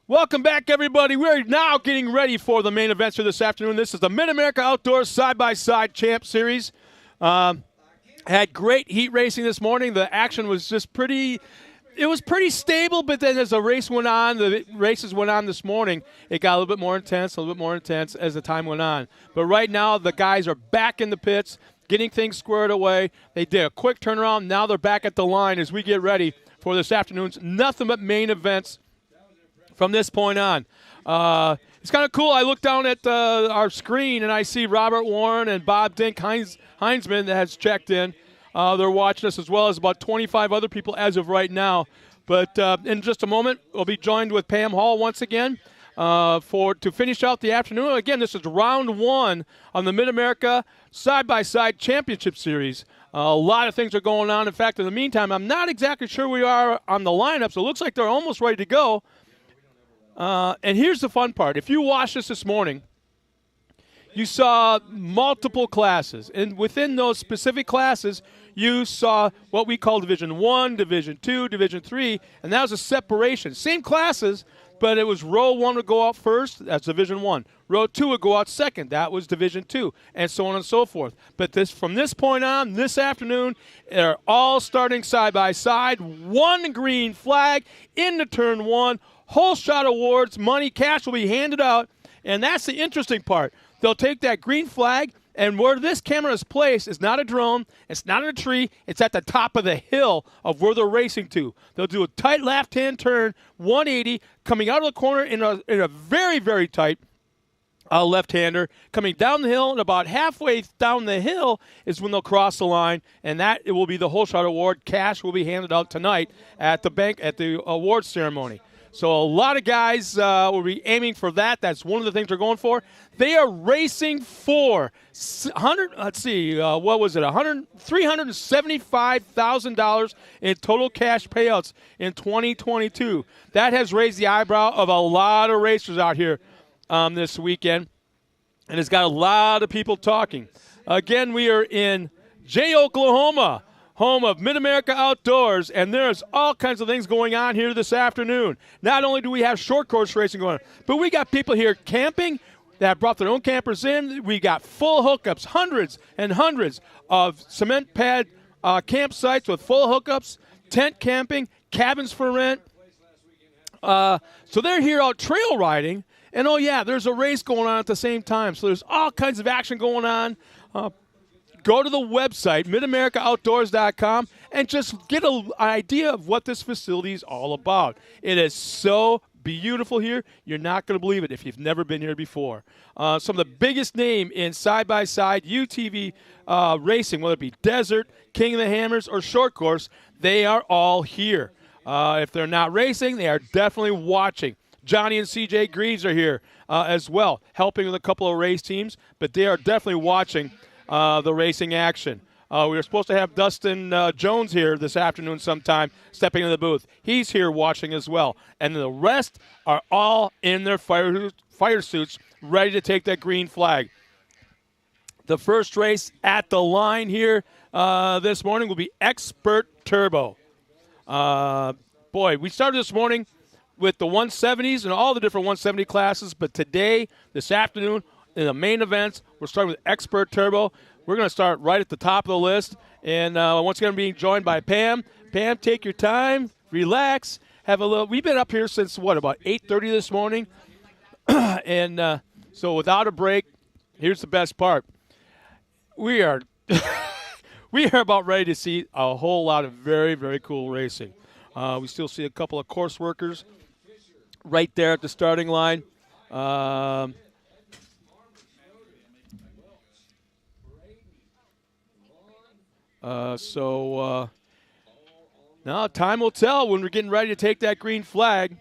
Welcome back, everybody. We're now getting ready for the main events for this afternoon. This is the Mid-America Outdoors Side-by-Side Champ Series. Had great heat racing this morning. The action was just pretty stable, but then as the race went on, the races went on this morning, it got a little bit more intense as the time went on. But right now, the guys are back in the pits, getting things squared away. They did a quick turnaround. Now they're back at the line as we get ready for this afternoon's nothing but main events from this point on. It's kind of cool. I look down at our screen, and I see Robert Warren and Bob Dink Heinzman that has checked in. They're watching us, as well as about 25 other people as of right now. But in just a moment, we'll be joined with Pam Hall once again to finish out the afternoon. Again, this is round one on the Mid-America Side-by-Side Championship Series. A lot of things are going on. In fact, in the meantime, I'm not exactly sure we are on the lineup, so it looks like they're almost ready to go. And here's the fun part. If you watched this morning, you saw multiple classes. And within those specific classes, you saw what we call Division 1, Division 2, Division 3, and that was a separation. Same classes, but it was Row 1 would go out first, that's Division 1. Row 2 would go out second, that was Division 2, and so on and so forth. But from this point on, this afternoon, they're all starting side by side. One green flag into turn one. Whole shot awards, money, cash will be handed out, and that's the interesting part. They'll take that green flag, and where this camera is placed is not a drone, it's not in a tree, it's at the top of the hill of where they're racing to. They'll do a tight left-hand turn, 180, coming out of the corner in a very, very tight left-hander, coming down the hill, and about halfway down the hill is when they'll cross the line, and it will be the whole shot award. Cash will be handed out tonight at the awards ceremony. So a lot of guys will be aiming for that. That's one of the things they're going for. They are racing for $375,000 in total cash payouts in 2022. That has raised the eyebrow of a lot of racers out here this weekend, and it's got a lot of people talking. Again, we are in Jay, Oklahoma, home of Mid-America Outdoors, and there's all kinds of things going on here this afternoon. Not only do we have short course racing going on, but we got people here camping that have brought their own campers in. We got full hookups, hundreds and hundreds of cement pad campsites with full hookups, tent camping, cabins for rent. So they're here out trail riding, and oh yeah, there's a race going on at the same time. So there's all kinds of action going on. Go to the website, midamericaoutdoors.com, and just get an idea of what this facility is all about. It is so beautiful here. You're not going to believe it if you've never been here before. Some of the biggest name in side-by-side UTV racing, whether it be desert, King of the Hammers, or short course, they are all here. If they're not racing, they are definitely watching. Johnny and CJ Greaves are here as well, helping with a couple of race teams, but they are definitely watching the racing action. We were supposed to have Dustin Jones here this afternoon sometime, stepping into the booth. He's here watching as well. And the rest are all in their fire suits, ready to take that green flag. The first race at the line here this morning will be Expert Turbo. We started this morning with the 170s and all the different 170 classes, but today, this afternoon, in the main events, we're starting with Expert Turbo. We're going to start right at the top of the list. And once again, being joined by Pam. Pam, take your time, relax, have a little. We've been up here since, about 8:30 this morning. And so without a break, here's the best part. We are about ready to see a whole lot of very, very cool racing. We still see a couple of course workers right there at the starting line. Now time will tell when we're getting ready to take that green flag.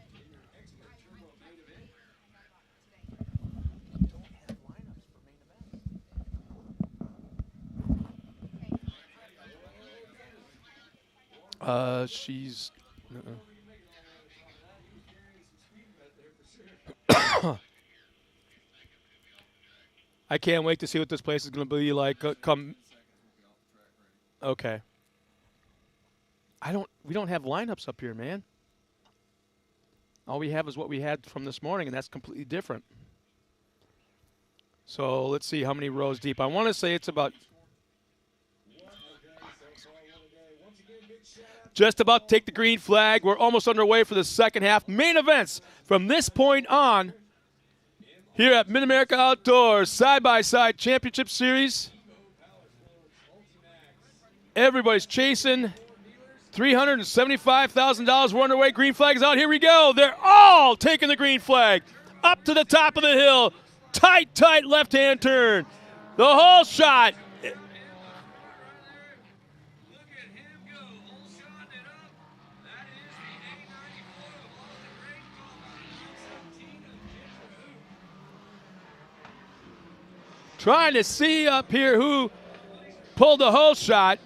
She's... I can't wait to see what this place is going to be like come... Okay. We don't have lineups up here, man. All we have is what we had from this morning, and that's completely different. So let's see how many rows deep. I want to say it's about just about to take the green flag. We're almost underway for the second half. Main events from this point on here at Mid-America Outdoors Side-by-Side Championship Series. Everybody's chasing $375,000. We're underway. Green flag is out. Here we go. They're all taking the green flag. Up to the top of the hill. Tight, tight left-hand turn. The whole shot. Trying to see up here who pulled the whole shot.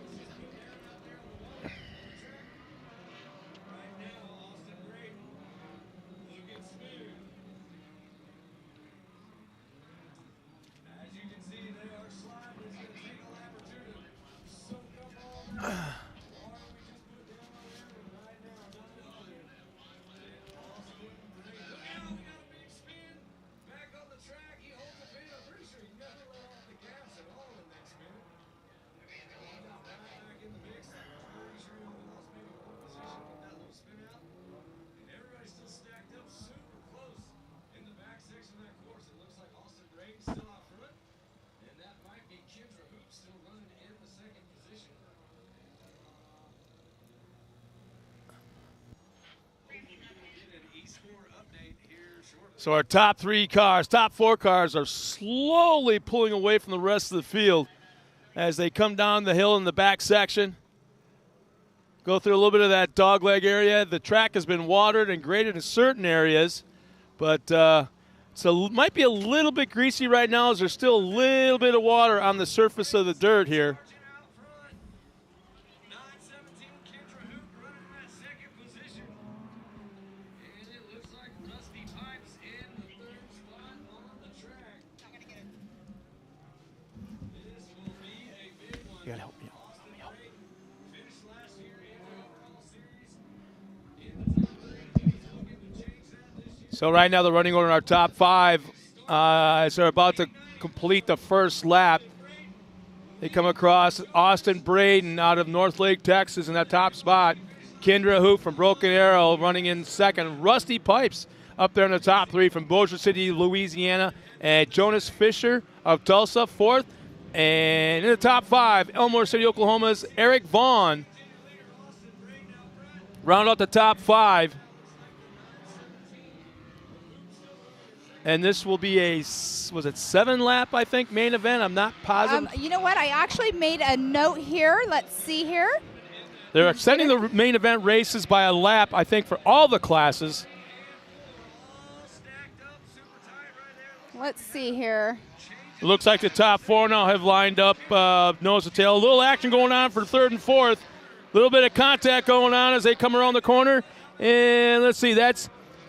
So our top four cars are slowly pulling away from the rest of the field as they come down the hill in the back section. Go through a little bit of that dogleg area. The track has been watered and graded in certain areas, but so might be a little bit greasy right now as there's still a little bit of water on the surface of the dirt here. You gotta help me out. So right now the running order in our top five as they're about to complete the first lap. They come across Austin Braden out of North Lake, Texas in that top spot. Kendra Hoop from Broken Arrow running in second. Rusty Pipes up there in the top three from Bossier City, Louisiana. And Jonas Fisher of Tulsa, fourth. And in the top five, Elmore City, Oklahoma's Eric Vaughn. Round out the top five. And this will be a, was it 7-lap, I think, main event? I'm not positive. You know what? I actually made a note here. Let's see here. They're extending the main event races by a lap, I think, for all the classes. Let's see here. It looks like the top four now have lined up nose to tail. A little action going on for third and fourth. A little bit of contact going on as they come around the corner. And let's see, that's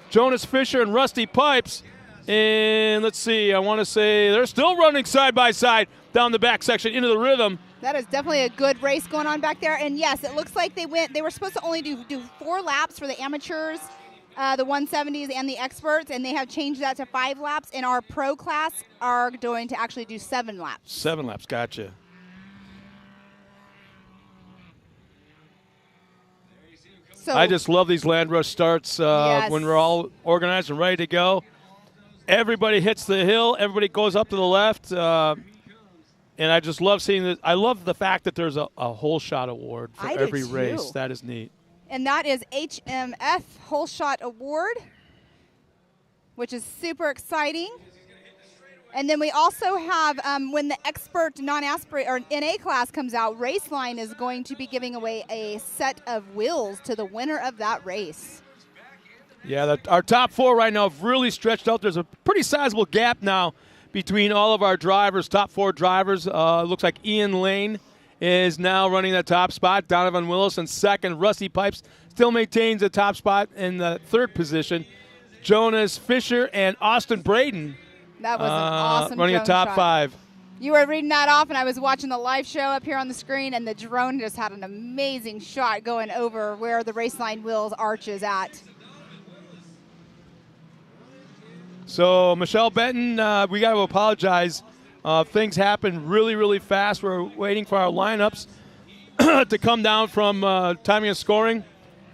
Jonas Fisher and Rusty Pipes. And let's see, I want to say they're still running side by side down the back section into the rhythm. That is definitely a good race going on back there. And yes, it looks like they were supposed to only do 4 laps for the amateurs, the 170s and the experts, and they have changed that to 5 laps. And our pro class are going to actually do 7 laps. 7 laps, gotcha. So I just love these land rush starts yes. when we're all organized and ready to go. Everybody hits the hill. Everybody goes up to the left. And I just love seeing this. I love the fact that there's a whole shot award for every race. That is neat. And that is HMF Whole Shot Award, which is super exciting. And then we also have, when the expert non-aspirate or NA class comes out, Raceline is going to be giving away a set of wheels to the winner of that race. Yeah, our top 4 right now have really stretched out. There's a pretty sizable gap now between all of our drivers, top 4 drivers. Looks like Ian Lane is now running the top spot. Donovan Willis in second. Rusty Pipes still maintains the top spot in the 3rd position. Jonas Fisher and Austin Braden. That was an awesome running drone a top shot. 5. You were reading that off, and I was watching the live show up here on the screen, and the drone just had an amazing shot going over where the Raceline Wheels arch is at. So, Michelle Benton, we got to apologize. Things happen really, really fast. We're waiting for our lineups to come down from timing and scoring.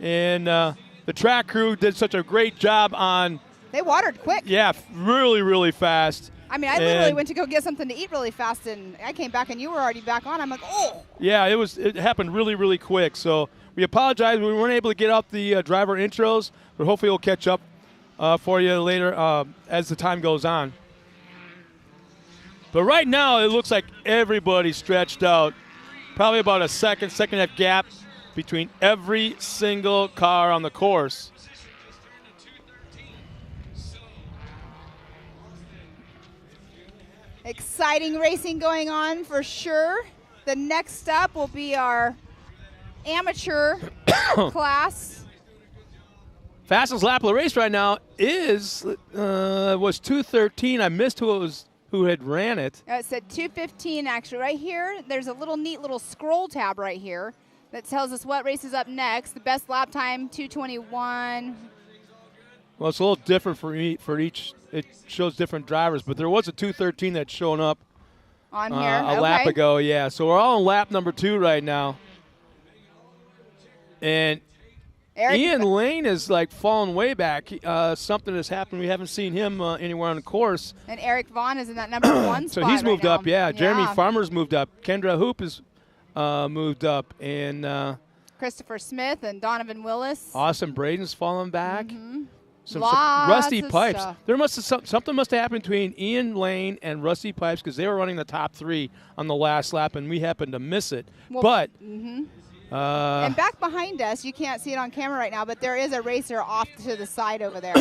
And the track crew did such a great job on. They watered quick. Yeah, really, really fast. I mean, I literally went to go get something to eat really fast, and I came back, and you were already back on. I'm like, oh. Yeah, it happened really, really quick. So we apologize. We weren't able to get up the driver intros, but hopefully we'll catch up for you later as the time goes on. But right now, it looks like everybody's stretched out. Probably about a second and a half gap between every single car on the course. Exciting racing going on for sure. The next up will be our amateur class. Fastest lap of the race right now was 2:13. I missed who had ran it. It said 2:15 actually. Right here, there's a neat little scroll tab right here that tells us what race is up next. The best lap time, 2:21. Well, it's a little different for each. It shows different drivers, but there was a 2:13 that's shown up on here a lap ago. Yeah, so we're all on lap number 2 right now, and Ian Lane is like falling way back. Something has happened. We haven't seen him anywhere on the course. And Eric Vaughn is in that number 1 spot. So he's moved right up. now. Yeah, Jeremy Farmer's moved up. Kendra Hoop is moved up, and Christopher Smith and Donovan Willis. Austin Braden's fallen back. Mm-hmm. Some Lots Rusty of Pipes. stuff. There something must have happened between Ian Lane and Rusty Pipes because they were running the top 3 on the last lap, and we happened to miss it. Well, but and back behind us, you can't see it on camera right now, but there is a racer off to the side over there.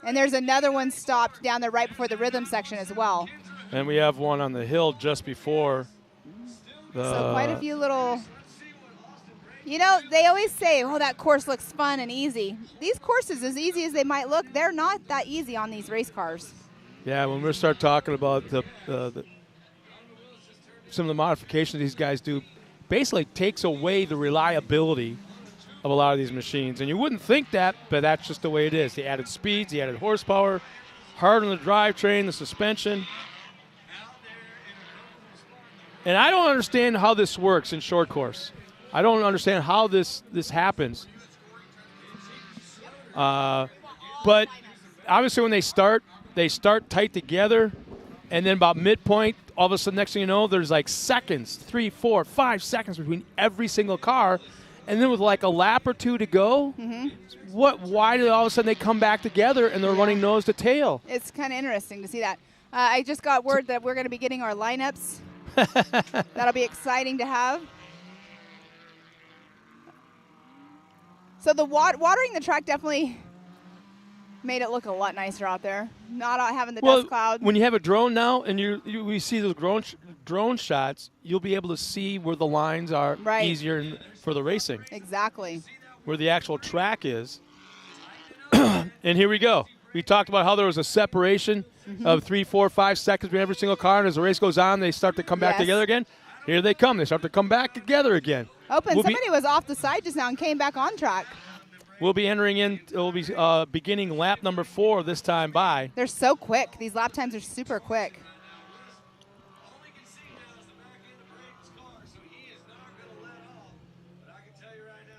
And there's another one stopped down there right before the rhythm section as well. And we have one on the hill just before. So quite a few little. You know, they always say, oh, that course looks fun and easy. These courses, as easy as they might look, they're not that easy on these race cars. Yeah, when we start talking about some of the modifications these guys do, basically takes away the reliability of a lot of these machines. And you wouldn't think that, but that's just the way it is. The added speeds, the added horsepower, harden the drivetrain, the suspension. And I don't understand how this works in short course. I don't understand how this happens. But obviously when they start tight together, and then about midpoint, all of a sudden, next thing you know, there's like seconds, 3, 4, 5 seconds between every single car. And then with like a lap or 2 to go, why did all of a sudden they come back together and they're running nose to tail? It's kind of interesting to see that. I just got word that we're going to be getting our lineups. That'll be exciting to have. So the watering the track definitely made it look a lot nicer out there. Not having the dust cloud. When you have a drone now and we see those drone shots, you'll be able to see where the lines are easier for the racing. Exactly. Where the actual track is. And here we go. We talked about how there was a separation of 3, 4, 5 seconds between every single car, and as the race goes on, they start to come back together again. Here they come. They start to come back together again. Somebody was off the side just now and came back on track. We'll be entering in. We'll be beginning lap number 4 this time by. They're so quick. These lap times are super quick.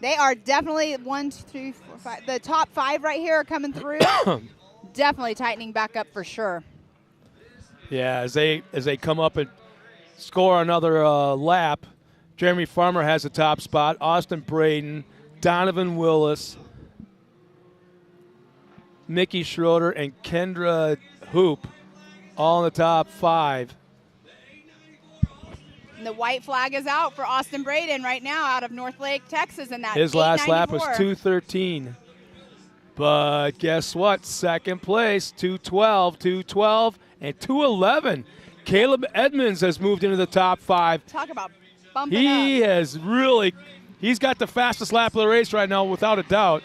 They are definitely 1, 2, 3, 4, 5. The top 5 right here are coming through. Definitely tightening back up for sure. Yeah, as they come up and score another lap, Jeremy Farmer has the top spot. Austin Braden, Donovan Willis, Mickey Schroeder, and Kendra Hoop all in the top 5. And the white flag is out for Austin Braden right now out of Northlake, Texas. And that his last lap was 2:13. But guess what? Second place, 2:12, and 2:11. Caleb Edmonds has moved into the top 5. Talk about bumping up. He's got the fastest lap of the race right now, without a doubt.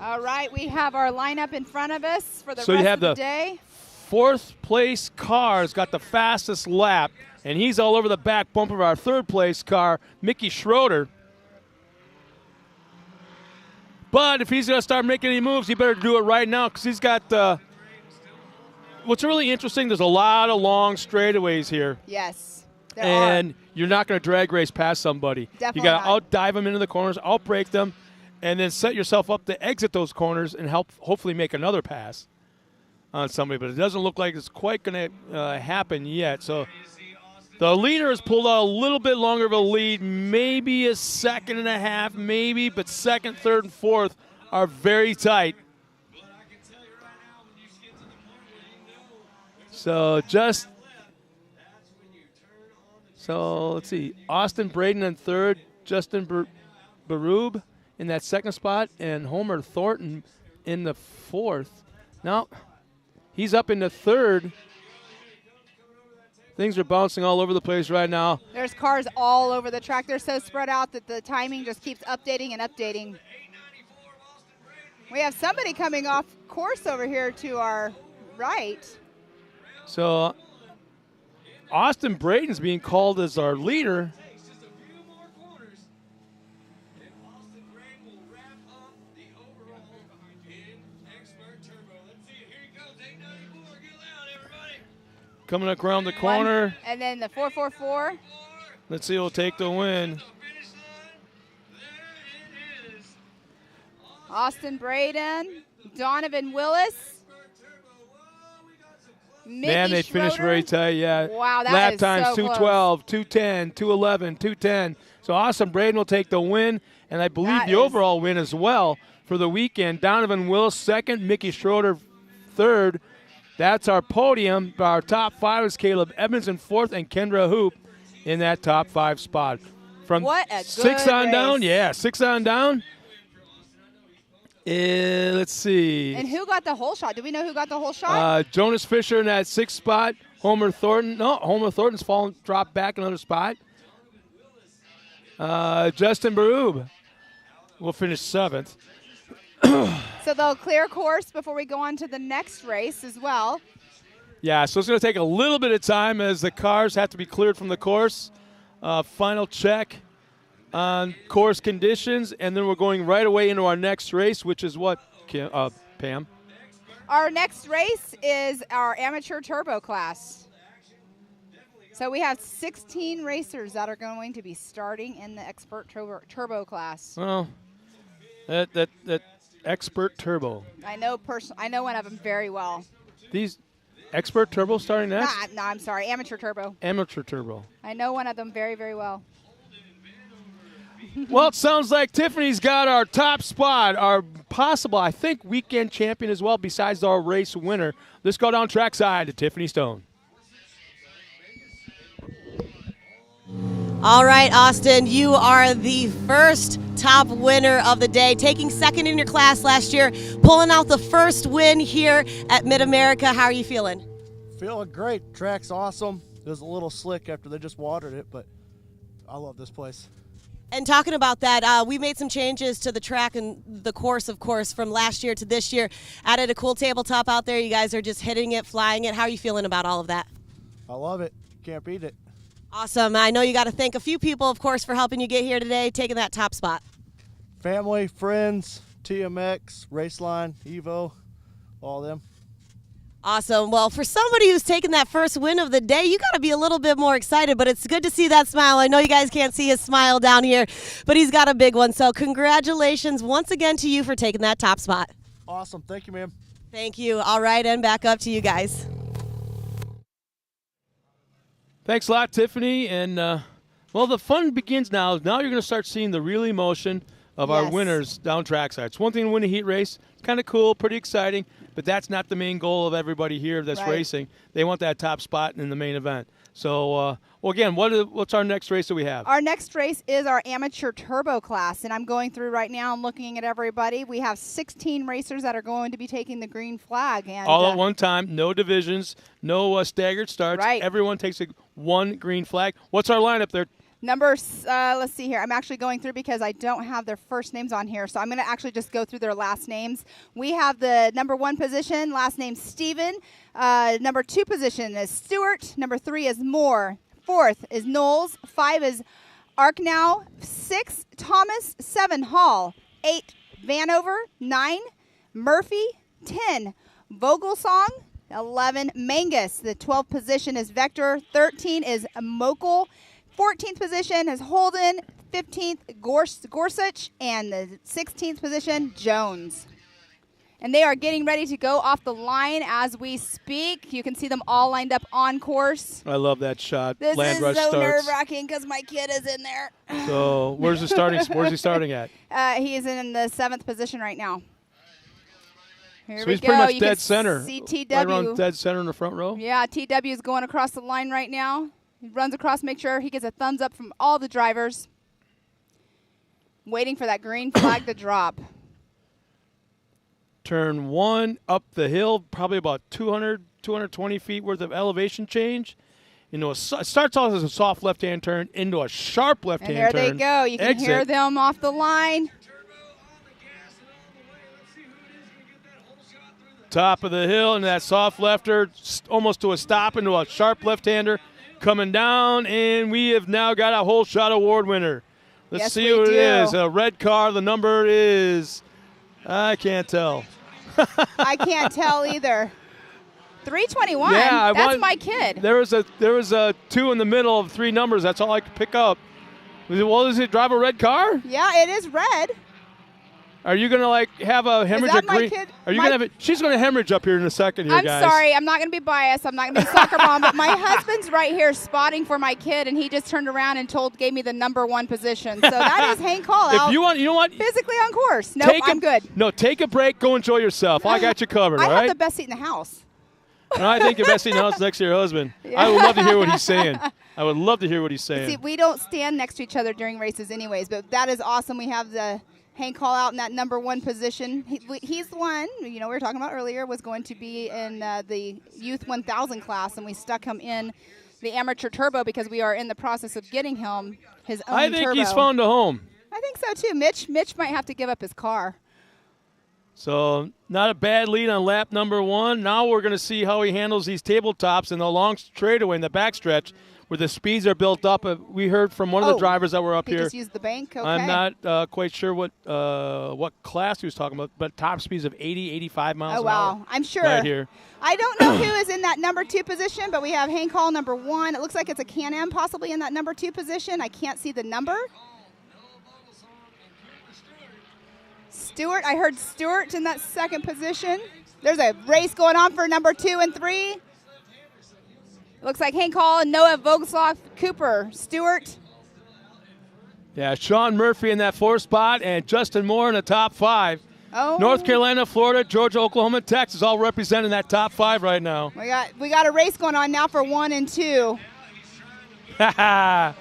All right, we have our lineup in front of us for the rest of the day. fourth place car's got the fastest lap, and he's all over the back bumper of our third place car, Mickey Schroeder. But if he's going to start making any moves, he better do it right now because he's got what's really interesting, there's a lot of long straightaways here. Yes, and you're not going to drag race past somebody. Definitely you got to not. out-dive them into the corners, out-brake them, and then set yourself up to exit those corners and hopefully make another pass on somebody. But it doesn't look like it's quite going to happen yet. So the leader has pulled out a little bit longer of a lead, maybe a second and a half, maybe, but second, third, and fourth are very tight. So let's see. Austin Braden in third, Justin Barube in that second spot, and Homer Thornton in the fourth. Now, he's up in the third. Things are bouncing all over the place right now. There's cars all over the track. They're so spread out that the timing just keeps updating and updating. We have somebody coming off course over here to our right. So Austin Braden's being called as our leader. Coming up around the corner. And then the 444. Let's see who'll take the win. Austin Braden, Donovan Willis. Man, they finished very tight, yeah. Wow, that lap is times so 2:12, 2:10, 2:11, 2:10. So Austin Braden will take the win, and I believe That the is- overall win as well for the weekend. Donovan Willis second, Mickey Schroeder third. That's our podium. Our top five is Caleb Evans in fourth, and Kendra Hoop in that top five spot. From What a six good on down, race. yeah, 6 on down. Let's see. And who got the whole shot? Do we know who got the whole shot? Jonas Fisher in that sixth spot. Homer Thornton. No, Homer Thornton's dropped back another spot. Justin Barube will finish seventh. So they'll clear course before we go on to the next race as well. Yeah, so it's going to take a little bit of time as the cars have to be cleared from the course. Final check on course conditions, and then we're going right away into our next race, which is what, Pam? Our next race is our amateur turbo class. So we have 16 racers that are going to be starting in the expert turbo class. Well, that expert turbo. I know one of them very well. These expert turbo starting next? No, I'm sorry, amateur turbo. Amateur turbo. I know one of them very, very well. Well, it sounds like Tiffany's got our top spot, our possible, I think, weekend champion as well, besides our race winner. Let's go down trackside to Tiffany Stone. All right, Austin, you are the first top winner of the day, taking second in your class last year, pulling out the first win here at Mid-America. How are you feeling? Feeling great. Track's awesome. It was a little slick after they just watered it, but I love this place. And talking about that, we made some changes to the track and the course, of course, from last year to this year. Added a cool tabletop out there. You guys are just hitting it, flying it. How are you feeling about all of that? I love it. Can't beat it. Awesome. I know you got to thank a few people, of course, for helping you get here today, taking that top spot. Family, friends, TMX, Raceline, Evo, all them. Awesome. Well, for somebody who's taken that first win of the day, you got to be a little bit more excited, but it's good to see that smile. I know you guys can't see his smile down here, but he's got a big one. So congratulations once again to you for taking that top spot. Awesome. Thank you, ma'am. Thank you. All right, and back up to you guys. Thanks a lot, Tiffany. And, well, the fun begins now. Now you're going to start seeing the real emotion of our Yes. winners down trackside. It's one thing to win a heat race. It's kind of cool, pretty exciting, but that's not the main goal of everybody here that's Right. racing. They want that top spot in the main event. So, well, again, what's our next race that we have? Our next race is our amateur turbo class, and I'm going through right now and looking at everybody. We have 16 racers that are going to be taking the green flag. And All at one time, no divisions, no staggered starts. Right. Everyone takes one green flag. What's our lineup there, Let's see here. I'm actually going through because I don't have their first names on here, so I'm going to actually just go through their last names. We have the number 1 position, last name Steven. Number 2 position is Stewart. Number 3 is Moore. 4th is Knowles. 5 is Arknow. 6, Thomas. 7, Hall. 8, Vanover. 9, Murphy. 10, Vogelsong. 11, Mangus. The 12th position is Vector. 13 is Mokel. 14th position is Holden. 15th, Gorsuch. And the 16th position, Jones. And they are getting ready to go off the line as we speak. You can see them all lined up on course. I love that shot. This Land is rush so starts. nerve-wracking because my kid is in there. So where's he starting at? He is in the 7th position right now. Here So we he's go. pretty much You dead can center. see TW. Right around dead center in the front row. Yeah, TW is going across the line right now. He runs across, make sure he gets a thumbs up from all the drivers. Waiting for that green flag to drop. Turn 1 up the hill, probably about 200, 220 feet worth of elevation change. It starts off as a soft left-hand turn into a sharp left-hand And there turn. they go. You can Exit. hear them off the line. Top of the hill, and that soft lefter almost to a stop into a sharp left-hander coming down, and we have now got a whole shot award winner. Let's Yes, see we who it do. is. A red car. The number is, I can't tell. I can't tell either. 321. Yeah, That's my kid. There was a 2 in the middle of 3 numbers. That's all I could pick up. Well, does it drive a red car? Yeah, it is red. Are you gonna have a hemorrhage? that of my green? kid? Are you My- gonna have it? She's gonna hemorrhage up here in a second here, I'm guys. sorry. I'm not going to be biased. I'm not going to be soccer mom. But my husband's right here spotting for my kid, and he just turned around and gave me the number 1 position. So that is Hank Hall out If you want, you know what? physically on course. Nope, I'm good. No, take a break. Go enjoy yourself. I got you covered. I all have right. the best seat in the house. And I think your best seat in the house next to your husband. Yeah. I would love to hear what he's saying. I would love to hear what he's saying. See, we don't stand next to each other during races anyways, but that is awesome. We have the Hank Hall out in that number 1 position. He's the one, we were talking about earlier, was going to be in the Youth 1000 class, and we stuck him in the Amateur Turbo because we are in the process of getting him his own I think turbo. he's found a home. I think so, too. Mitch might have to give up his car. So not a bad lead on lap number 1. Now we're going to see how he handles these tabletops in the long straightaway in the backstretch where the speeds are built up. We heard from one of the drivers that were up he here. just used the bank? Okay. I'm not quite sure what class he was talking about, but top speeds of 80, 85 miles Oh, an wow. hour. I'm sure. Right here. I don't know who is in that number 2 position, but we have Hank Hall number 1. It looks like it's a Can-Am possibly in that number 2 position. I can't see the number. Stewart, I heard Stewart in that 2nd position. There's a race going on for number 2 and 3. Looks like Hank Hall and Noah Vogelsloff, Cooper, Stewart. Yeah, Sean Murphy in that 4th spot and Justin Moore in the top 5. Oh, North Carolina, Florida, Georgia, Oklahoma, Texas all representing that top 5 right now. we got a race going on now for 1 and 2. I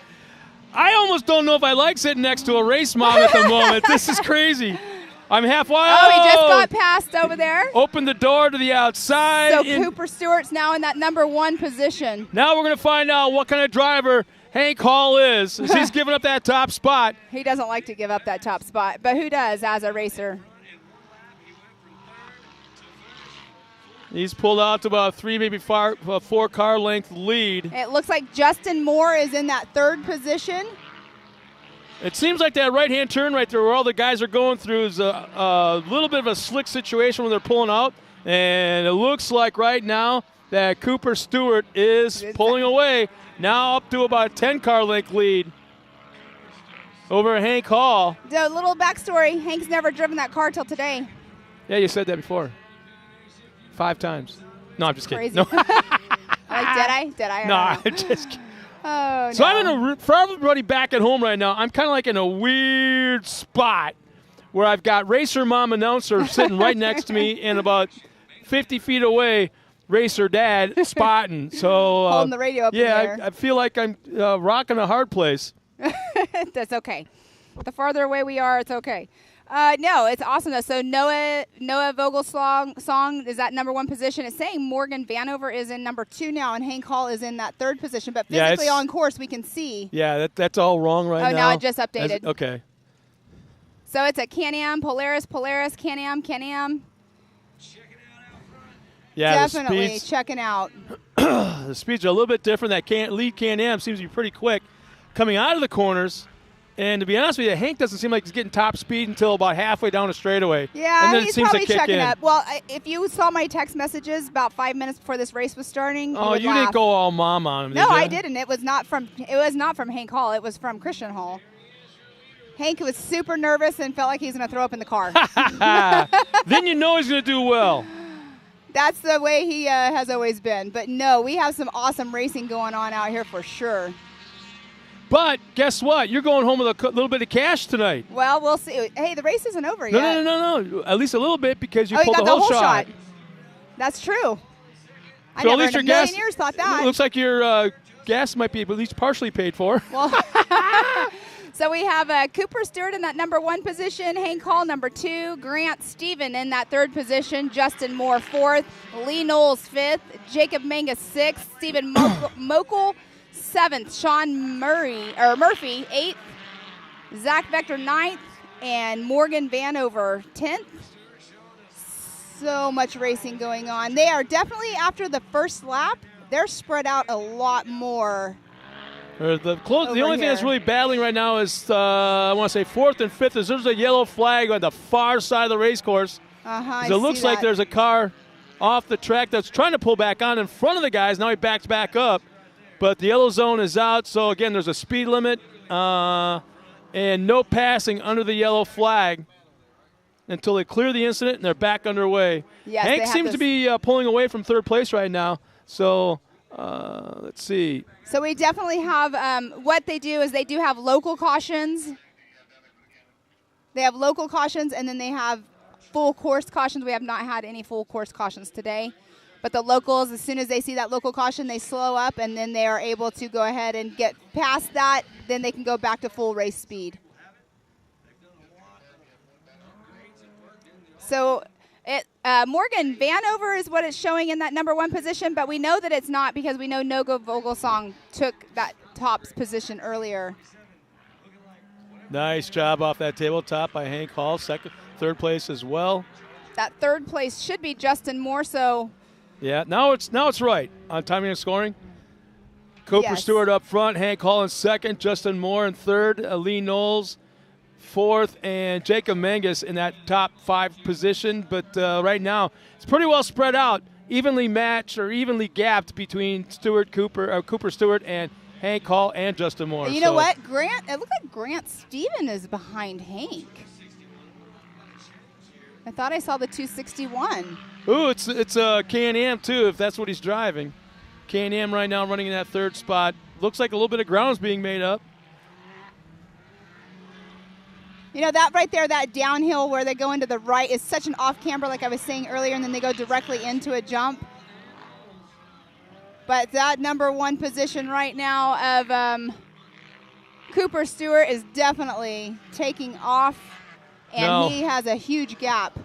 almost don't know if I like sitting next to a race mom at the moment. This is crazy. I'm halfway. Oh, he just got past over there. Open the door to the outside. So Cooper Stewart's now in that number 1 position. Now we're going to find out what kind of driver Hank Hall is. He's giving up that top spot. He doesn't like to give up that top spot, but who does as a racer? He's pulled out to about 3, maybe 4 car length lead. It looks like Justin Moore is in that 3rd position. It seems like that right-hand turn right there where all the guys are going through is a little bit of a slick situation when they're pulling out. And it looks like right now that Cooper Stewart is pulling away. Now up to about a 10 car length lead over Hank Hall. The little backstory, Hank's never driven that car till today. Yeah, you said that before. 5 times. No, I'm just kidding. Crazy. No, Did I? no, I don't know. I'm just kidding. Oh, So no. I'm for everybody back at home right now, I'm kind of like in a weird spot where I've got Racer Mom announcer sitting right next to me and about 50 feet away, Racer Dad spotting. So Holding the radio up in the yeah, air. I feel like I'm rocking a hard place. That's okay. The farther away we are, it's okay. No, it's awesome though. So Noah Vogel's song is at number 1 position. It's saying Morgan Vanover is in number 2 now, and Hank Hall is in that 3rd position. But physically on course, we can see. Yeah, that's all wrong right now. Oh, now it just updated. Okay. So it's a Can-Am, Polaris, Can-Am, Can-Am. Yeah, definitely checking out. The speeds are a little bit different. That lead Can-Am seems to be pretty quick coming out of the corners. And to be honest with you, Hank doesn't seem like he's getting top speed until about halfway down the straightaway. Yeah, and then he's it seems probably to kick checking in. up. Well, if you saw my text messages about 5 minutes before this race was starting, you didn't go all mom on him, No, did I didn't. It was not from Hank Hall. It was from Christian Hall. Hank was super nervous and felt like he was going to throw up in the car. Then you know he's going to do well. That's the way he has always been. But no, we have some awesome racing going on out here for sure. But guess what? You're going home with a little bit of cash tonight. Well, we'll see. Hey, the race isn't over yet. yet. No. At least a little bit because you pulled got the whole shot. That's true. I So never at least in a your million gas years thought that. looks like your gas might be at least partially paid for. Well, so we have Cooper Stewart in that number 1 position, Hank Hall number 2, Grant Stephen in that 3rd position, Justin Moore 4th, Lee Knowles 5th, Jacob Mangus 6th, Stephen Mokel 7th, Sean Murphy 8th, Zach Vector 9th, and Morgan Vanover 10th. So much racing going on. They are definitely, after the first lap, they're spread out a lot more. The only thing that's really battling right now is, I want to say 4th and 5th, is there's a yellow flag on the far side of the race course. It looks like there's a car off the track that's trying to pull back on in front of the guys. Now he backs back up. But the yellow zone is out, so again, there's a speed limit and no passing under the yellow flag until they clear the incident and they're back underway. Yes, Hank seems to be pulling away from 3rd place right now. So let's see. So we definitely have what they do is they do have local cautions. They have local cautions, and then they have full course cautions. We have not had any full course cautions today. But the locals, as soon as they see that local caution, they slow up, and then they are able to go ahead and get past that. Then they can go back to full race speed. So Morgan Vanover is what it's showing in that number 1 position, but we know that it's not because we know Nogo Vogelsong took that top position earlier. Nice job off that tabletop by Hank Hall. 3rd place as well. That 3rd place should be Justin Moore, so... Yeah, now it's right on timing and scoring. Cooper Stewart up front, Hank Hall in 2nd, Justin Moore in 3rd, Lee Knowles 4th, and Jacob Mangus in that top 5 position. But right now, it's pretty well spread out, evenly matched or evenly gapped between Cooper Stewart and Hank Hall and Justin Moore. You know what? It looked like Grant Stephen is behind Hank. I thought I saw the 261. Ooh, it's a Can-Am too, if that's what he's driving. Can-Am right now running in that 3rd spot. Looks like a little bit of ground's being made up. You know, that right there, that downhill where they go into the right is such an off-camber, like I was saying earlier, and then they go directly into a jump. But that number 1 position right now of Cooper Stewart is definitely taking off, and he has a huge gap.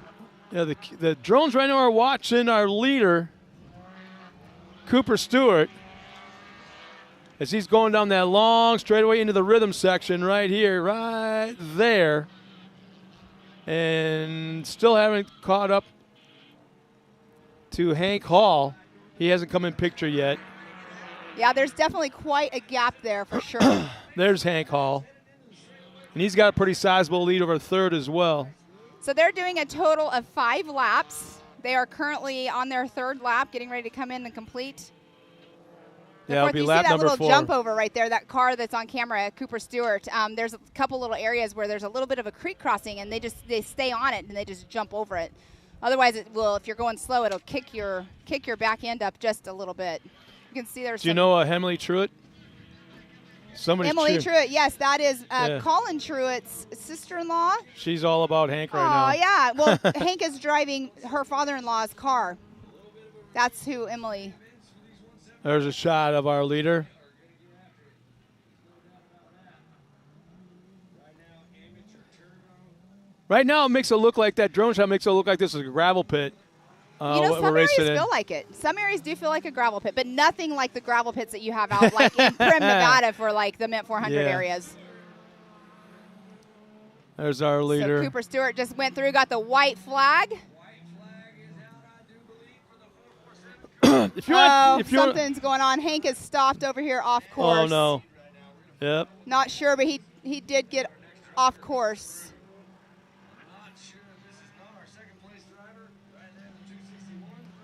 Yeah, the drones right now are watching our leader, Cooper Stewart, as he's going down that long straightaway into the rhythm section right here, right there. And still haven't caught up to Hank Hall. He hasn't come in picture yet. Yeah, there's definitely quite a gap there for sure. There's Hank Hall. And he's got a pretty sizable lead over 3rd as well. So they're doing a total of 5 laps. They are currently on their 3rd lap, getting ready to come in and complete. Yeah, it'll be lap number 4. You see that little jump over right there, that car that's on camera, Cooper Stewart. There's a couple little areas where there's a little bit of a creek crossing, and they stay on it and they just jump over it. Otherwise, it will, if you're going slow, it'll kick your back end up just a little bit. You can see there's. Do you know Emily Truitt? Emily Truitt, yes, that is Colin Truitt's sister-in-law. She's all about Hank right now. Oh, yeah. Well, Hank is driving her father-in-law's car. That's who Emily. There's a shot of our leader. Right now, it makes it look like that drone shot makes it look like this is a gravel pit. Some areas feel like it. Some areas do feel like a gravel pit, but nothing like the gravel pits that you have out like in Prim, Nevada for like the Mint 400 areas. There's our leader. So Cooper Stewart just went through, got the white flag. if Something's going on. Hank is stopped over here off course. Oh, no. Yep. Not sure, but he did get off course.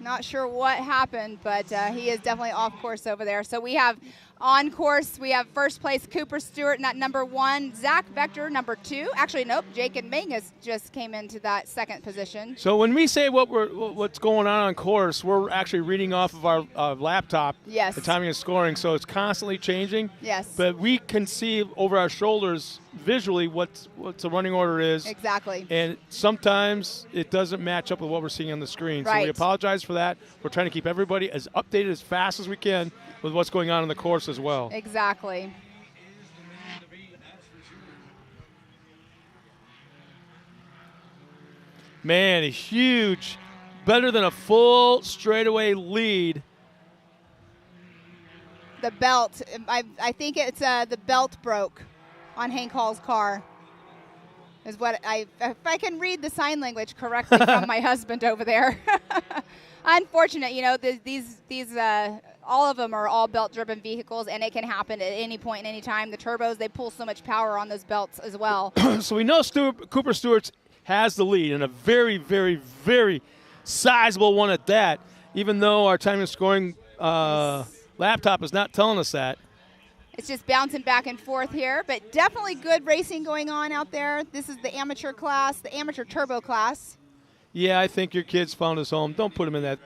Not sure what happened, but he is definitely off course over there. So we have on course, we have first place Cooper Stewart in that number 1, Zach Vector number 2. Actually, nope, Jake and Mangus just came into that second position. So when we say what's going on course, we're actually reading off of our laptop. Yes. The timing and scoring, so it's constantly changing. Yes. But we can see over our shoulders visually what the running order is. Exactly. And sometimes it doesn't match up with what we're seeing on the screen. Right. So we apologize for that. We're trying to keep everybody as updated as fast as we can with what's going on in the course as well. Exactly. Man, a huge, better than a full straightaway lead. The belt, I think it's the belt broke on Hank Hall's car. Is what if I can read the sign language correctly from my husband over there. Unfortunate, these all of them are all belt-driven vehicles, and it can happen at any point, any time. The turbos, they pull so much power on those belts as well. So we know Cooper Stewart has the lead, and a very, very, very sizable one at that, even though our time and scoring laptop is not telling us that. It's just bouncing back and forth here, but definitely good racing going on out there. This is the amateur class, the amateur turbo class. Yeah, I think your kid's found his home. Don't put him in that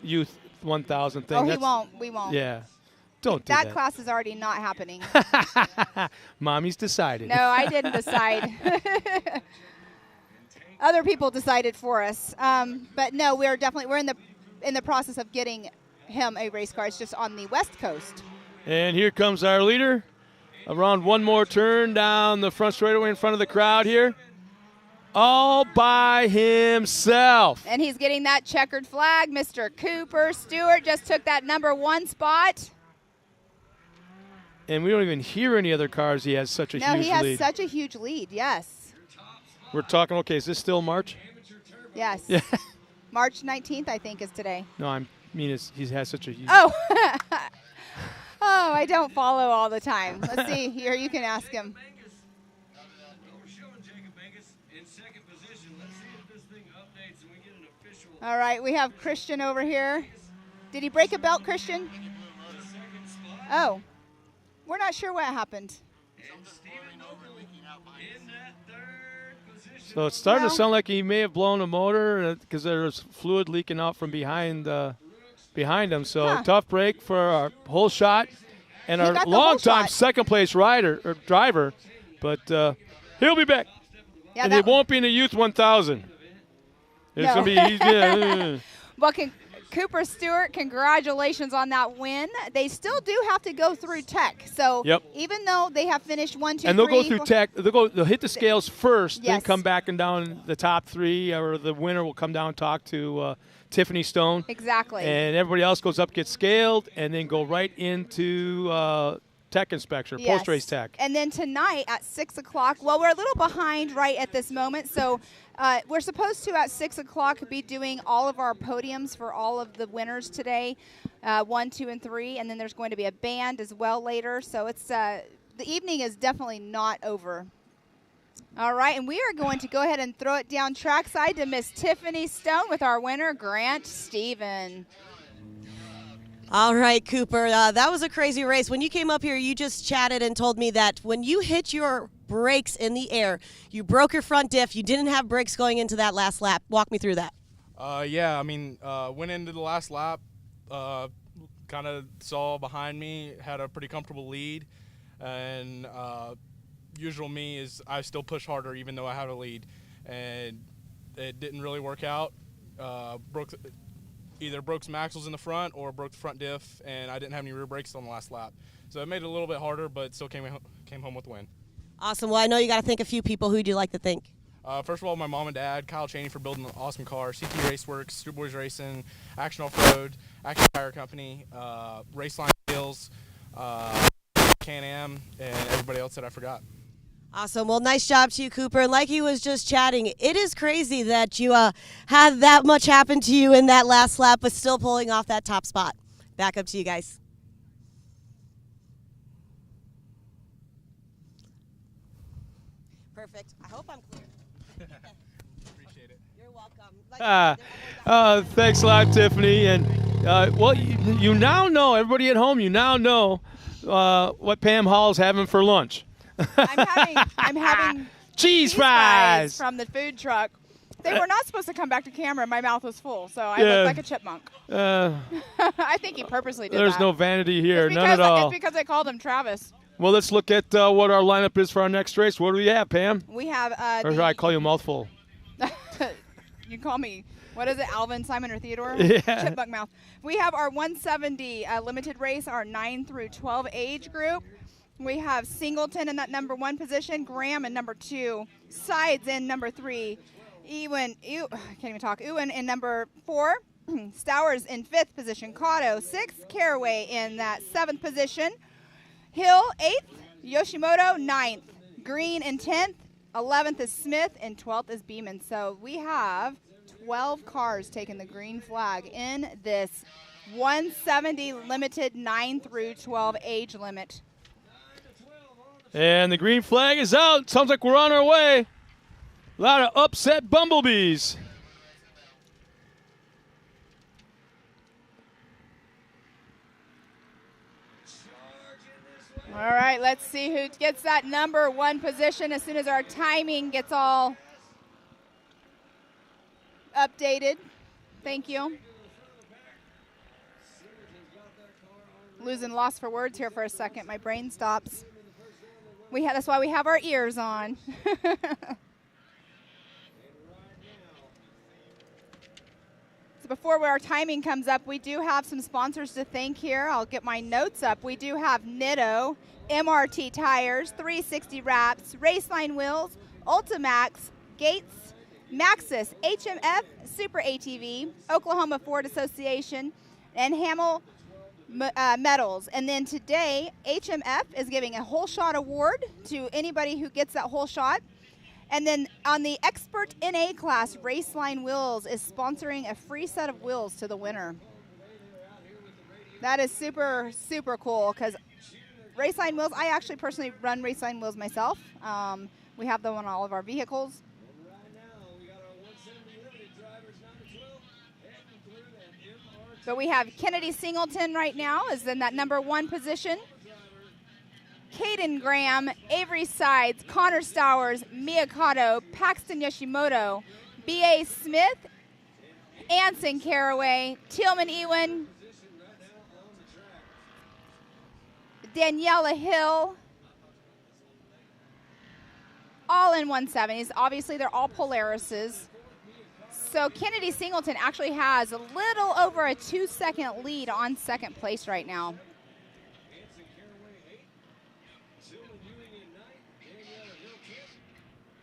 youth 1000 thing. Oh, he won't. We won't. Yeah. Don't do that. That class is already not happening. Mommy's decided. No, I didn't decide. Other people decided for us. But no, we're in the process of getting him a race car. It's just on the West Coast. And here comes our leader. Around one more turn down the front straightaway in front of the crowd here. All by himself. And he's getting that checkered flag. Mr. Cooper Stewart just took that number 1 spot. And we don't even hear any other cars. He has such a huge lead. No, he has such a huge lead, yes. We're talking, okay, is this still March? Yes. Yeah. March 19th, I think, is today. No, he has such a huge Oh. Oh, I don't follow all the time. Let's see. Here, you can ask him. All right, we have Christian over here. Did he break a belt, Christian? Oh, we're not sure what happened. So it's starting to sound like he may have blown a motor because there's fluid leaking out from behind him. So tough break for our whole shot and our long-time second-place driver. But he'll be back. Yeah, and it won't be in the Youth 1000. It's going to be Well, Cooper Stewart, congratulations on that win. They still do have to go through tech. So even though they have finished 1, 2, and they'll 3, go through tech. They'll hit the scales first, then come back and down the top 3, or the winner will come down and talk to Tiffany Stone. Exactly. And everybody else goes up, gets scaled, and then go right into tech inspection, post-race tech. And then tonight at 6 o'clock, well, we're a little behind right at this moment, so we're supposed to at 6 o'clock be doing all of our podiums for all of the winners today, 1, 2, and 3, and then there's going to be a band as well later. So it's the evening is definitely not over. All right, and we are going to go ahead and throw it down trackside to Miss Tiffany Stone with our winner, Grant Stephen. All right, Cooper, that was a crazy race. When you came up here, you just chatted and told me that when you hit your brakes in the air, you broke your front diff. You didn't have brakes going into that last lap. Walk me through that. Yeah, I mean, went into the last lap, kind of saw behind me, had a pretty comfortable lead, and usual me is I still push harder even though I have a lead, and it didn't really work out. Either broke some axles in the front or broke the front diff, and I didn't have any rear brakes on the last lap. So it made it a little bit harder, but still came home with the win. Awesome. Well, I know you got to thank a few people. Who'd you like to thank? First of all, my mom and dad, Kyle Chaney, for building an awesome car, CT Raceworks, Street Boys Racing, Action Off-Road, Action Tire Company, Raceline Wheels, Can-Am, and everybody else that I forgot. Awesome. Well, nice job to you, Cooper. And like he was just chatting, it is crazy that you had that much happen to you in that last lap, but still pulling off that top spot. Back up to you guys. Perfect. I hope I'm clear. Appreciate it. You're welcome. Thanks a lot, Tiffany. And well, you now know, everybody at home, you now know what Pam Hall's having for lunch. I'm having cheese fries from the food truck. They were not supposed to come back to camera. My mouth was full, so I looked like a chipmunk. I think he purposely did There's that. no vanity here, none at all. It's because I called him Travis. Well, let's look at what our lineup is for our next race. What do we have, Pam? We have. Or should I call you a mouthful? You call me, what is it, Alvin, Simon, or Theodore? Yeah. Chipmunk mouth. We have our 170 limited race, our 9 through 12 age group. We have Singleton in that number 1 position, Graham in number 2, Sides in number 3, I can't even talk, Ewan in number 4, Stowers in 5th position, Cotto 6th, Caraway in that 7th position, Hill 8th, Yoshimoto 9th, Green in 10th, 11th is Smith, and 12th is Beeman. So we have 12 cars taking the green flag in this 170 limited 9 through 12 age limit. And the green flag is out. Sounds like we're on our way. A lot of upset bumblebees. All right, let's see who gets that number 1 position as soon as our timing gets all updated. Thank you. Lost for words here for a second. My brain stops. That's why we have our ears on. So before our timing comes up, we do have some sponsors to thank here. I'll get my notes up. We do have Nitto, MRT Tires, 360 Wraps, Raceline Wheels, Ultimax, Gates, Maxxis, HMF, Super ATV, Oklahoma Ford Association, and Hamel Metals. And then today, HMF is giving a whole shot award to anybody who gets that whole shot. And then on the Expert NA class, Raceline Wheels is sponsoring a free set of wheels to the winner. That is super, super cool because Raceline Wheels, I actually personally run Raceline Wheels myself. We have them on all of our vehicles. But we have Kennedy Singleton right now is in that number 1 position. Caden Graham, Avery Sides, Connor Stowers, Miyakato, Paxton Yoshimoto, B.A. Smith, Anson Caraway, Tillman Ewan, Daniela Hill, all in 170s. Obviously, they're all Polarises. So Kennedy Singleton actually has a little over a 2-second lead on second place right now.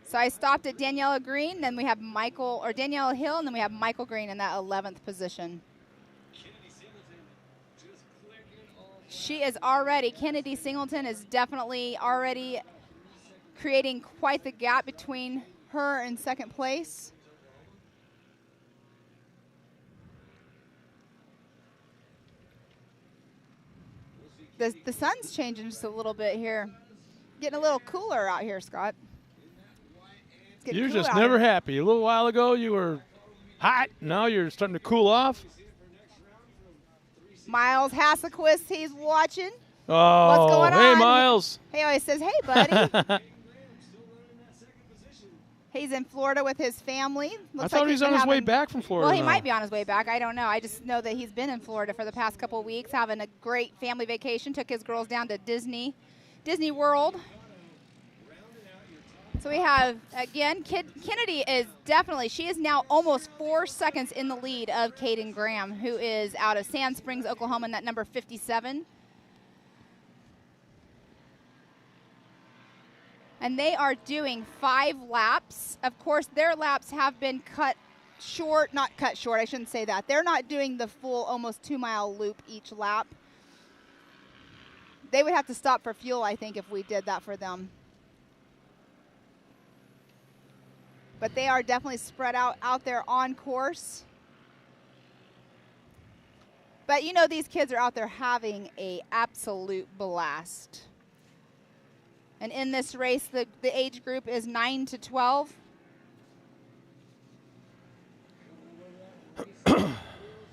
So I stopped at Daniela Green, then we have Daniela Hill, and then we have Michael Green in that 11th position. Kennedy Singleton is definitely already creating quite the gap between her and second place. The sun's changing just a little bit here. Getting a little cooler out here, Scott. You're just never happy. A little while ago you were hot. Now you're starting to cool off. Miles Hasselquist, he's watching. Oh, what's going on? Hey, Miles. He always says, hey, buddy. He's in Florida with his family. I thought he was on his way back from Florida. Well, he might be on his way back. I don't know. I just know that he's been in Florida for the past couple of weeks, having a great family vacation. Took his girls down to Disney World. So we have, again, Kennedy is she is now almost 4 seconds in the lead of Caden Graham, who is out of Sand Springs, Oklahoma, in that number 57. And they are doing 5 laps. Of course, their laps have been cut short, not cut short, I shouldn't say that. They're not doing the full almost 2-mile loop each lap. They would have to stop for fuel, I think, if we did that for them. But they are definitely spread out there on course. But you know, these kids are out there having an absolute blast. And in this race, the age group is 9 to 12.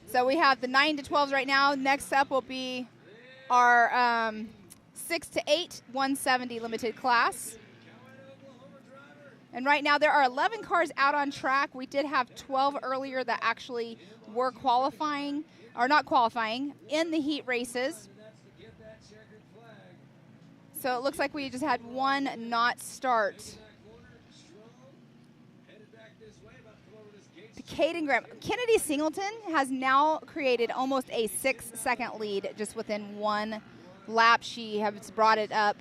So we have the 9 to 12s right now. Next up will be our 6 to 8 170 limited class. And right now there are 11 cars out on track. We did have 12 earlier that actually were qualifying, or not qualifying, in the heat races. So it looks like we just had one not start. Caden Graham. Kennedy Singleton has now created almost a 6-second lead just within one lap. She has brought it up.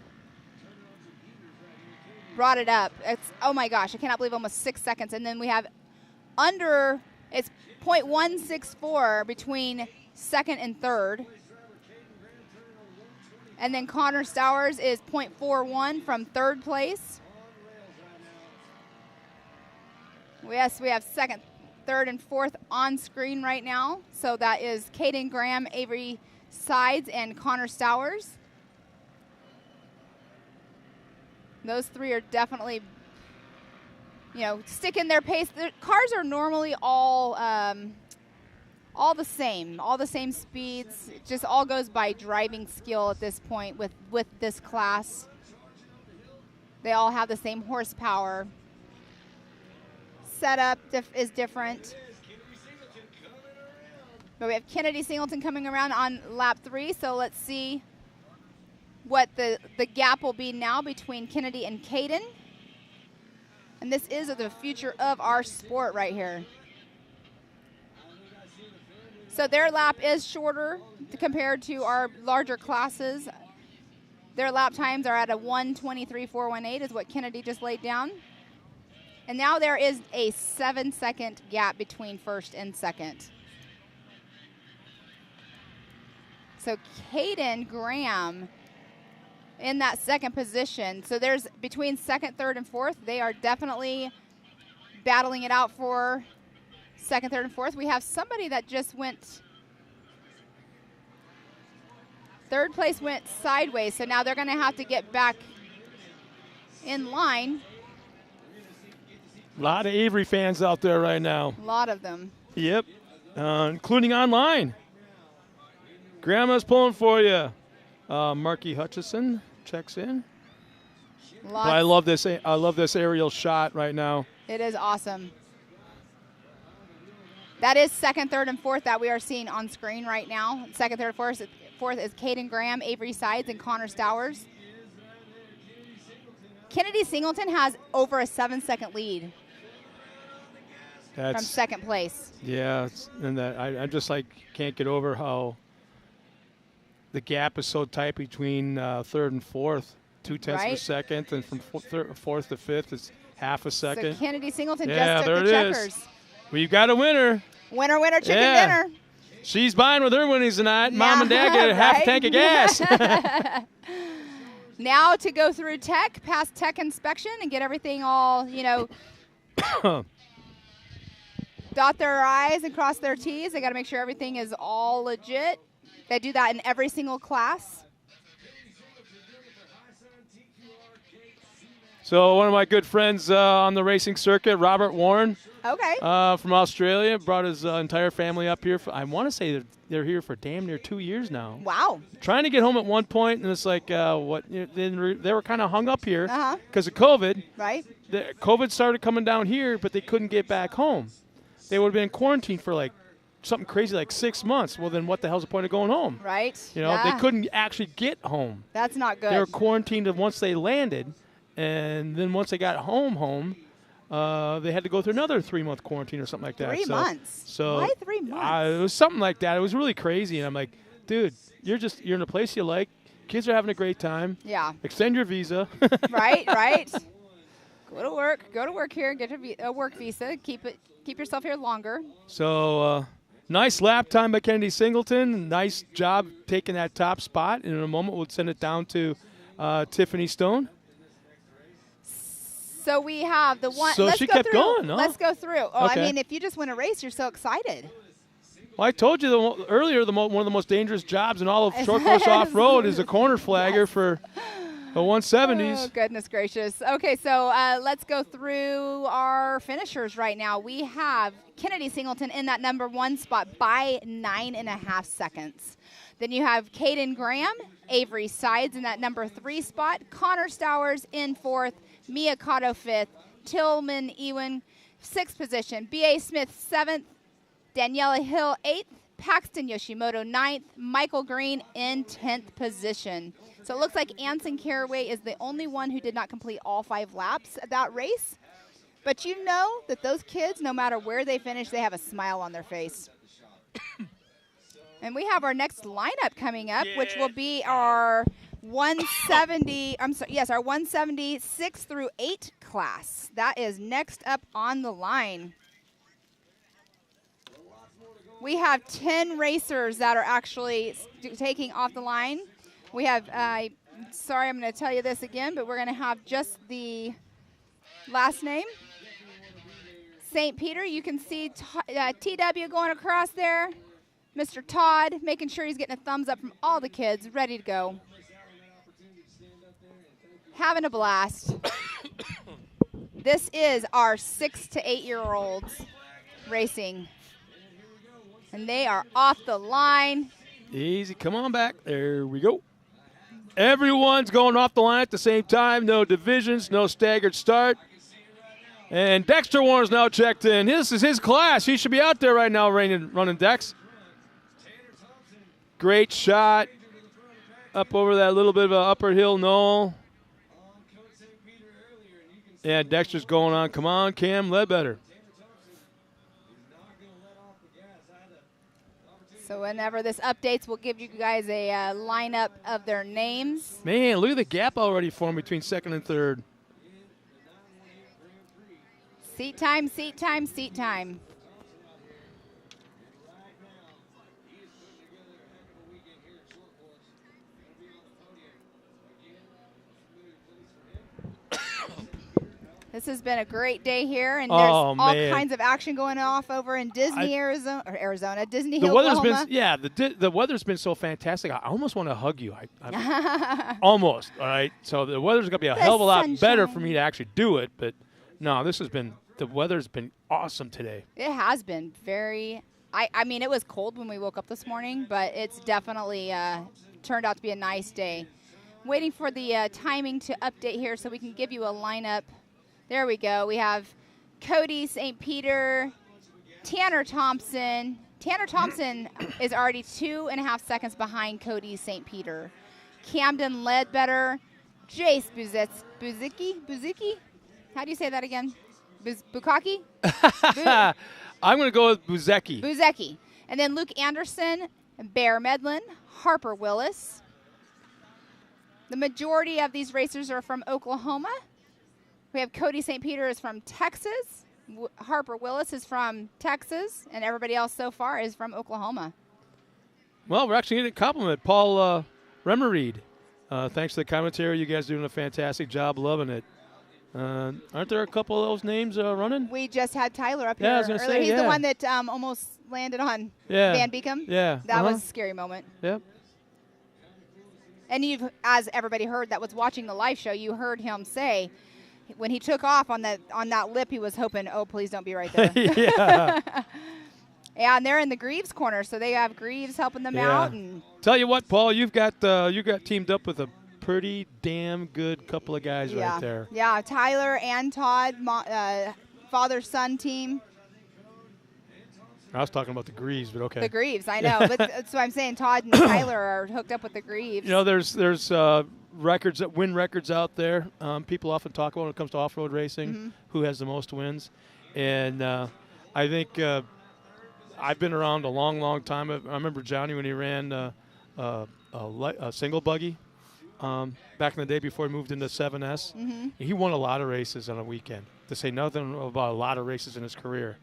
It's, oh my gosh, I cannot believe almost 6 seconds. And then we have under, it's 0.164 between second and third. And then Connor Stowers is 0.41 from third place. Yes, we have second, third, and fourth on screen right now. So that is Caden Graham, Avery Sides, and Connor Stowers. Those three are definitely, you know, sticking their pace. The cars are normally all the same speeds. It just all goes by driving skill at this point with this class. They all have the same horsepower. Setup is different. But we have Kennedy Singleton coming around on lap 3, so let's see what the gap will be now between Kennedy and Caden. And this is the future of our sport right here. So their lap is shorter compared to our larger classes. Their lap times are at a 1:23.418 is what Kennedy just laid down. And now there is a 7-second gap between first and second. So Caden Graham in that second position. So there's between second, third, and fourth. They are definitely battling it out for second, third, and fourth. We have somebody that just went, third place went sideways. So now they're going to have to get back in line. A lot of Avery fans out there right now. A lot of them. Yep, including online. Grandma's pulling for you. Marky Hutchison checks in. I love this. I love this aerial shot right now. It is awesome. That is second, third, and fourth that we are seeing on screen right now. Second, third, fourth is Caden Graham, Avery Sides, and Connor Stowers. Kennedy Singleton has over a 7-second lead from second place. Yeah, and that I just like can't get over how the gap is so tight between third and fourth, 0.2 of a second, and from fourth to fifth is half a second. So Kennedy Singleton just took the checkers. Is. Well, you got a winner. Winner, winner, chicken dinner. She's buying with her winnings tonight. Yeah, Mom and Dad get a half a tank of gas. Now to go through tech, pass tech inspection, and get everything all, you know, dot their I's and cross their T's. They got to make sure everything is all legit. They do that in every single class. So one of my good friends on the racing circuit, Robert Warren, from Australia, brought his entire family up here. I want to say they're here for damn near 2 years now. Wow. Trying to get home at one point, and it's like, they were kind of hung up here because of COVID. Right. COVID started coming down here, but they couldn't get back home. They would have been in quarantine for like something crazy like 6 months. Well, then what the hell's the point of going home? Right. You know, they couldn't actually get home. That's not good. They were quarantined once they landed, and then once they got home, they had to go through another 3-month quarantine or something like that. 3 months. So why 3 months? It was something like that. It was really crazy, and I'm like, dude, you're in a place you like. Kids are having a great time. Yeah. Extend your visa. Right. Go to work here. Get a work visa. Keep yourself here longer. So nice lap time by Kennedy Singleton. Nice job taking that top spot. And in a moment, we'll send it down to Tiffany Stone. So we have the one. So let's she go kept through. going, huh? Let's go through. Oh, Okay. I mean, if you just win a race, you're so excited. Well, I told you earlier one of the most dangerous jobs in all of short course off-road is a corner flagger for the 170s. Oh, goodness gracious. Okay, so let's go through our finishers right now. We have Kennedy Singleton in that number 1 spot by 9.5 seconds. Then you have Caden Graham, Avery Sides in that number 3 spot, Connor Stowers in 4th, Mia Cotto 5th, Tillman Ewan 6th position, B.A. Smith 7th, Daniela Hill 8th, Paxton Yoshimoto 9th, Michael Green in 10th position. So it looks like Anson Caraway is the only one who did not complete all 5 laps of that race. But you know that those kids, no matter where they finish, they have a smile on their face. And we have our next lineup coming up, which will be our 170, our 170 6 through 8 class. That is next up on the line. We have 10 racers that are actually taking off the line. We have, sorry, I'm going to tell you this again, but we're going to have just the last name. St. Peter, you can see TW going across there. Mr. Todd making sure he's getting a thumbs up from all the kids, ready to go. Having a blast. This is our 6 to 8-year-olds racing. And they are off the line. Easy. Come on back. There we go. Everyone's going off the line at the same time. No divisions, no staggered start. And Dexter Warner's now checked in. This is his class. He should be out there right now running Dex. Great shot. Up over that little bit of an upper hill knoll. Yeah, Dexter's going on. Come on, Cam Ledbetter. So whenever this updates, we'll give you guys a lineup of their names. Man, look at the gap already formed between second and third. Seat time, seat time, seat time. This has been a great day here, and there's all kinds of action going off over in Disney, Arizona, Disney Hill, Oklahoma. The weather's been so fantastic. I almost want to hug you. Almost, all right? So the weather's going to be a hell of a lot better for me to actually do it, but no, the weather's been awesome today. It has been very, I mean, it was cold when we woke up this morning, but it's definitely turned out to be a nice day. Waiting for the timing to update here so we can give you a lineup. There we go. We have Cody St. Peter, Tanner Thompson. Tanner Thompson is already 2.5 seconds behind Cody St. Peter. Camden Ledbetter, Jace Buzicki? How do you say that again? Bukaki? I'm going to go with Buzecki. Buzecki. And then Luke Anderson, Bear Medlin, Harper Willis. The majority of these racers are from Oklahoma. We have Cody St. Peter is from Texas. Harper Willis is from Texas. And everybody else so far is from Oklahoma. Well, we're actually getting a compliment. Paul Remmereed. Thanks for the commentary. You guys doing a fantastic job. Loving it. Aren't there a couple of those names running? We just had Tyler up here. I was going to say, He's the one that almost landed on Van Beekum. Yeah. That was a scary moment. Yep. And you've, as everybody heard that was watching the live show, you heard him say, when he took off on that lip, he was hoping, oh, please don't be right there. Yeah. Yeah, and they're in the Greaves corner, so they have Greaves helping them out. And tell you what, Paul, you got teamed up with a pretty damn good couple of guys right there. Yeah, Tyler and Todd, father-son team. I was talking about the Greaves, but okay. The Greaves, I know. But that's what I'm saying. Todd and Tyler are hooked up with the Greaves. You know, there's win records out there. People often talk about when it comes to off-road racing, who has the most wins. And I think I've been around a long, long time. I remember Johnny when he ran a single buggy. back in the day before he moved into 7S. He won a lot of races on a weekend, to say nothing about a lot of races in his career.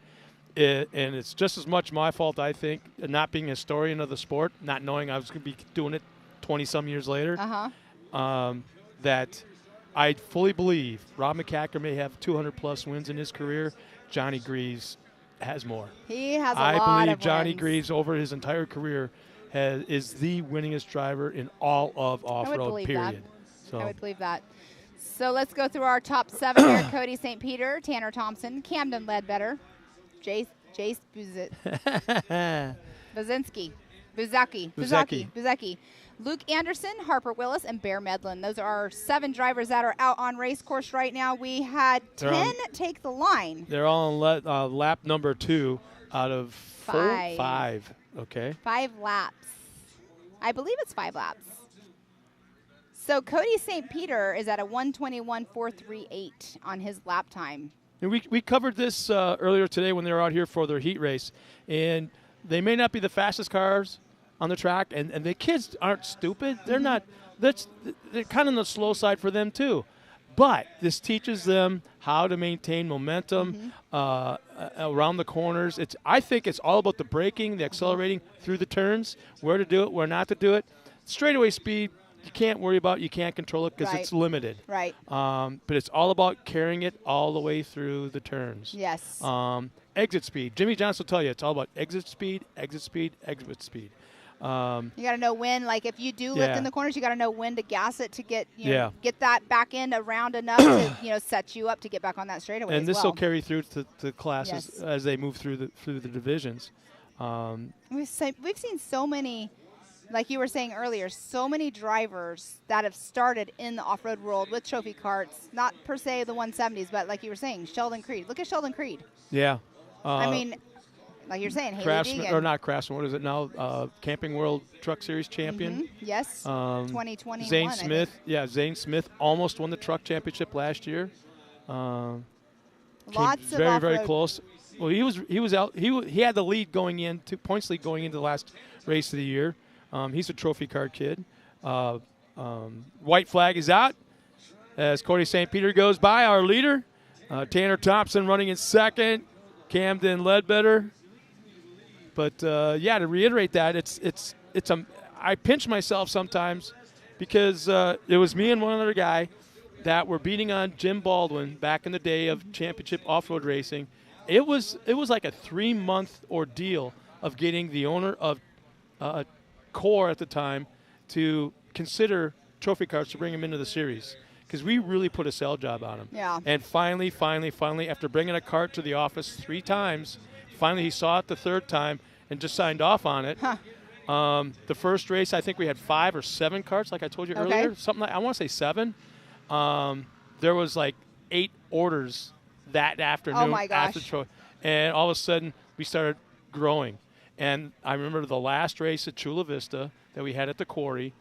And it's just as much my fault, I think, not being a historian of the sport, not knowing I was going to be doing it 20-some years later, that I fully believe Rob McCacker may have 200-plus wins in his career. Johnny Greaves has more. He has a I lot believe of Johnny wins. Greaves, over his entire career, is the winningest driver in all of off-road, period. So. I would believe that. So let's go through our top 7 here. Cody St. Peter, Tanner Thompson, Camden Ledbetter, Jace Buzecki, Luke Anderson, Harper Willis, and Bear Medlin. Those are our 7 drivers that are out on race course right now. We had 10 take the line. They're all on lap number 2 out of 5. Okay. 5 laps. I believe it's 5 laps. So Cody St. Peter is at a 1:21.438 on his lap time. And we covered this earlier today when they were out here for their heat race. And they may not be the fastest cars on the track. And the kids aren't stupid. They're not. They're kind of on the slow side for them, too. But this teaches them how to maintain momentum around the corners. I think it's all about the braking, the accelerating through the turns, where to do it, where not to do it. Straightaway speed, you can't worry about. You can't control it because it's limited. Right. But it's all about carrying it all the way through the turns. Yes. Exit speed. Jimmy Johnson will tell you it's all about exit speed, exit speed, exit speed. You got to know when, like if you do lift in the corners, you got to know when to gas it to get get that back end around enough to set you up to get back on that straightaway. And this will carry through to classes as they move through the divisions. We've seen so many, like you were saying earlier, so many drivers that have started in the off-road world with trophy carts, not per se the 170s, but like you were saying, Sheldon Creed. Look at Sheldon Creed. Yeah. I mean, like you're saying, Haley Craftsman, Deegan. or not Craftsman, what is it now? Camping World Truck Series champion. Yes, 2021. Zane Smith. Yeah, Zane Smith almost won the truck championship last year. Lots of very, very off-road. close. Well, he was out. He had the lead going in, 2 points lead going into the last race of the year. He's a trophy card kid. White flag is out as Cody St. Peter goes by. Our leader, Tanner Thompson, running in second. Camden Ledbetter. But to reiterate that, I pinch myself sometimes because it was me and one other guy that were beating on Jim Baldwin back in the day of championship off-road racing. It was like a 3-month ordeal of getting the owner of Core at the time to consider trophy cars to bring him into the series because we really put a sell job on him. Yeah. And finally, after bringing a cart to the office 3 times, finally he saw it the 3rd time and just signed off on it. The first race, I think we had 5 or 7 carts, like I told you earlier. Something like, I want to say 7. There was like 8 orders that afternoon. Oh my gosh. And all of a sudden, we started growing. And I remember the last race at Chula Vista that we had at the quarry,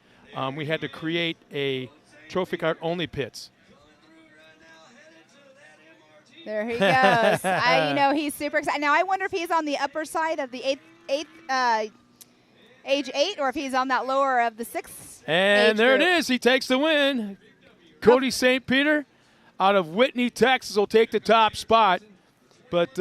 we had to create a trophy cart only pits. There he goes. He's super excited. Now, I wonder if he's on the upper side of the age 8 or if he's on that lower of the 6th. And there it is. He takes the win. Cody St. Peter out of Whitney, Texas will take the top spot. But,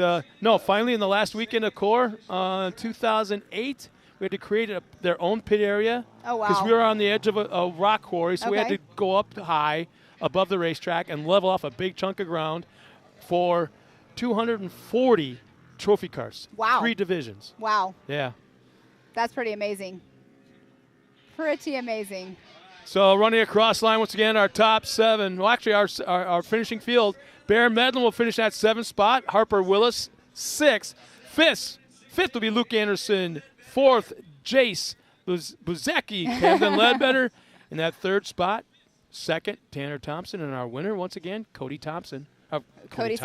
finally in the last weekend of Core, 2008, we had to create their own pit area. Oh, wow. Because we were on the edge of a rock quarry, so we had to go up high above the racetrack and level off a big chunk of ground for 240 trophy cars. Wow. 3 divisions. Wow. Yeah. That's pretty amazing. Pretty amazing. So running across line once again, our top 7. Well, actually, our finishing field. Bear Medlin will finish that 7th spot. Harper Willis, 6th. 5th will be Luke Anderson. 4th, Jace Buzecki, Camden Ledbetter. In that 3rd spot, 2nd, Tanner Thompson. And our winner, once again, Cody Thompson. Cody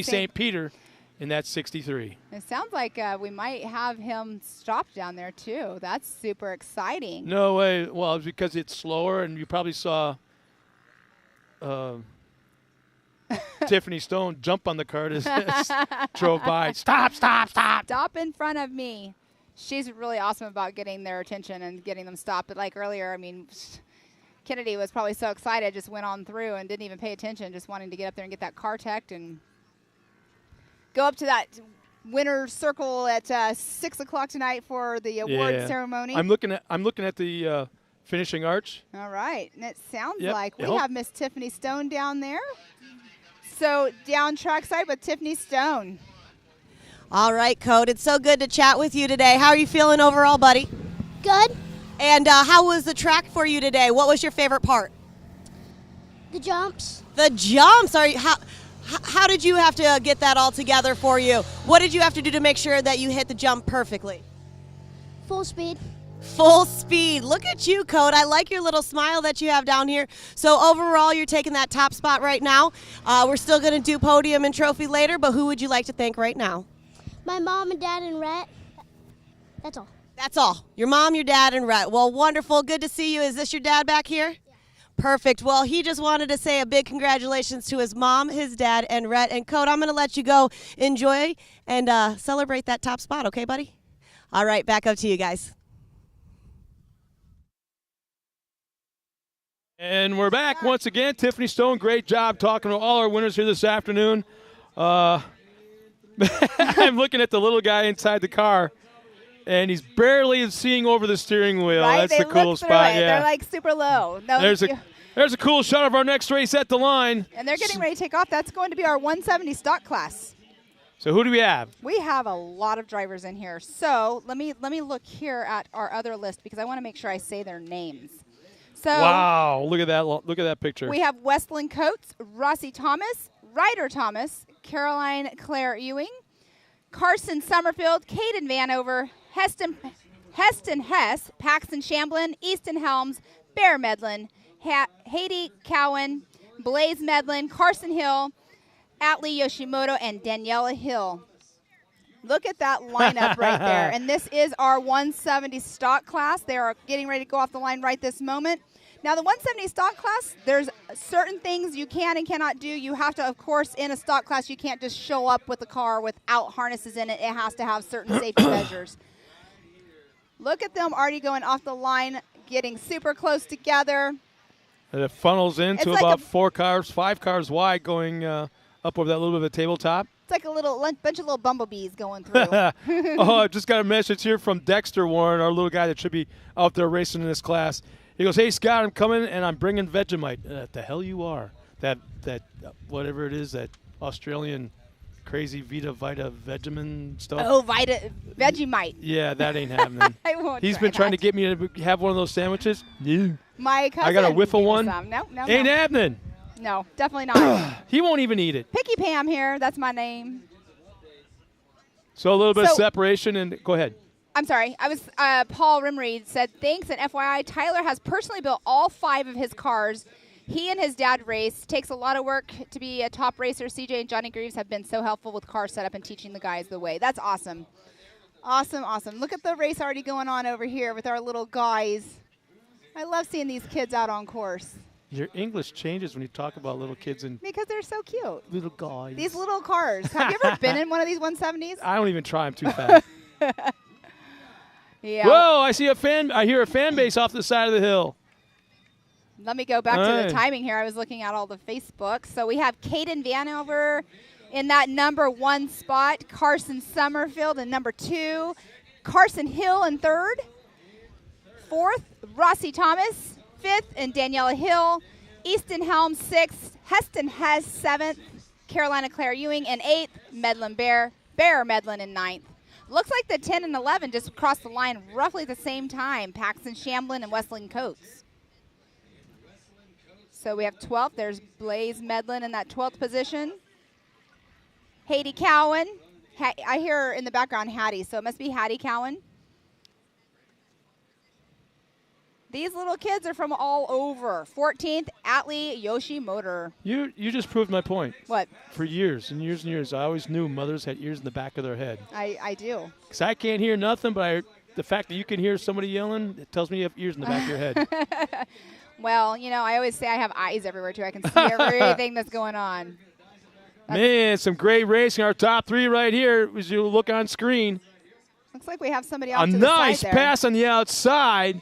St. Peter in that 63. It sounds like we might have him stopped down there, too. That's super exciting. No way. Well, it's because it's slower, and you probably saw Tiffany Stone jump on the cart as drove by. Stop. Stop in front of me. She's really awesome about getting their attention and getting them stopped. But like earlier, I mean, Kennedy was probably so excited, just went on through and didn't even pay attention, just wanting to get up there and get that car teched and go up to that winner's circle at 6 o'clock tonight for the award ceremony. I'm looking at the finishing arch. All right, and it sounds Yep. like we have Miss Tiffany Stone down there. So down trackside with Tiffany Stone. All right, Code. It's so good to chat with you today. How are you feeling overall, buddy? Good. And how was the track for you today? What was your favorite part? The jumps. The jumps. How did you have to get that all together for you? What did you have to do to make sure that you hit the jump perfectly? Full speed. Full speed. Look at you, Code. I like your little smile that you have down here. So overall, you're taking that top spot right now. We're still going to do podium and trophy later, but who would you like to thank right now? My mom and dad and Rhett. That's all. That's all. Your mom, your dad, and Rhett. Well, wonderful. Good to see you. Is this your dad back here? Yeah. Perfect. Well, he just wanted to say a big congratulations to his mom, his dad, and Rhett. And Code, I'm going to let you go enjoy and celebrate that top spot. Okay, buddy? All right, back up to you guys. And we're back once again. Tiffany Stone, great job talking to all our winners here this afternoon. I'm looking at the little guy inside the car, and he's barely seeing over the steering wheel. Right? That's they the cool look through spot. it. Yeah, They're like super low. No, there's a cool shot of our next race at the line. and they're getting ready to take off. That's going to be our 170 stock class. So who do we have? We have a lot of drivers in here. So let me look here at our other list because I want to make sure I say their names. So Wow, look at that! Look at that picture. we have Westlyn Coates, Rossi Thomas, Ryder Thomas, Caroline Claire Ewing, Carson Summerfield, Caden Vanover, Heston Hess, Paxton Shamblin, Easton Helms, Bear Medlin, Haiti Cowan, Blaze Medlin, Carson Hill, Atlee Yoshimoto, and Daniela Hill. Look at that lineup right there. And this is our 170 stock class. They are getting ready to go off the line right this moment. Now, the 170 stock class, there's certain things you can and cannot do. You have to, of course, in a stock class, you can't just show up with a car without harnesses in it. It has to have certain safety measures. Look at them already going off the line, getting super close together. And it funnels into It's like about a- 5 cars wide, going up over that little bit of a tabletop. It's like a bunch of little bumblebees going through. Oh, I just got a message here from Dexter Warren, our little guy that should be out there racing in this class. He goes, "Hey Scott, I'm coming and I'm bringing Vegemite." The hell you are? That whatever it is, that Australian crazy Vita Vegemin stuff. Oh, Vegemite. Yeah, that ain't happening. I won't He's try been trying to that. get me to have one of those sandwiches. Yeah. My cousin. I got a whiff of gave me one. some. No, Ain't happening. No, definitely not. He won't even eat it. Picky Pam here. That's my name. So a little bit of So- separation, and go ahead. I'm sorry. I was Paul Rimreed said, thanks, and FYI, Tyler has personally built all 5 of his cars. He and his dad race. Takes a lot of work to be a top racer. CJ and Johnny Greaves have been so helpful with car setup and teaching the guys the way. That's awesome. Awesome, awesome. Look at the race already going on over here with our little guys. I love seeing these kids out on course Your English changes when you talk about little kids and because they're so cute. little guys. These little cars. Have you ever been in one of these 170s? I don't even try. I'm too fast. Yeah. Whoa! I hear a fan base off the side of the hill. Let me go back to Alright. the timing here. I was looking at all the Facebook. So we have Caden Vanover in that number 1 spot, Carson Summerfield in number 2, Carson Hill in 3rd, 4th, Rossi Thomas, 5th, and Daniela Hill, Easton Helms 6th, Heston Hess 7th, Carolina Claire Ewing in 8th, Medlin Bear Medlin in 9th. Looks like the 10 and 11 just crossed the line roughly at the same time, Paxton Shamblin and Westlyn Coates. So we have 12th. There's Blaze Medlin in that 12th position. Haiti Cowan. I hear in the background Hattie, so it must be Hattie Cowan. These little kids are from all over. 14th, Atlee Yoshimoto. You just proved my point. What? For years and years and years, I always knew mothers had ears in the back of their head. I do. Because I can't hear nothing, but the fact that you can hear somebody yelling, it tells me you have ears in the back of your head. Well, you know, I always say I have eyes everywhere, too. I can see everything that's going on. Man, some great racing. Our top 3 right here, as you look on screen. Looks like we have somebody off A to the nice side there. pass on the outside.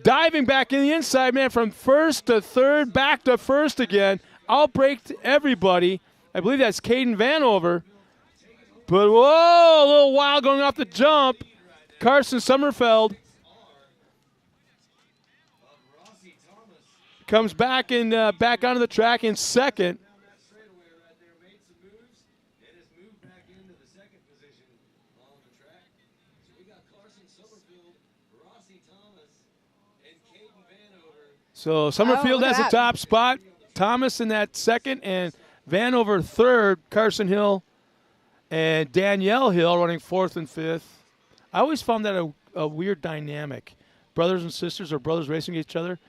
diving back in the inside, man, from first to third, back to first again. Outbraked everybody. I believe that's Caden Vanover. But, whoa, a little wild going off the jump. Carson Sommerfeld comes back back onto the track in second. So Summerfield has the top spot. Thomas in that second, and Vanover third. Carson Hill and Danielle Hill running fourth and fifth. I always found that a weird dynamic. Brothers and sisters or brothers racing each other.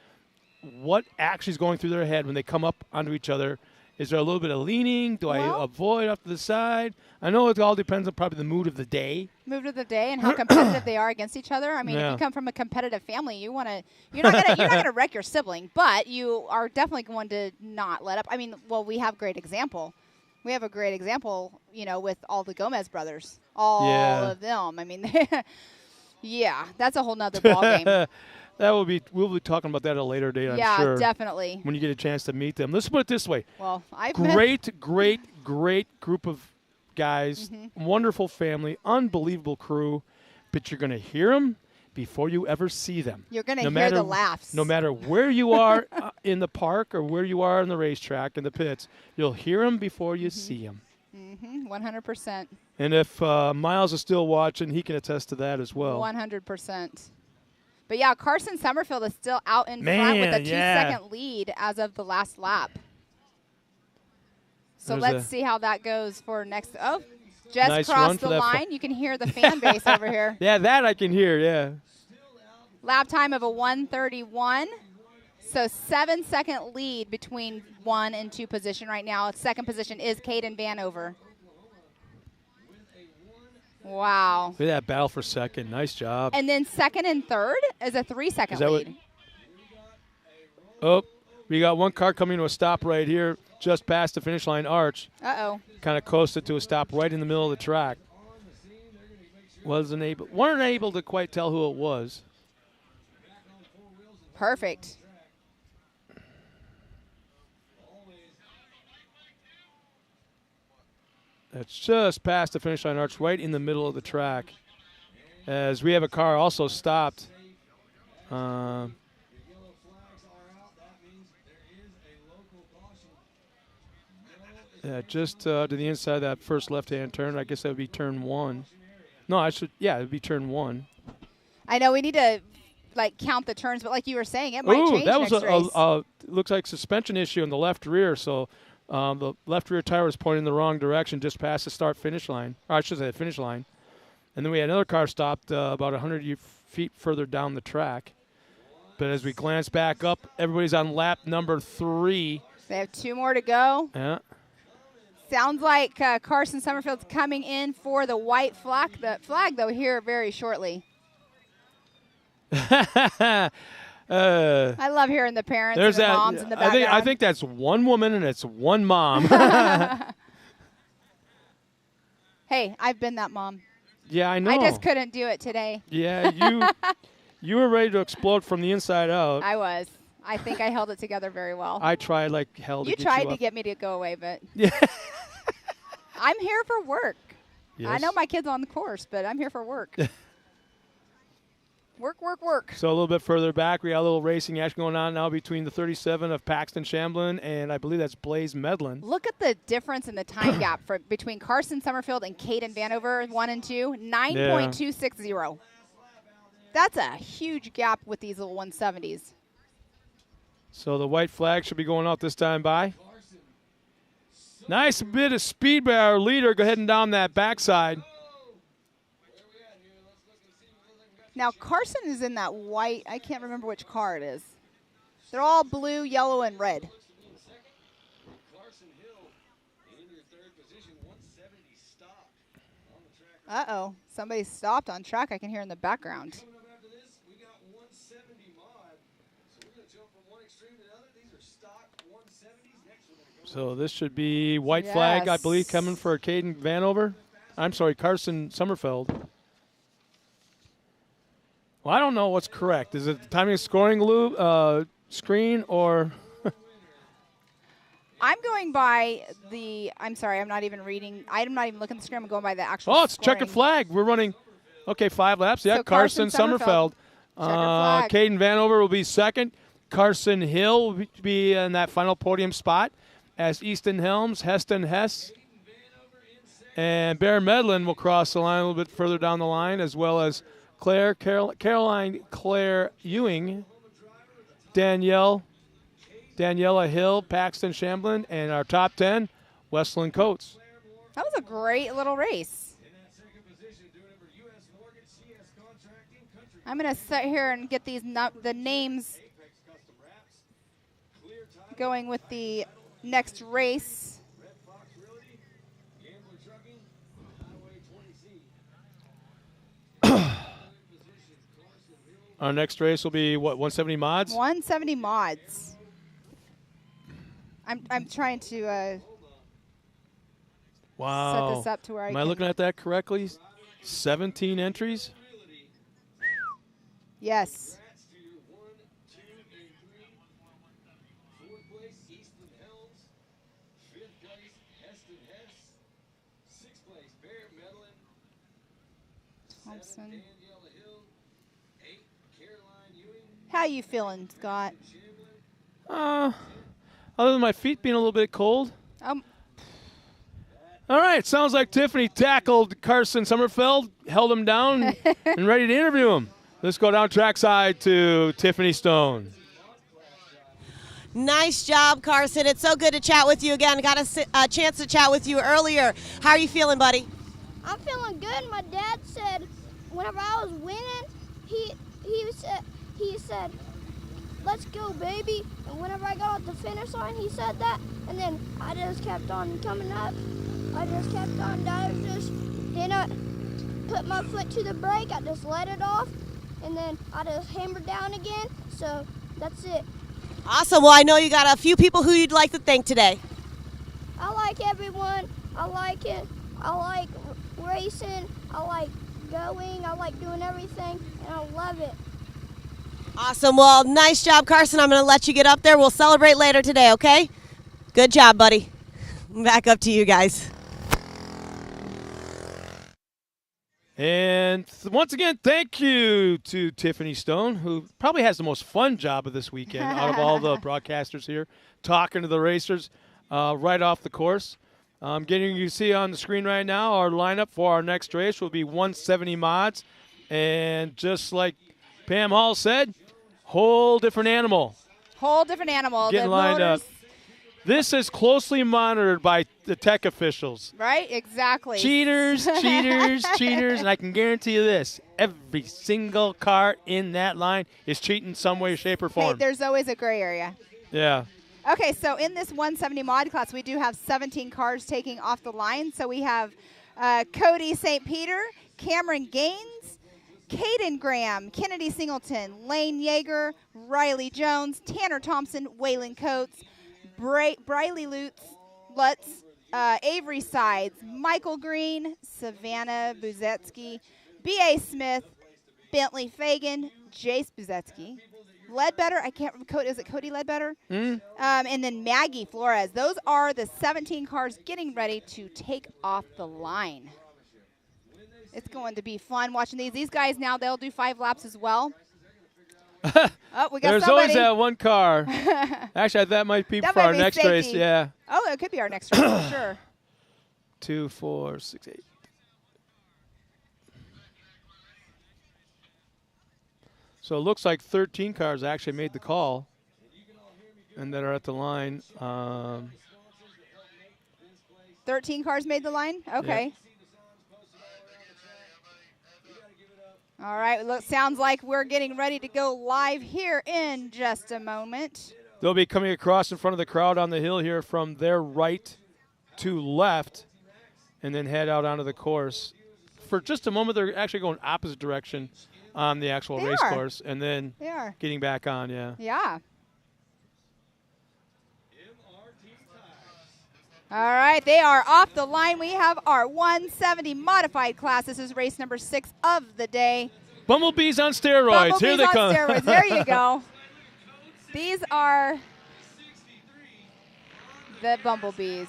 What actually is going through their head when they come up onto each other? Is there a little bit of leaning? Do I avoid off to the side? I know it all depends on probably the mood of the day. Mood of the day and how competitive they are against each other. I mean, if you come from a competitive family, you're not gonna wreck your sibling, but you are definitely going to not let up. I mean, well, we have a great example. We have a great example, with all the Gomez brothers, all of them. I mean, yeah, that's a whole nother ballgame. We'll be talking about that at a later date, I'm sure. Yeah, definitely. When you get a chance to meet them. Let's put it this way. Well, great group of guys, wonderful family, unbelievable crew, but you're going to hear them before you ever see them. You're going to hear the laughs. No matter where you are in the park or where you are in the racetrack, in the pits, you'll hear them before you see them. 100%. And if Miles is still watching, he can attest to that as well. 100%. But, yeah, Carson Summerfield is still out in front with a 2-second lead as of the last lap. So let's see how that goes for next. Oh, just crossed the line. You can hear the fan base over here. Yeah, that I can hear, yeah. Lap time of a 1:31. So 7-second lead between 1 and 2 position right now. Second position is Caden Vanover. Wow. Look at that battle for second. Nice job. And then second and third is a 3-second lead. We got one car coming to a stop right here just past the finish line arch. Uh-oh. Kind of coasted to a stop right in the middle of the track. Weren't able to quite tell who it was. Perfect. It's just past the finish line arch, right in the middle of the track. As we have a car also stopped. Just to the inside of that first left-hand turn. I guess that would be turn 1. No, it would be turn 1. I know we need to count the turns, but like you were saying, it might change that was next race. Looks like suspension issue in the left rear, so the left rear tire was pointing in the wrong direction just past the start-finish line. Or I should say the finish line. And then we had another car stopped about 100 feet further down the track. But as we glance back up, everybody's on lap number 3. They have 2 more to go. Yeah. Sounds like Carson Summerfield's coming in for the white flag. The flag, though, here very shortly. I love hearing the parents and the moms in the background. I think that's one woman and it's one mom. Hey, I've been that mom. Yeah, I know. I just couldn't do it today. Yeah, you were ready to explode from the inside out. I was. I think I held it together very well. I tried like hell to get you up. You tried to get me to go away, but I'm here for work. Yes. I know my kid's on the course, but I'm here for work. Work. So a little bit further back, we got a little racing action going on now between the 37 of Paxton Shamblin and I believe that's Blaze Medlin. Look at the difference in the time gap between Carson Summerfield and Caden Vanover, 1 and 2, 9.260. That's a huge gap with these little 170s. So the white flag should be going out this time by. Nice bit of speed by our leader heading down that backside. Now, Carson is in that white. I can't remember which car it is. They're all blue, yellow, and red. Uh-oh. Somebody stopped on track. I can hear in the background. So this should be white flag, I believe, coming for Caden Vanover. I'm sorry, Carson Summerfeld. Well, I don't know what's correct. Is it the timing scoring screen or? I'm going by the. I'm sorry, I'm not even reading. I'm not even looking at the screen. I'm going by the actual. Oh, it's scoring. checkered flag. We're running. Okay, 5 laps. Yeah, So Carson Sommerfeld. Checkered flag. Caden Vanover will be second. Carson Hill will be in that final podium spot as Easton Helms, Heston Hess, and Bear Medlin will cross the line a little bit further down the line, as well as Caroline Claire Ewing, Daniela Hill, Paxton Shamblin, and our top 10, Westland Coates. That was a great little race. I'm going to sit here and get these the names going with the next race. Our next race will be, what, 170 mods? 170 mods. I'm trying to Wow. set this up to where Am I looking at that correctly? 17 entries? Yes. Thompson. How you feeling, Scott? Other than my feet being a little bit cold. Um, All right, sounds like Tiffany tackled Carson Sommerfeld, held him down, and ready to interview him. Let's go down trackside to Tiffany Stone. Nice job, Carson. It's so good to chat with you again. Got a chance to chat with you earlier. How are you feeling, buddy? I'm feeling good. My dad said whenever I was winning, he said, "Let's go, baby." And whenever I got off the finish line, he said that, and then I just kept on coming up. I just kept on. I just didn't put my foot to the brake. I just let it off, and then I just hammered down again. So that's it. Awesome. Well, I know you got a few people who you'd like to thank today. I like everyone. I like it. I like racing. I like going. I like doing everything, and I love it. Awesome. Well, nice job, Carson. I'm going to let you get up there. We'll celebrate later today, okay? Good job, buddy. Back up to you guys. And once again, thank you to Tiffany Stone, who probably has the most fun job of this weekend out of all the broadcasters here, talking to the racers right off the course. Getting you see on the screen right now, our lineup for our next race will be 170 mods. And just like Pam Hall said, whole different animal. whole different animal. Getting The lined up. motors- This is closely monitored by the tech officials. Right, exactly. Cheaters, cheaters, cheaters, and I can guarantee you this. Every single car in that line is cheating some way, shape, or Hey, form. there's always a gray area. Yeah. Okay, so in this 170 mod class, we do have 17 cars taking off the line. So we have Cody St. Peter, Cameron Gaines, Caden Graham, Kennedy Singleton, Lane Yeager, Riley Jones, Tanner Thompson, Waylon Coates, Briley Lutz, Avery Sides, Michael Green, Savannah Buzetsky, B.A. Smith, Bentley Fagan, Jace Buzetsky, Ledbetter, I can't remember, is it Cody Ledbetter? And then Maggie Flores. Those are the 17 cars getting ready to take off the line. It's going to be fun watching these. These guys now, they'll do 5 laps as well. Oh, we got There's somebody. always that one car. Actually, that might be That for might our be next race. safety. Yeah. Oh, it could be our next race for sure. 2, 4, 6, 8. So it looks like 13 cars actually made the call and that are at the line. 13 cars made the line? Okay. All right. Look, sounds like we're getting ready to go live here in just a moment. They'll be coming across in front of the crowd on the hill here from their right to left and then head out onto the course. For just a moment, they're actually going opposite direction on the actual They race are. course and then They are. getting back on, yeah. Yeah. All right, they are off the line. We have our 170 modified class. This is race number 6 of the day. Bumblebees on steroids. Here Bumblebees they on come. steroids. There you go. These are the bumblebees.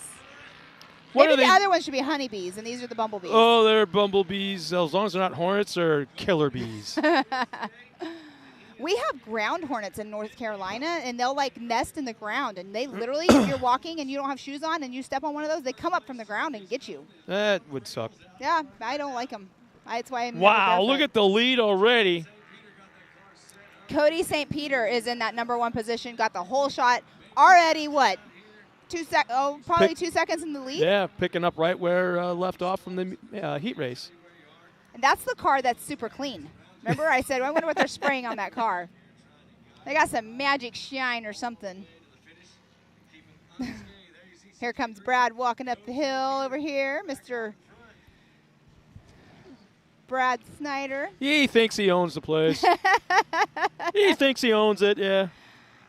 What Maybe are the they? other ones should be honeybees, and these are the bumblebees. Oh, they're bumblebees. As long as they're not hornets or killer bees. We have ground hornets in North Carolina, and they'll like nest in the ground. And they literally, if you're walking and you don't have shoes on and you step on one of those, they come up from the ground and get you. That would suck. Yeah, I don't like them. That's why I'm Wow, look at the lead already. Cody St. Peter is in that #1 position, got the whole shot already. What? Probably 2 seconds in the lead. Yeah, picking up right where left off from the heat race. And that's the car that's super clean. Remember, I said, I wonder what they're spraying on that car. They got some magic shine or something. Here comes Brad walking up the hill over here, Mr. Brad Snyder. He thinks he owns the place. He thinks he owns it, yeah.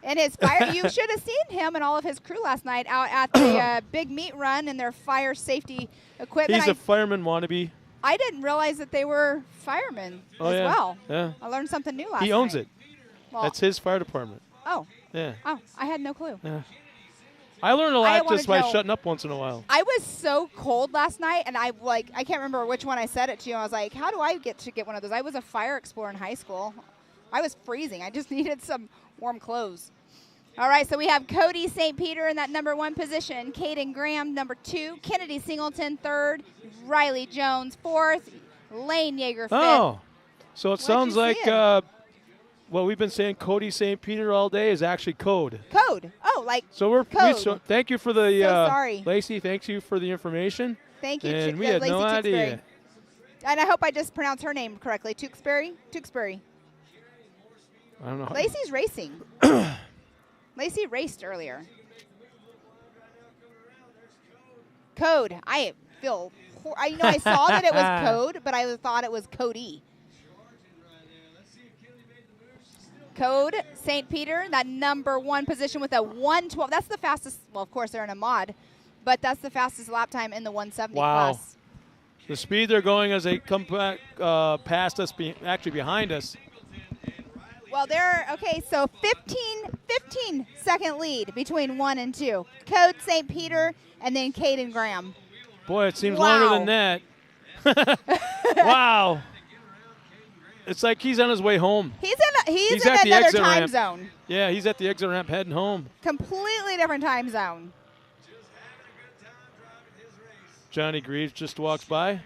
And his fire, you should have seen him and all of his crew last night out at the big meat run in their fire safety equipment. He's a fireman wannabe. I didn't realize that they were firemen as yeah. well. Yeah. I learned something new last night. He owns it. Well, That's his fire department. Oh. Yeah. Oh, I had no clue. Yeah. I learned a I lot wanna just by know- shutting up once in a while. I was so cold last night, and I can't remember which one I said it to. I was like, how do I get one of those? I was a fire explorer in high school. I was freezing. I just needed some warm clothes. All right, so we have Cody St. Peter in that #1 position, Caden Graham #2, Kennedy Singleton 3rd, Riley Jones 4th, Lane Yeager 5th. Oh, so it sounds you like seeing? what we've been saying, Cody St. Peter all day is actually code. Code. Oh, like So code. thank you for the sorry. Lacey. Thank you for the information. Thank you, And we had Lacey no Tewksbury. idea. And I hope I just pronounced her name correctly. Tewksbury? Tewksbury. I don't know. Lacey's racing. Lacey raced earlier. Code. I feel. I know I saw that it was Code, but I thought it was Cody. Code St. Peter, that #1 position with a 1:12. That's the fastest. Well, of course they're in a mod, but that's the fastest lap time in the 170 Wow. class. The speed they're going as they come back past us, actually behind us. Well, they're okay. So 15 second lead between 1 and 2. Code St. Peter and then Caden Graham. Boy, it seems Wow. longer than that. Wow. It's like he's on his way home. He's in at the another exit time ramp. zone. Yeah, he's at the exit ramp heading home. Completely different time zone. Johnny Greaves just walks by.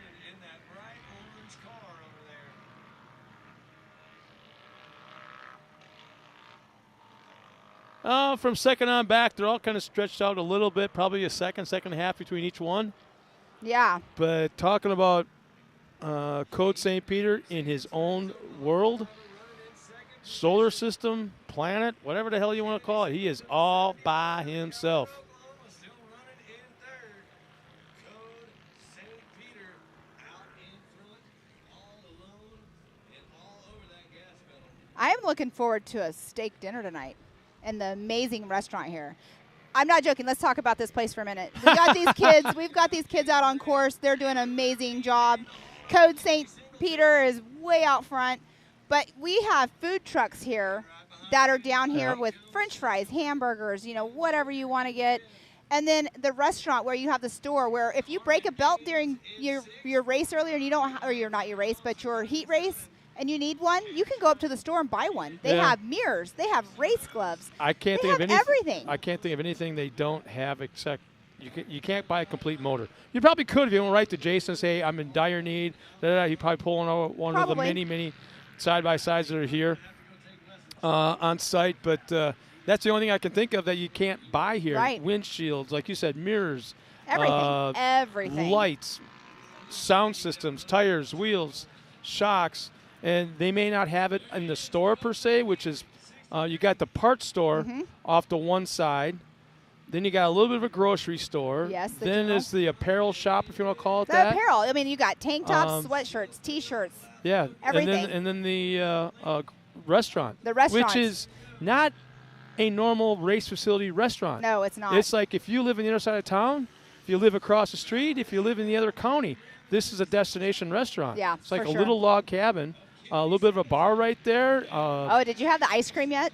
From second on back, they're all kind of stretched out a little bit, probably a second and a half between each one. Yeah. But talking about Code St. Peter in his own world, solar system, planet, whatever the hell you want to call it, he is all by himself. I am looking forward to a steak dinner tonight in the amazing restaurant here. I'm not joking. Let's talk about this place for a minute. We got these kids. We've got these kids out on course. They're doing an amazing job. Code St. Peter is way out front. But we have food trucks here that are down here with French fries, hamburgers, whatever you want to get. And then the restaurant where you have the store where if you break a belt during your race earlier and you don't, or you're not your race, but your heat race, and you need one, you can go up to the store and buy one. They have mirrors. They have race gloves. I can't They think of have anything. everything. I can't think of anything they don't have except you can't buy a complete motor. You probably could if you went right to Jason and say, I'm in dire need. He'd probably pull one of the many side-by-sides that are here on site. But that's the only thing I can think of that you can't buy here. Right. Windshields, like you said, mirrors. Everything. Everything. Lights, sound systems, tires, wheels, shocks. And they may not have it in the store per se, which is you got the parts store off to one side. Then you got a little bit of a grocery store. Yes. Then there's the apparel shop, if you want to call it The that. apparel. I mean, you got tank tops, sweatshirts, T-shirts. Yeah. Everything. And then the restaurant. The restaurant. Which is not a normal race facility restaurant. No, it's not. It's like if you live in the other side of town, if you live across the street, if you live in the other county, this is a destination restaurant. Yeah, It's like for a sure. little log cabin A little bit of a bar right there. Oh, did you have the ice cream yet?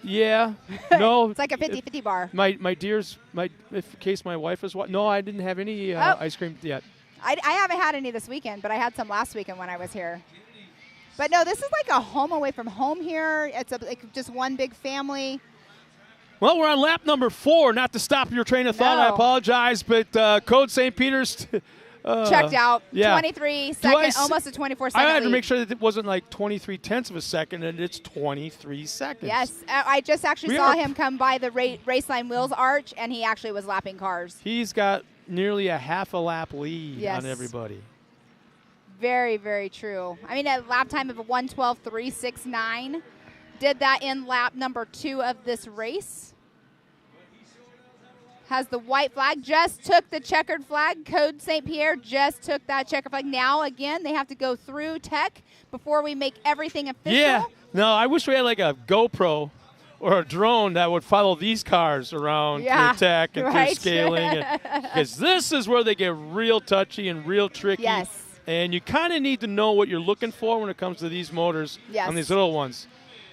Yeah. No. It's like a 50-50 bar. My dears, in case my wife was no, I didn't have any ice cream yet. I haven't had any this weekend, but I had some last weekend when I was here. But no, this is like a home away from home here. It's just one big family. Well, we're on lap number 4. Not to stop your train of thought, I apologize, but Code St. Peter's checked out. Yeah. 23 second, almost a 24-second I had to lead. make sure that it wasn't like 23 tenths of a second, and it's 23 seconds. Yes, I just actually saw him come by the race line wheels arch, and he actually was lapping cars. He's got nearly a half a lap lead on everybody. Very, very true. I mean, a lap time of a 1:12.369. Did that in lap number 2 of this race. Has the white flag, just took the checkered flag. Code St. Pierre just took that checkered flag. Now, again, they have to go through tech before we make everything official. Yeah. No, I wish we had like a GoPro or a drone that would follow these cars around through tech and through scaling. Because this is where they get real touchy and real tricky. Yes. And you kind of need to know what you're looking for when it comes to these motors on these little ones.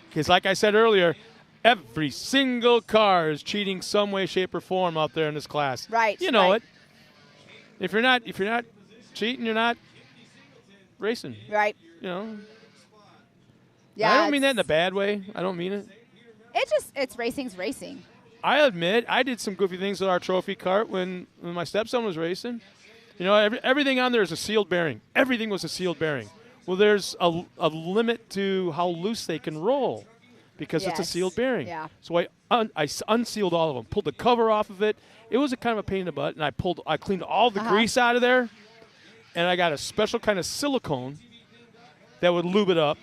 Because like I said earlier, every single car is cheating some way, shape, or form out there in this class. Right. You know it. If you're not cheating, you're not racing. Right. You know. Yeah. I don't mean that in a bad way. I don't mean it. It's racing's racing. I admit I did some goofy things with our trophy cart when my stepson was racing. You know, everything on there is a sealed bearing. Everything was a sealed bearing. Well, there's a limit to how loose they can roll because it's a sealed bearing. Yeah. So I unsealed all of them, pulled the cover off of it. It was a kind of a pain in the butt, and I cleaned all the grease out of there, and I got a special kind of silicone that would lube it up,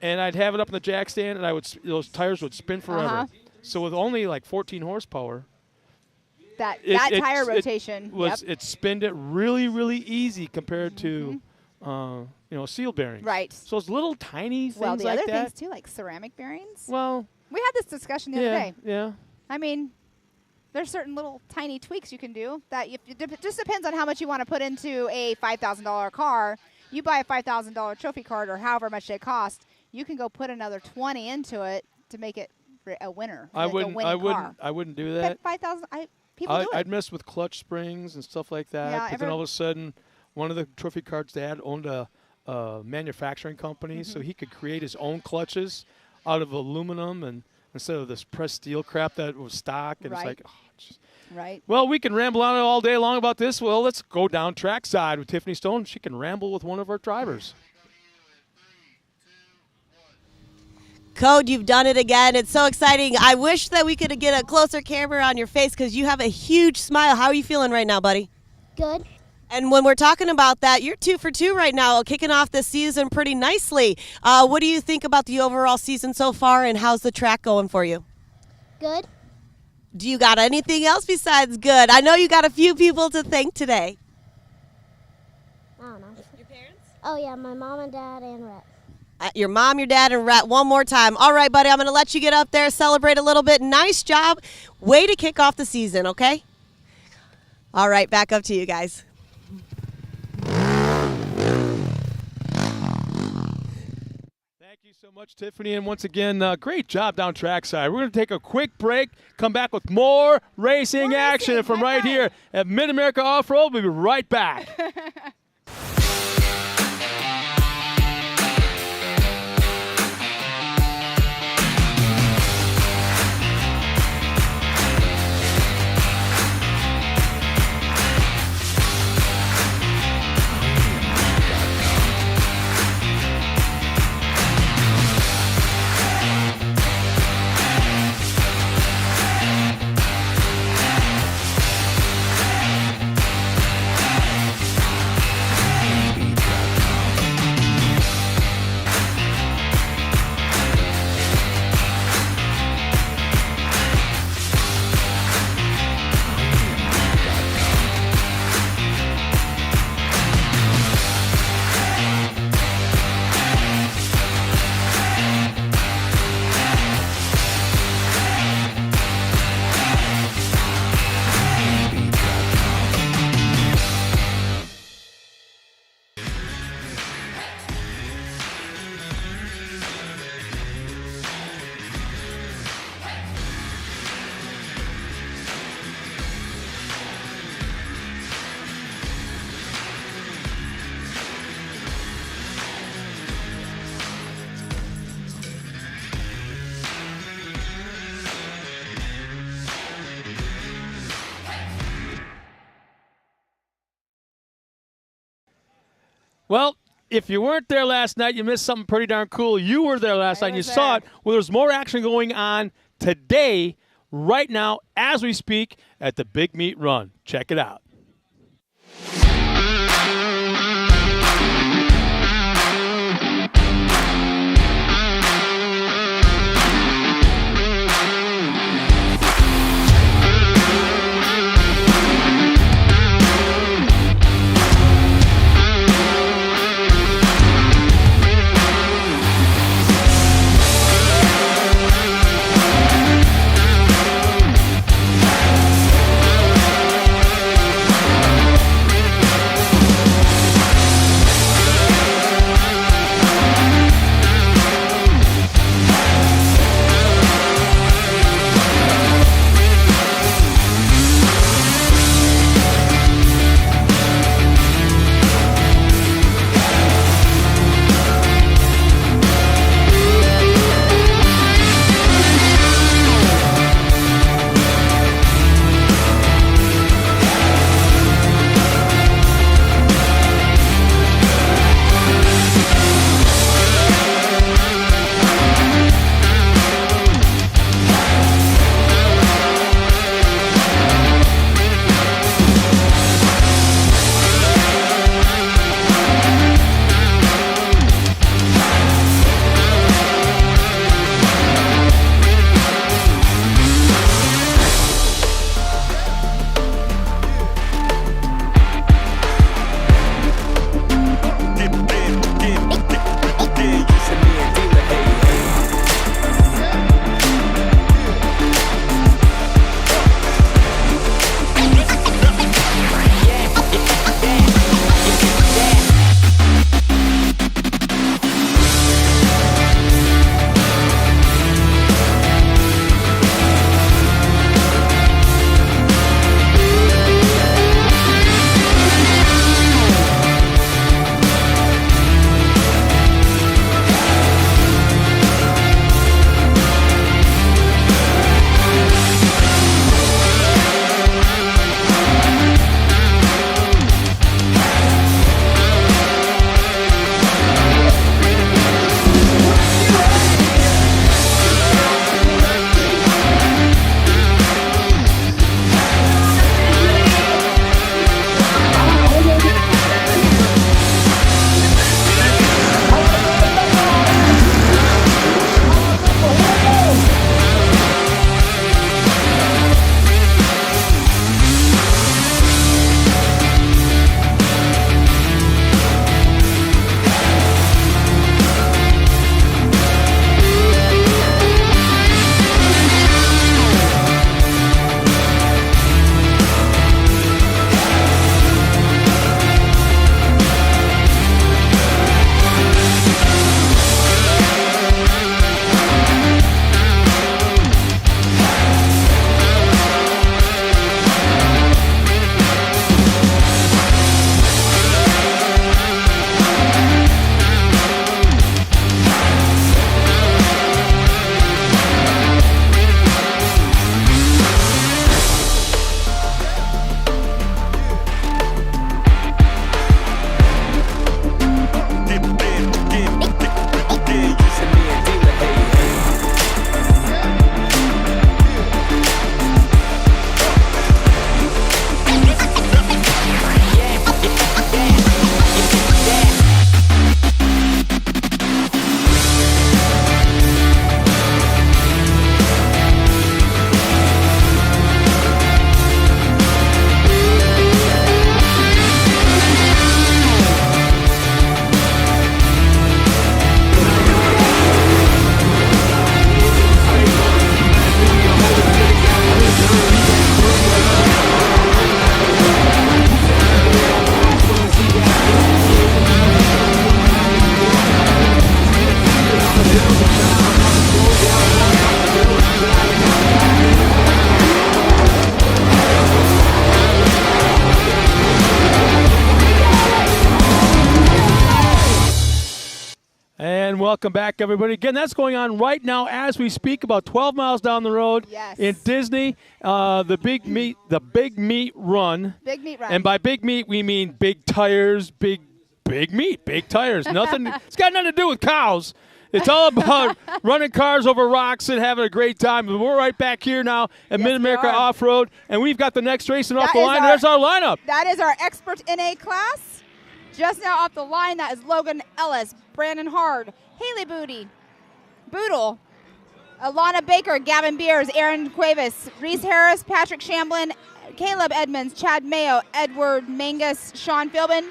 and I'd have it up in the jack stand, and those tires would spin forever. So with only like 14 horsepower, that tire rotation it spinned it really, really easy compared to sealed bearings. Right. So it's little tiny things like that. Well, the other things too, like ceramic bearings. Well, we had this discussion the other day. Yeah. I mean, there's certain little tiny tweaks you can do that it just depends on how much you want to put into a $5,000 car. You buy a $5,000 trophy cart or however much they cost, you can go put another 20 into it to make it a winner. I wouldn't do that. 5,000. People do it. I'd mess with clutch springs and stuff like that. Yeah, but then all of a sudden, one of the trophy cart's dad owned a manufacturing company, so he could create his own clutches out of aluminum and instead of this pressed steel crap that was stock. And it's like, right. Well, we can ramble on all day long about this. Well, let's go down trackside with Tiffany Stone. She can ramble with one of our drivers. Code, you've done it again. It's so exciting. I wish that we could get a closer camera on your face because you have a huge smile. How are you feeling right now, buddy? Good. And when we're talking about that, you're 2 for 2 right now, kicking off the season pretty nicely. What do you think about the overall season so far, and how's the track going for you? Good. Do you got anything else besides good? I know you got a few people to thank today. I don't know. Your parents? Oh, yeah, my mom and dad and Rhett. Your mom, your dad, and Rhett one more time. All right, buddy, I'm going to let you get up there, celebrate a little bit. Nice job. Way to kick off the season, okay? All right, back up to you guys. Thank you so much, Tiffany. And once again, great job down trackside. We're going to take a quick break, come back with more racing action from right here at Mid-America Off-Road. We'll be right back. Well, if you weren't there last night, you missed something pretty darn cool. You were there last night and you was saw there. it. Well, there's more action going on today, right now, as we speak, at the Big Meat Run. Check it out. welcome back, everybody. Again, that's going on right now as we speak, about 12 miles down the road in Disney. The Big Meat Run. Big Meat Run. And by Big Meat, we mean big tires, big big meat, big tires. Nothing. It's got nothing to do with cows. It's all about running cars over rocks and having a great time. But we're right back here now at Mid-America Off-Road, and we've got the next racing off the line. There's our lineup. That is our expert NA class. Just now off the line, that is Logan Ellis, Brandon Hard, Haley Boodle, Alana Baker, Gavin Beers, Aaron Cuevas, Reese Harris, Patrick Shamblin, Caleb Edmonds, Chad Mayo, Edward Mangus, Sean Philbin,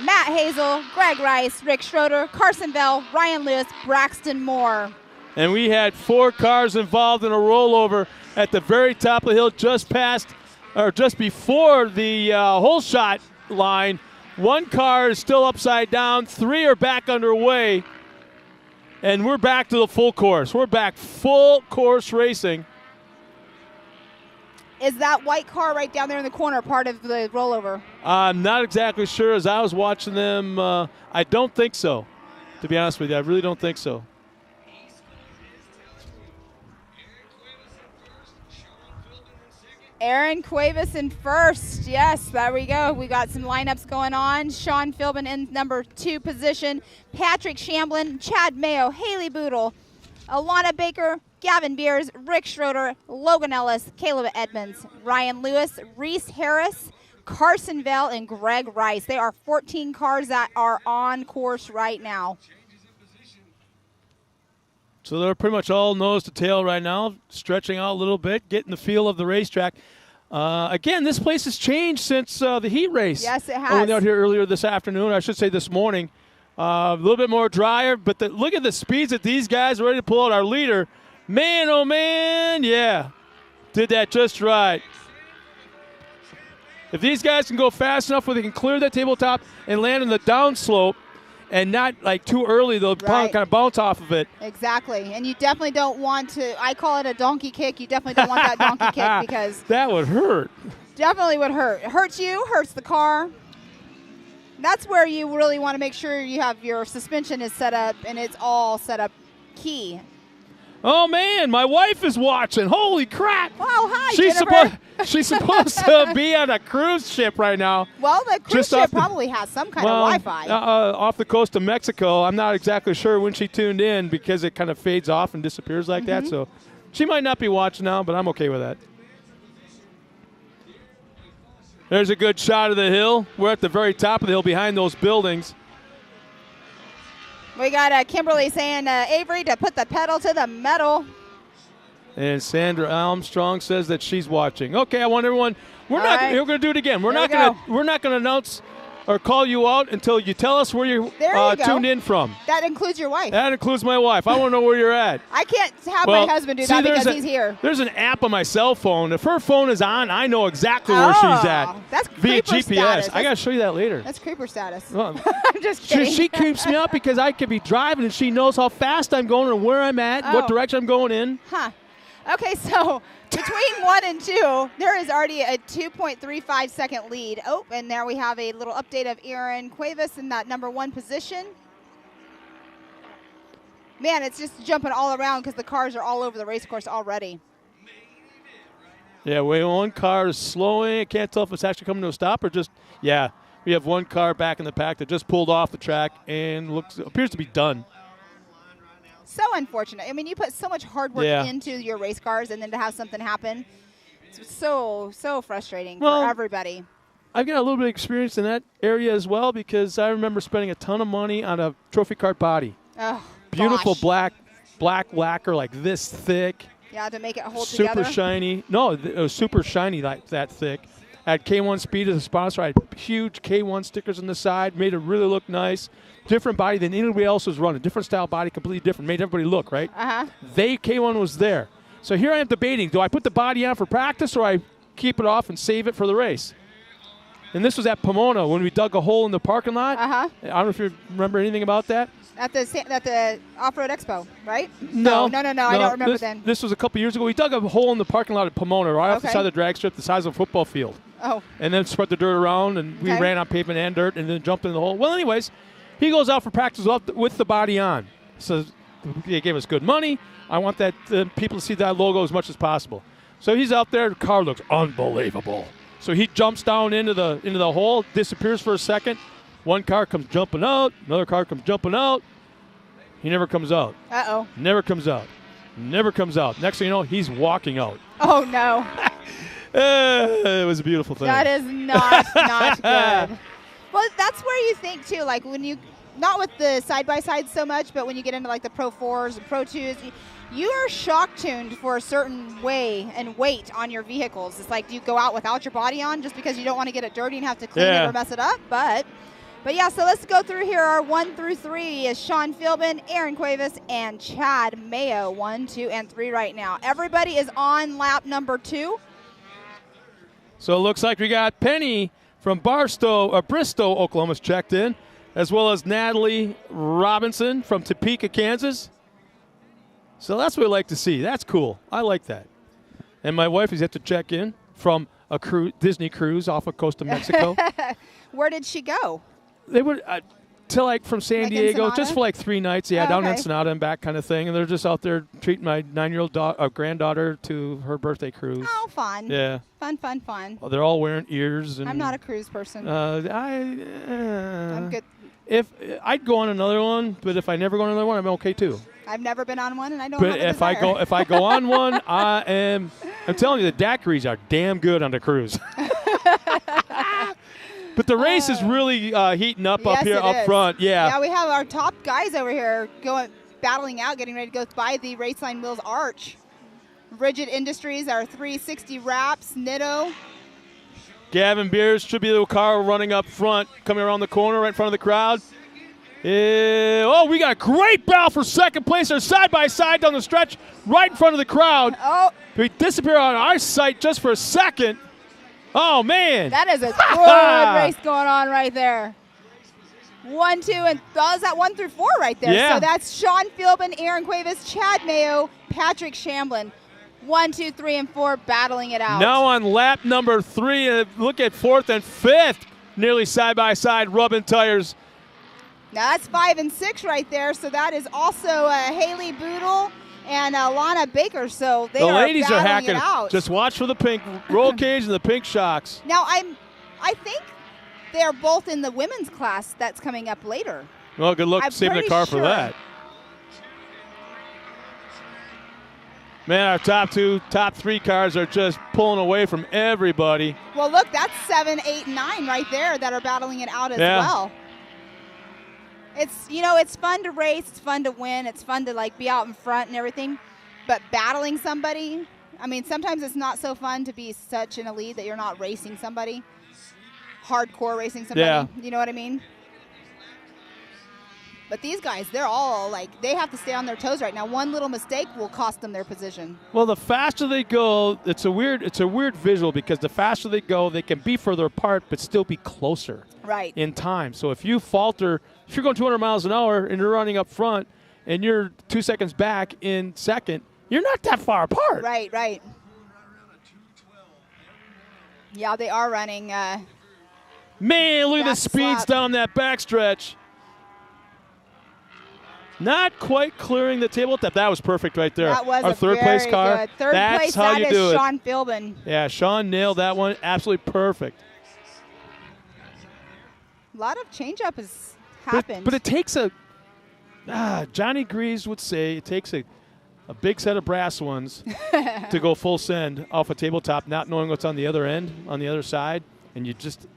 Matt Hazel, Greg Rice, Rick Schroeder, Carson Bell, Ryan Lewis, Braxton Moore. And we had 4 cars involved in a rollover at the very top of the hill, just before the hole shot line. 1 car is still upside down. 3 are back underway. And we're back to the full course. We're back full course racing. Is that white car right down there in the corner part of the rollover? I'm not exactly sure. As I was watching them, I don't think so. To be honest with you, I really don't think so. Aaron Cuevas in first. Yes, there we go. We got some lineups going on. Sean Philbin in number 2 position. Patrick Shamblin, Chad Mayo, Haley Boodle, Alana Baker, Gavin Beers, Rick Schroeder, Logan Ellis, Caleb Edmonds, Ryan Lewis, Reese Harris, Carson Bell, and Greg Rice. They are 14 cars that are on course right now. So they're pretty much all nose to tail right now, stretching out a little bit, getting the feel of the racetrack. Again, this place has changed since the heat race. Yes, it has. I went out here earlier this afternoon, I should say this morning. A little bit more drier, but look at the speeds that these guys are ready to pull out. Our leader, man, oh man, yeah, did that just right. If these guys can go fast enough where they can clear that tabletop and land in the downslope and not like too early, they'll kind of bounce off of it. Exactly, and you definitely don't want to, I call it a donkey kick. You definitely don't want that donkey kick because that would hurt. Definitely would hurt. It hurts you, hurts the car. That's where you really want to make sure you have your suspension is set up and it's all set up key. Oh, man, my wife is watching. Holy crap. Oh, hi, Jennifer. She's supposed to be on a cruise ship right now. Well, the cruise ship probably has some kind of Wi-Fi. Off the coast of Mexico. I'm not exactly sure when she tuned in because it kind of fades off and disappears like that. So she might not be watching now, but I'm okay with that. There's a good shot of the hill. We're at the very top of the hill behind those buildings. We got Kimberly saying, Avery, to put the pedal to the metal. And Sandra Armstrong says that she's watching. Okay, I want everyone. We're going to do it again. We're not going to announce or call you out until you tell us where you're tuned in from. That includes your wife. That includes my wife. I want to know where you're at. I can't have my husband do that because he's here. There's an app on my cell phone. If her phone is on, I know exactly where she's at. That's via creeper GPS. status. I got to show you that later. That's creeper status. Well, I'm just kidding. She creeps me out because I could be driving and she knows how fast I'm going and where I'm at, what direction I'm going in. Huh. Okay, so between 1 and 2, there is already a 2.35 second lead. Oh, and there we have a little update of Aaron Cuevas in that number 1 position. Man, it's just jumping all around because the cars are all over the race course already. Yeah, one car is slowing. I can't tell if it's actually coming to a stop or just, we have one car back in the pack that just pulled off the track and appears to be done. So unfortunate. I mean, you put so much hard work into your race cars, and then to have something happen, it's so frustrating for everybody. I've got a little bit of experience in that area as well because I remember spending a ton of money on a trophy cart body. Oh, beautiful black lacquer like this thick. Yeah, to make it hold together. Super shiny. No, it was super shiny like that thick. I had K1 Speed as a sponsor. I had huge K1 stickers on the side. Made it really look nice. Different body than anybody else was running. Different style body, completely different. Made everybody look, right? K1 was there. So here I am debating. Do I put the body on for practice or I keep it off and save it for the race? And this was at Pomona when we dug a hole in the parking lot. I don't know if you remember anything about that. At the Off-Road Expo, right? No. I don't remember then. This was a couple years ago. We dug a hole in the parking lot at Pomona right off the side of the drag strip the size of a football field. Oh. And then spread the dirt around, and we ran on pavement and dirt and then jumped in the hole. Well, anyways, he goes out for practice with the body on. So they gave us good money. I want that people to see that logo as much as possible. So he's out there. The car looks unbelievable. So he jumps down into the hole, disappears for a second, One car comes jumping out. Another car comes jumping out. He never comes out. Uh-oh. Never comes out. Never comes out. Next thing you know, he's walking out. Oh, no. It was a beautiful thing. That is not good. Well, that's where you think, too, like when you, not with the side-by-side so much, but when you get into like the Pro 4s and Pro 2s, you are shock tuned for a certain way and weight on your vehicles. It's like, do you go out without your body on just because you don't want to get it dirty and have to clean it or mess it up? But yeah, so let's go through here. Our 1 through 3 is Sean Philbin, Aaron Cuevas, and Chad Mayo. 1, 2, and 3 right now. Everybody is on lap number 2. So it looks like we got Penny from Bristow, Oklahoma's checked in, as well as Natalie Robinson from Topeka, Kansas. So that's what we like to see. That's cool. I like that. And my wife has yet to check in from a Disney cruise off the coast of Mexico. Where did she go? They would to like from San Diego, Ensenada? just for like 3 nights. Yeah, down in Ensenada and back kind of thing. And they're just out there treating my 9-year-old granddaughter to her birthday cruise. Oh, fun. Yeah. Fun. Well, they're all wearing ears. And I'm not a cruise person. I'm good. If I'd go on another one, but if I never go on another one, I'm okay too. I've never been on one, and I don't. But if I go on one, I'm telling you, the daiquiris are damn good on the cruise. But the race is really heating up here up front. Yeah. Yeah, we have our top guys over here battling out, getting ready to go by the Raceline Mills Arch. Rigid Industries, our 360 wraps, Nitto. Gavin Beers should be the car running up front, coming around the corner right in front of the crowd. We got a great battle for second place. They're side by side down the stretch, right in front of the crowd. Oh, We disappear on our sight just for a second. Oh, man. that is a good race going on right there. 1, 2, and that was that 1 through 4 right there. Yeah. So that's Sean Philbin, Aaron Cuevas, Chad Mayo, Patrick Shamblin. 1, 2, 3, and 4 battling it out. Now on lap number 3, look at 4th and 5th, nearly side by side, rubbing tires. Now that's 5 and 6 right there. So that is also Haley Boodle and Lana Baker. So The ladies are battling hacking. it out. Just watch for the pink roll cage and the pink shocks. Now I think they're both in the women's class that's coming up later. Well, good luck I'm saving the pretty car sure. for that. Man, our top 3 cars are just pulling away from everybody. Well, look, that's 7, 8, and 9 right there that are battling it out as well. It's fun to race, it's fun to win, it's fun to like be out in front and everything, but battling somebody, I mean, sometimes it's not so fun to be such in a lead that you're not racing somebody, hardcore racing somebody. Yeah. You know what I mean? But these guys, they're all like, they have to stay on their toes right now. One little mistake will cost them their position. Well, the faster they go, it's a weird visual because the faster they go, they can be further apart but still be closer Right. in time. So if you falter, if you're going 200 miles an hour and you're running up front and you're 2 seconds back in second, you're not that far apart. Right. Yeah, they are running. Man, look at the Back speeds slap. down that backstretch. Not quite clearing the tabletop. That was perfect right there. That was our a third place very car. good. Third That's place, how that you is do it. Sean Philbin. Yeah, Sean nailed that one. Absolutely perfect. A lot of change-up has happened. But it takes Johnny Greaves would say it takes a big set of brass ones to go full send off a tabletop, not knowing what's on the other end, on the other side, and you just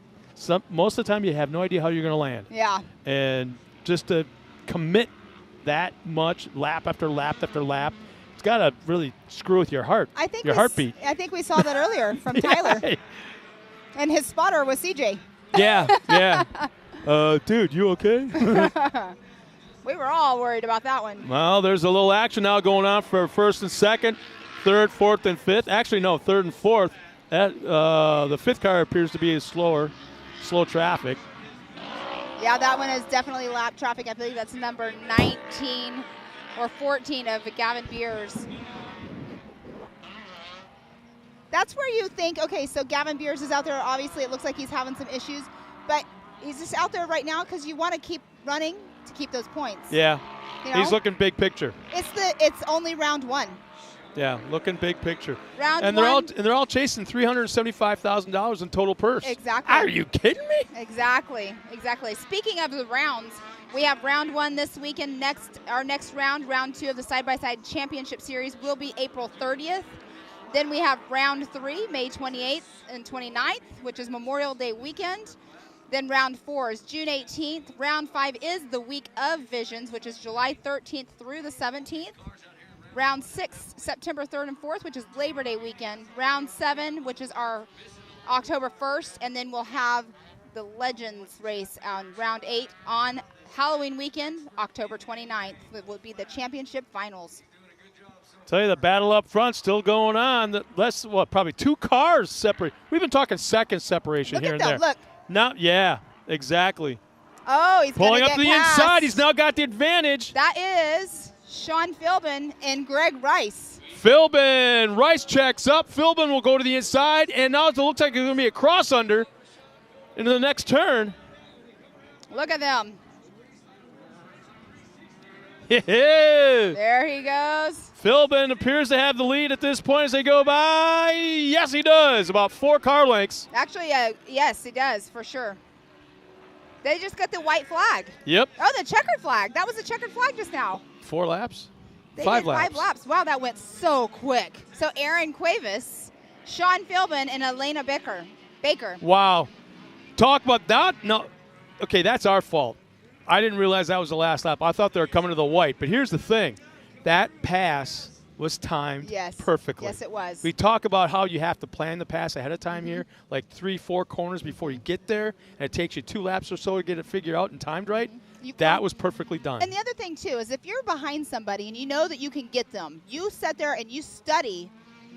most of the time you have no idea how you're going to land. Yeah. And just to commit that much lap after lap after lap, it's got to really screw with your heart. I think your heartbeat. I think we saw that earlier from Tyler. And his spotter was CJ. Yeah. Dude, you okay? We were all worried about that one. Well, there's a little action now going on for first and second, third, fourth, and fifth. Actually, no, third and fourth. The fifth car appears to be slow traffic. Yeah, that one is definitely lap traffic. I believe that's number 19 or 14 of Gavin Beers. That's where you think, okay, so Gavin Beers is out there. Obviously, it looks like he's having some issues, but he's just out there right now because you want to keep running to keep those points. Yeah, You know? he's looking big picture. It's only round 1. Yeah, looking big picture. Round and one. they're all chasing $375,000 in total purse. Exactly. Are you kidding me? Exactly. Speaking of the rounds, we have round 1 this weekend. Our next round, round 2 of the side-by-side championship series, will be April 30th. Then we have round 3, May 28th and 29th, which is Memorial Day weekend. Then round 4 is June 18th. Round 5 is the week of Visions, which is July 13th through the 17th. Round 6, September 3rd and 4th, which is Labor Day weekend. Round 7, which is our October 1st. And then we'll have the Legends race on round 8 on Halloween weekend, October 29th. It will be the championship finals. Tell you, the battle up front still going on. Probably 2 cars separate. We've been talking second separation Look here at and them, there. look. Now, yeah, exactly. Oh, he's Pulling gonna up to the get past. inside. He's now got the advantage. That is Sean Philbin and Greg Rice. Philbin. Rice checks up. Philbin will go to the inside. And now it looks like it's going to be a cross under into the next turn. Look at them. Yeah. There he goes. Philbin appears to have the lead at this point as they go by. Yes, he does. About 4 car lengths. Actually, yes, he does, for sure. They just got the white flag. Yep. Oh, the checkered flag. That was a checkered flag just now. 4 laps? They 5 did laps. 5 laps. Wow, that went so quick. So Aaron Cuevas, Sean Philbin, and Elena Baker. Wow. Talk about that. No. Okay, that's our fault. I didn't realize that was the last lap. I thought they were coming to the white. But here's the thing. That pass was timed perfectly. Yes, it was. We talk about how you have to plan the pass ahead of time here, like 3-4 corners before you get there, and it takes you 2 laps or so to get it figured out and timed right. That was perfectly done. And the other thing, too, is if you're behind somebody and you know that you can get them, you sit there and you study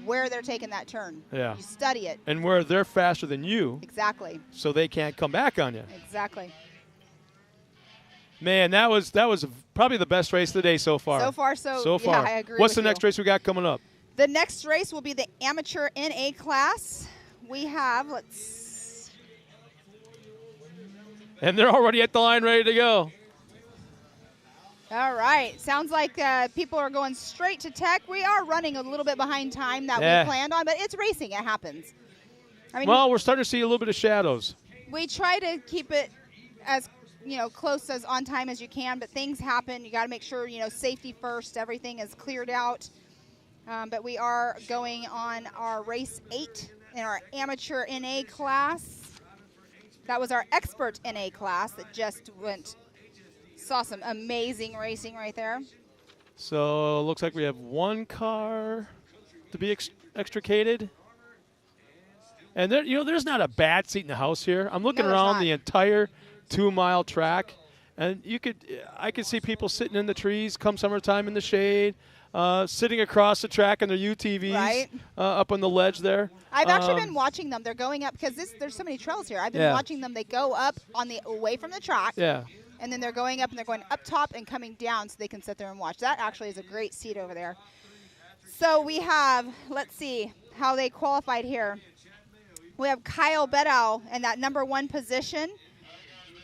where they're taking that turn. Yeah. You study it. And where they're faster than you. Exactly. So they can't come back on you. Exactly. Man, that was probably the best race of the day so far. So far. Yeah, I agree. What's the next race we got coming up? The next race will be the amateur NA class. We have, and they're already at the line ready to go. All right. Sounds like people are going straight to tech. We are running a little bit behind time that we planned on, but it's racing. It happens. I mean, well, we're starting to see a little bit of shadows. We try to keep it as close as on time as you can, but things happen. You got to make sure, safety first. Everything is cleared out. But we are going on our race 8 in our amateur NA class. That was our expert NA class that just saw some amazing racing right there. So it looks like we have 1 car to be extricated. And there, there's not a bad seat in the house here. I'm looking around the entire 2-mile track, and I could see people sitting in the trees come summertime in the shade, sitting across the track on their UTVs up on the ledge there. I've actually been watching them. They're going up because there's so many trails here. I've been watching them. They go up away from the track. Yeah. And then they're going up, and they're going up top and coming down so they can sit there and watch. That actually is a great seat over there. So we have, let's see how they qualified here. We have Kyle Beddow in that number 1 position.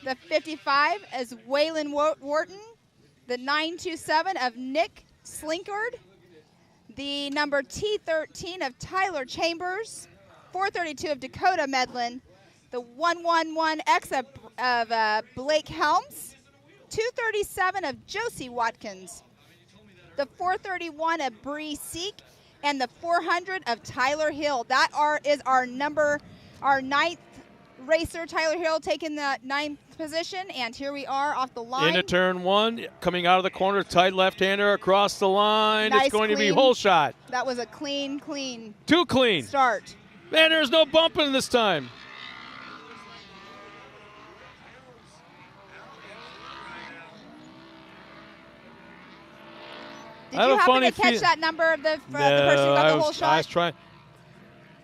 The 55 is Waylon Wharton. The 927 of Nick Slinkard. The number T13 of Tyler Chambers. 432 of Dakota Medlin. The 111X of Blake Helms. 237 of Josie Watkins. The 431 of Bree Seek. And the 400 of Tyler Hill. That is our 9th racer, Tyler Hill, taking the 9th position. And here we are off the line. Into turn 1, coming out of the corner, tight left-hander across the line. Nice, it's going to be clean. hole shot. That was a clean. Too clean. Start. Man, there's no bumping this time. Did you happen to catch that number of the person who got the whole shot? I was trying.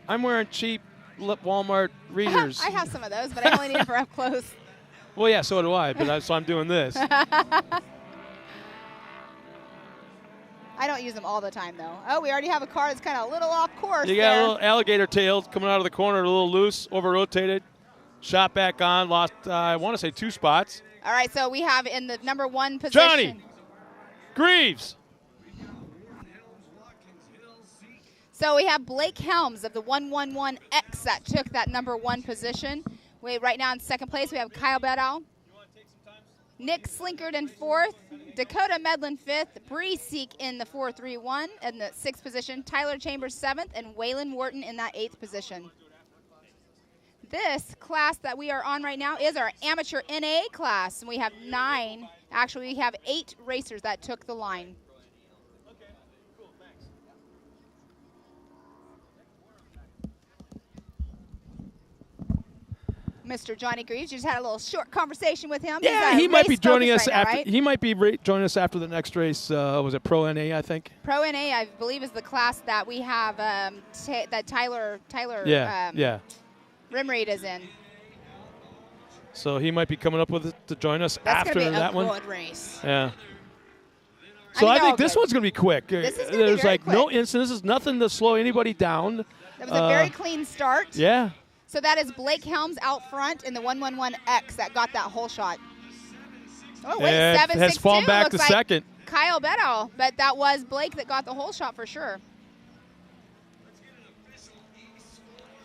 I'm wearing cheap Walmart readers. I have some of those, but I only need them for up close. Well, yeah, so do I, but so I'm doing this. I don't use them all the time, though. Oh, we already have a car that's kind of a little off course. You got a little alligator tail coming out of the corner, a little loose, over-rotated. Shot back on, lost, I want to say 2 spots. All right, so we have in the number 1 position. Johnny Greaves. So we have Blake Helms of the 111X that took that number 1 position. Right now in second place, we have Kyle Beddow. Nick Slinkard in 4th. Dakota Medlin 5th. Bree Seek in the 4-3-1 in the 6th position. Tyler Chambers 7th. And Waylon Wharton in that 8th position. This class that we are on right now is our amateur NA class. And we have 9. Actually, we have 8 racers that took the line. Mr. Johnny Greaves, you just had a little short conversation with him. Yeah, he might be joining us right now, after. right? He might be joining us after the next race. Was it Pro NA? I think. Pro NA, I believe, is the class that we have that Tyler Rimreed is in. So he might be coming up with it to join us That's after gonna be that a one. good race. Yeah. So I think this good. one's going to be quick. This is gonna be There's very like no quick. incidents. There's nothing to slow anybody down. That was a very clean start. Yeah. So that is Blake Helms out front in the 111X that got that whole shot. Oh, wait, And 7.62 has fallen back looks to like second. Kyle Beddow, but that was Blake that got the whole shot for sure.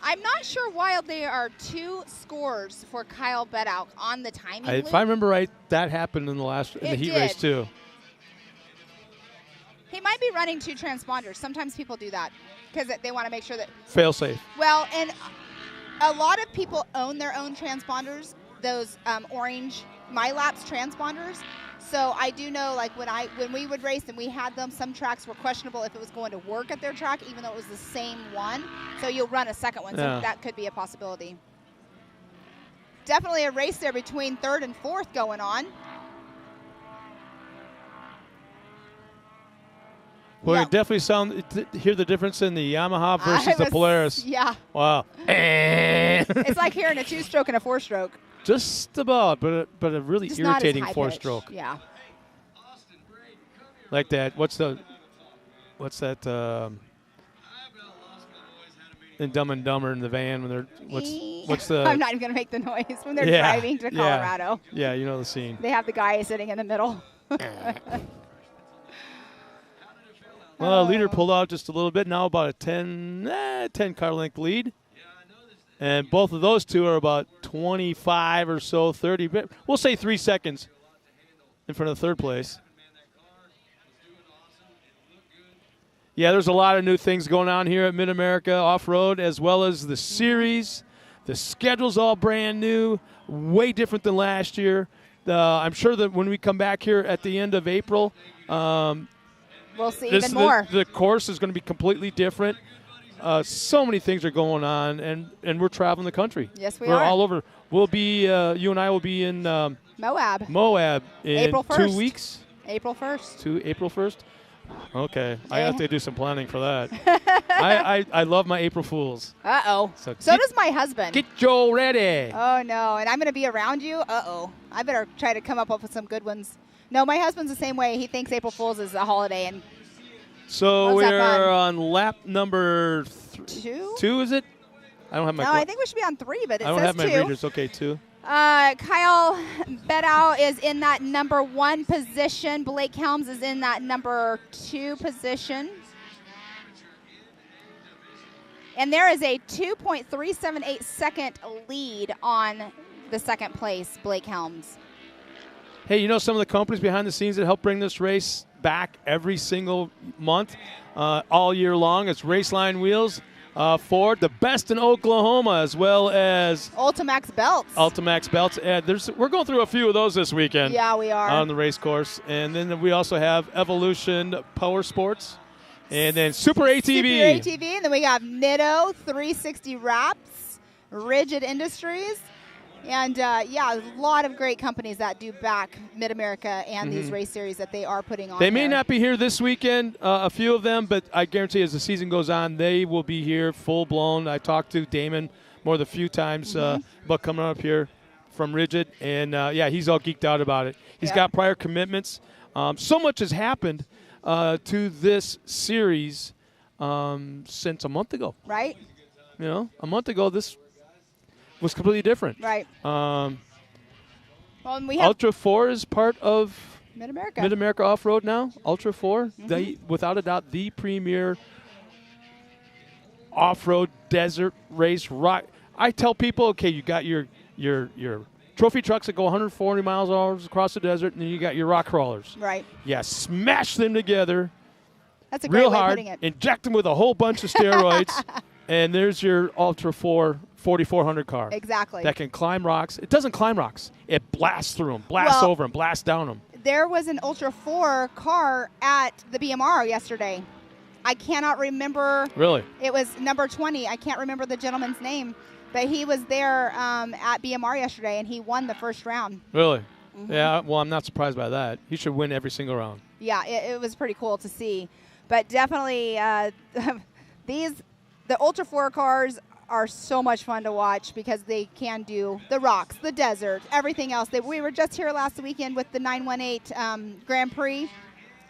I'm not sure why there are 2 scores for Kyle Beddow on the timing loop. If I remember right, that happened in the It heat did. race too. He might be running 2 transponders. Sometimes people do that because they want to make sure that. Fail safe. Well, and a lot of people own their own transponders, those orange MyLapse transponders. So I do know, like when we would race and we had them, some tracks were questionable if it was going to work at their track, even though it was the same one. So you'll run a second one. Yeah. So that could be a possibility. Definitely a race there between 3rd and 4th going on. Well, Yeah. you definitely hear the difference in the Yamaha versus the Polaris. Yeah. Wow. It's like hearing a 2-stroke and a 4-stroke. Just about, but a really Just not as irritating high 4-stroke. pitch. Yeah. Like that. What's that? In Dumb and Dumber in the van when they're what's the? I'm not even gonna make the noise when they're Yeah, driving to yeah. Colorado. Yeah, you know the scene. They have the guy sitting in the middle. Well, leader pulled out just a little bit. Now about a 10 car length lead. And both of those two are about 25 or so, 30. We'll say 3 seconds in front of third place. Yeah, there's a lot of new things going on here at Mid-America Off-Road, as well as the series. The schedule's all brand new, way different than last year. I'm sure that when we come back here at the end of April, We'll see even more. The course is going to be completely different. So many things are going on, and we're traveling the country. Yes, we We're are. all over. We'll be, you and I will be in Moab. Moab in April 2 1st. weeks. April 1st. April 1st? Okay. I Yeah. have to do some planning for that. I love my April Fools. Uh-oh. So So does my husband. Get Joe ready. Oh, no. And I'm going to be around you? Uh-oh. I better try to come up with some good ones. No, my husband's the same way. He thinks April Fool's is a holiday. And So What's that we're fun? on lap number 2? 2, is it? I don't have my No, I think we should be on 3, but it I don't says have my 2. readers. Okay, 2. Kyle Beddow is in that number 1 position. Blake Helms is in that number 2 position. And there is a 2.378 second lead on the second place, Blake Helms. Hey, you know some of the companies behind the scenes that help bring this race back every single month, all year long? It's Raceline Wheels, Ford, the best in Oklahoma, as well as Ultimax Belts. Ultimax Belts. We're going through a few of those this weekend. Yeah, we are. On the race course. And then we also have Evolution Power Sports, and then Super ATV. Super ATV, and then we got Nitto, 360 Wraps, Rigid Industries. And, a lot of great companies that do back Mid-America and these race series that they are putting on. They may there. not be here this weekend, a few of them, but I guarantee as the season goes on, they will be here full-blown. I talked to Damon more than a few times about coming up here from Rigid, and, he's all geeked out about it. He's got prior commitments. So much has happened to this series since a month ago. Right? You know, a month ago, this was completely different. Right. Well, and we have Ultra 4 is part of Mid-America. Mid-America Off-Road now. Ultra 4, without a doubt, the premier off-road desert race rock. I tell people, okay, you got your trophy trucks that go 140 miles an hour across the desert, and then you got your rock crawlers. Right. Yeah, smash them together That's a great real way of hard, putting it. inject them with a whole bunch of steroids, and there's your Ultra 4 4400 car. Exactly. That can climb rocks. It doesn't climb rocks. It blasts through them, blasts over them, blasts down them. There was an Ultra 4 car at the BMR yesterday. I cannot remember. Really? It was number 20. I can't remember the gentleman's name, but he was there at BMR yesterday, and he won the first round. Really? Yeah, well, I'm not surprised by that. He should win every single round. Yeah, it was pretty cool to see. But definitely the Ultra 4 cars are so much fun to watch because they can do the rocks, the desert, everything else. We were just here last weekend with the 918 Grand Prix,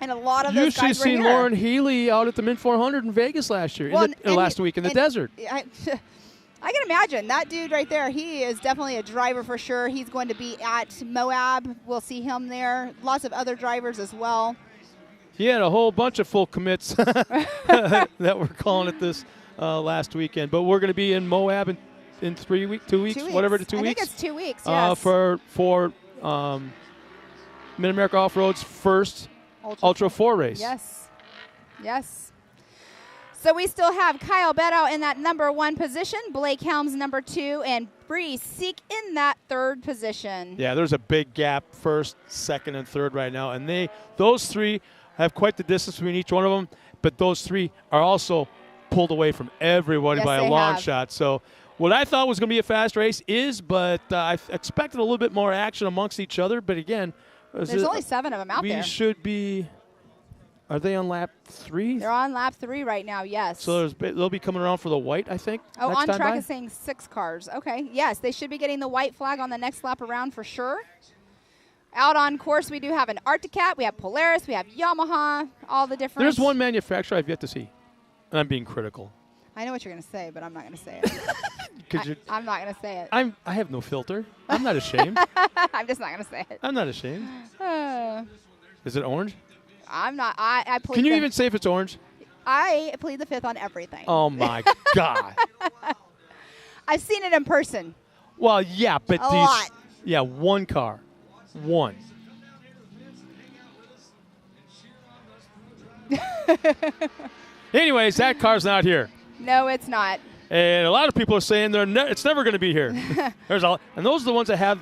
and a lot of You those should guys were see here. Lauren Healy out at the Mint 400 in Vegas last year, last week in the desert. I can imagine. That dude right there, he is definitely a driver for sure. He's going to be at Moab. We'll see him there. Lots of other drivers as well. He had a whole bunch of full commits that were calling it this last weekend. But we're going to be in Moab in 2 weeks, 2 weeks. Whatever, the 2 weeks. I think it's 2 weeks, yes. For Mid-America Off-Road's first Ultra 4 race. Yes. Yes. So we still have Kyle Beddow in that number 1 position, Blake Helms number 2, and Bree Seek in that 3rd position. Yeah, there's a big gap, first, second, and third right now. And those three have quite the distance between each one of them, but those three are also pulled away from everybody by a long shot. So what I thought was going to be a fast race but I expected a little bit more action amongst each other. But again, there's only 7 of them out there. We should be. Are they on lap 3? They're on lap 3 right now, yes. So they'll be coming around for the white, I think. Oh, next on time track by? is saying 6 cars. Okay, yes, they should be getting the white flag on the next lap around for sure. Out on course, we do have an Arcticat, we have Polaris, we have Yamaha, all the different. There's one manufacturer I've yet to see, and I'm being critical. I know what you're going to say, but I'm not going to say it. I'm not going to say it. I have no filter. I'm not ashamed. I'm just not going to say it. I'm not ashamed. Is it orange? I'm not. I plead. Can you even say if it's orange? I plead the 5th on everything. Oh, my God. I've seen it in person. Well, yeah, but a lot. Yeah, one car. One. Anyways, that car's not here. No, it's not. And a lot of people are saying it's never going to be here. And those are the ones that have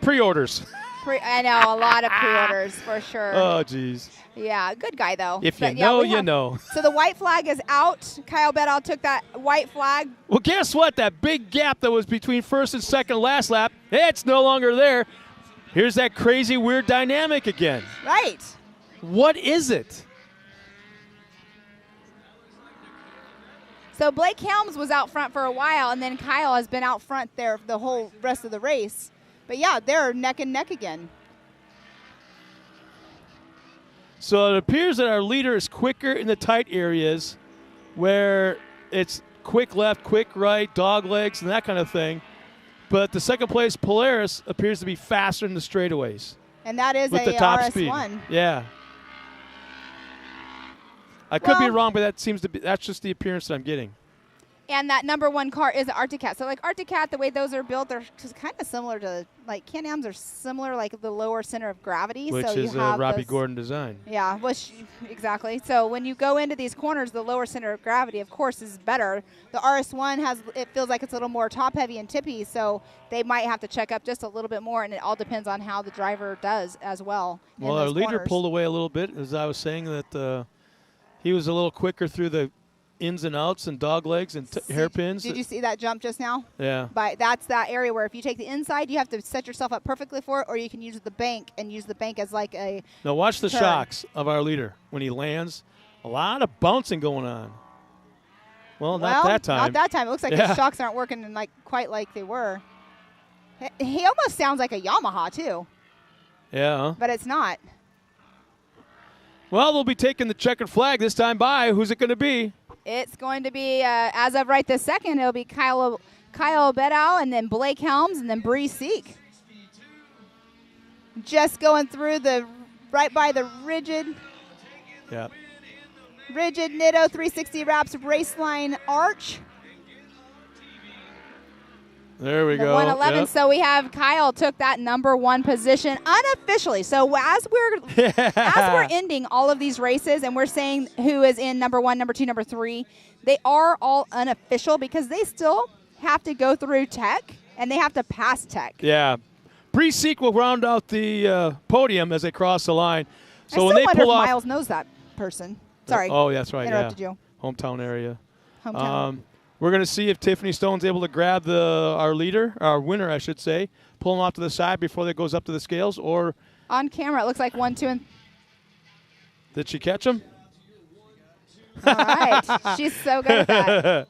pre-orders. I know, a lot of pre-orders for sure. Oh, geez. Yeah, good guy, though. If you know, you know. So the white flag is out. Kyle Beddow took that white flag. Well, guess what? That big gap that was between first and second last lap, it's no longer there. Here's that crazy, weird dynamic again. Right. What is it? So Blake Helms was out front for a while, and then Kyle has been out front there the whole rest of the race. But, yeah, they're neck and neck again. So it appears that our leader is quicker in the tight areas where it's quick left, quick right, dog legs, and that kind of thing. But the second place, Polaris, appears to be faster in the straightaways. And that is with a the top RS1. speed. Yeah. I could be wrong, but that's just the appearance that I'm getting. And that number 1 car is the Arcticat. So, like, Arcticat, the way those are built, they're just kind of similar to, like, Can-Ams are similar, like, the lower center of gravity. Which so is you a have Robbie Gordon design. Yeah, exactly. So when you go into these corners, the lower center of gravity, of course, is better. The RS1 it feels like it's a little more top-heavy and tippy, so they might have to check up just a little bit more, and it all depends on how the driver does as well. Well, our leader pulled away a little bit, as I was saying, that he was a little quicker through the ins and outs and dog legs and hairpins. Did you see that jump just now? Yeah. But that's that area where if you take the inside, you have to set yourself up perfectly for it, or you can use the bank and use the bank as like a Now watch the turn. shocks of our leader when he lands. A lot of bouncing going on. Well, not that time. Not that time. It looks like his shocks aren't working quite like they were. He almost sounds like a Yamaha too. Yeah. But it's not. Well, they'll be taking the checkered flag this time by. Who's it going to be? It's going to be, as of right this second, it'll be Kyle Beddow and then Blake Helms and then Bree Seek. Just going through right by the rigid. Yeah. rigid Nitto 360 wraps raceline arch. There we The go. 111. Yep. So we have Kyle took that number 1 position unofficially. So as we're ending all of these races and we're saying who is in number 1, number 2, number 3, they are all unofficial because they still have to go through tech and they have to pass tech. Yeah. Pre-seek will round out the podium as they cross the line. So I still when they wonder pull if off, Miles knows that person. Sorry. Oh, that's right. Interrupted Yeah. you. Hometown area. Hometown. We're going to see if Tiffany Stone's able to grab our winner, I should say, pull him off to the side before that goes up to the scales, or On camera, it looks like 1, 2, and did she catch him? all right. She's so good at that.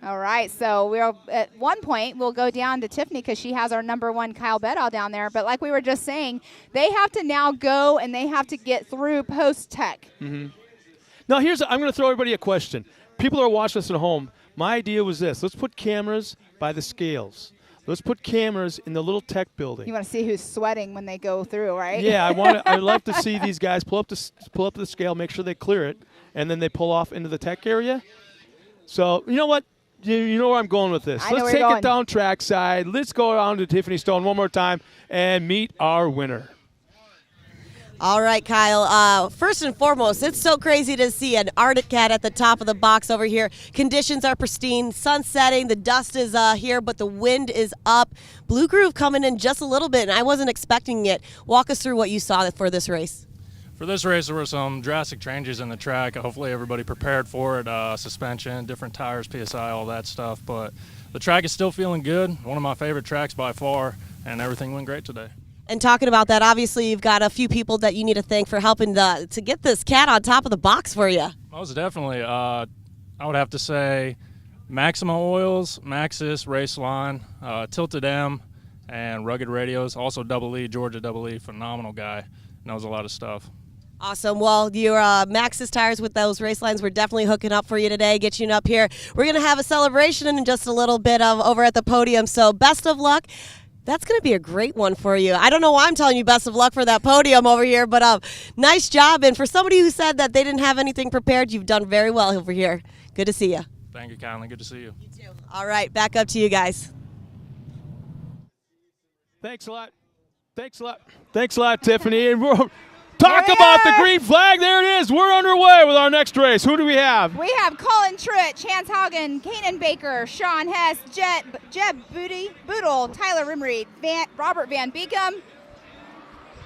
All right, so we'll at one point we'll go down to Tiffany because she has our number 1 Kyle Bedall down there. But like we were just saying, they have to now go and they have to get through post tech. Now, I'm going to throw everybody a question. People are watching this at home. My idea was this. Let's put cameras by the scales. Let's put cameras in the little tech building. You want to see who's sweating when they go through, right? Yeah, I'd love to see these guys pull up the scale, make sure they clear it, and then they pull off into the tech area. So, you know what? You know where I'm going with this. I know Let's where take you're it going. down trackside. Let's go around to Tiffany Stone one more time and meet our winner. All right, Kyle. First and foremost, it's so crazy to see an Arctic Cat at the top of the box over here. Conditions are pristine, sun setting, the dust is here, but the wind is up. Blue Groove coming in just a little bit, and I wasn't expecting it. Walk us through what you saw for this race. For this race, there were some drastic changes in the track. Hopefully everybody prepared for it. Suspension, different tires, PSI, all that stuff. But the track is still feeling good. One of my favorite tracks by far, and everything went great today. And talking about that, obviously you've got a few people that you need to thank for helping to get this cat on top of the box for you. Most definitely. I would have to say Maxima Oils, Maxxis, Raceline, Tilted M, and Rugged Radios. Also Double E, Georgia Double E, phenomenal guy. Knows a lot of stuff. Awesome. Well, your Maxxis tires with those race lines, we're definitely hooking up for you today, get you up here. We're going to have a celebration in just a little bit over at the podium, so best of luck. That's going to be a great one for you. I don't know why I'm telling you best of luck for that podium over here, but nice job. And for somebody who said that they didn't have anything prepared, you've done very well over here. Good to see you. Thank you kindly. Good to see you. You too. All right, back up to you guys. Thanks a lot. Thanks a lot. Thanks a lot, Tiffany. And we'll talk about the green flag. There it is. We're underway with our next race. Who do we have? We have Colin Truitt, Chance Haugen, Kanan Baker, Sean Hess, Jeb Boodle, Tyler Rimreed, Robert Van Beekum.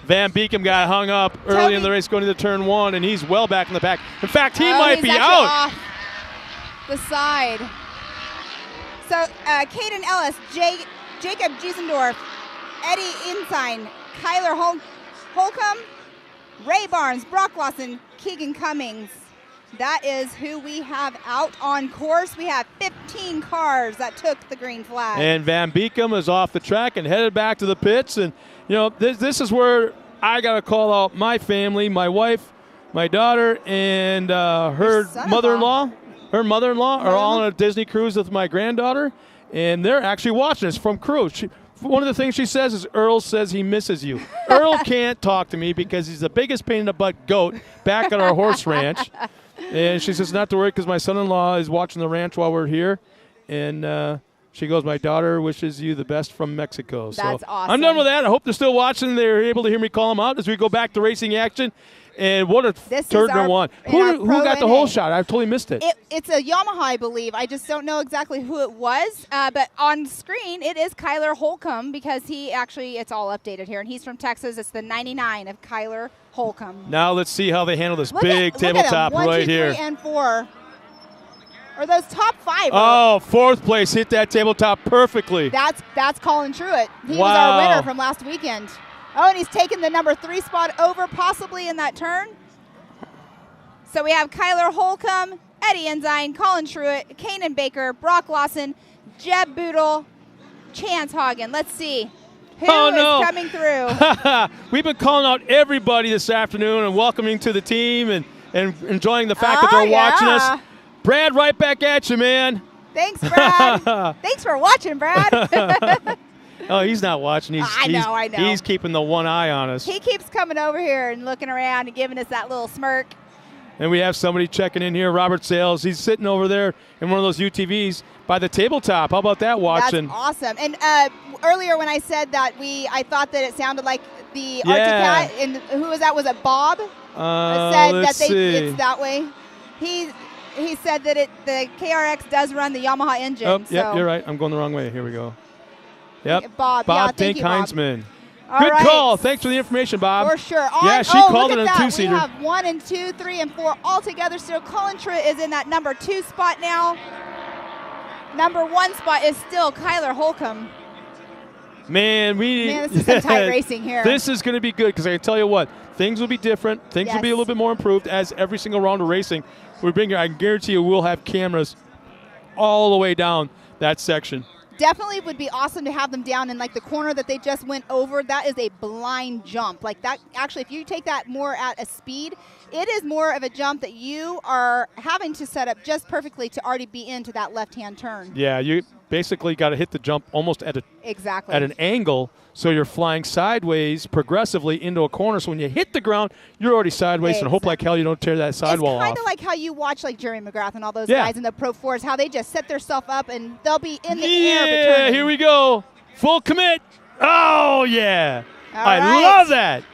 Van Beekum got hung up early in the race going into turn 1, and he's well back in the pack. In fact, he might be out. Off the side. So Caden Ellis, Jacob Giesendorf, Eddie Ensign, Kyler Holcomb, Ray Barnes, Brock Lawson, Keegan Cummings. That is who we have out on course. We have 15 cars that took the green flag. And Van Beekum is off the track and headed back to the pits. And, you know, this is where I got to call out my family, my wife, my daughter, and her mother-in-law. Her mother-in-law are all on a Disney cruise with my granddaughter, and they're actually watching us from cruise. One of the things she says is Earl says he misses you. Earl can't talk to me because he's the biggest pain in the butt goat back at our horse ranch. And she says not to worry because my son-in-law is watching the ranch while we're here. And she goes, my daughter wishes you the best from Mexico. That's awesome. I'm done with that. I hope they're still watching. They're able to hear me call them out as we go back to racing action. And what a turn number 1. Who got the whole shot? I totally missed it. It's a Yamaha, I believe. I just don't know exactly who it was. But on screen, it is Kyler Holcomb because it's all updated here. And he's from Texas. It's the 99 of Kyler Holcomb. Now let's see how they handle this big tabletop One, right two, here. 3, and 4. Or those top 5. Oh, 4th place hit that tabletop perfectly. That's Colin Truitt. He was our winner from last weekend. Oh, and he's taken the number 3 spot over possibly in that turn. So we have Kyler Holcomb, Eddie Ensign, Colin Truitt, Kanan Baker, Brock Lawson, Jeb Boodle, Chance Haugen. Let's see who is coming through. We've been calling out everybody this afternoon and welcoming to the team and enjoying the fact that they're watching us. Brad, right back at you, man. Thanks, Brad. Thanks for watching, Brad. Oh, he's not watching. I know. He's keeping the one eye on us. He keeps coming over here and looking around and giving us that little smirk. And we have somebody checking in here, Robert Sales. He's sitting over there in one of those UTVs by the tabletop. How about that, watching? That's awesome. And earlier when I said that I thought that it sounded like the Yeah. Arctic Cat, and who was that? Was it Bob? Let's see. It's that way. He said that the KRX does run the Yamaha engine. Oh, so. yep, you're right. I'm going the wrong way. Here we go. Yep. Bob, yeah, thank you, Bob. Heinzman. All Good right. call. Thanks for the information, Bob. For sure. Yeah, she called it a two-seater. We have 1 and 2, 3 and 4 all together. So Colin Truitt is in that number 2 spot now. Number 1 spot is still Kyler Holcomb. Man, this is some tight racing here. This is going to be good because I can tell you what, things will be different. Things will be a little bit more improved as every single round of racing we bring here. I can guarantee you we'll have cameras all the way down that section. Definitely would be awesome to have them down in like the corner that they just went over. That is a blind jump. Like that, actually, if you take that more at a speed, it is more of a jump that you are having to set up just perfectly to already be into that left-hand turn. Yeah, you basically got to hit the jump almost at an angle, so you're flying sideways progressively into a corner. So when you hit the ground, you're already sideways, and hope like hell you don't tear that sidewall off. It's kind of like how you watch like Jerry McGrath and all those guys in the Pro 4s, how they just set themselves up and they'll be in the air. Yeah, here we go. Full commit. Oh, yeah. I right. love that.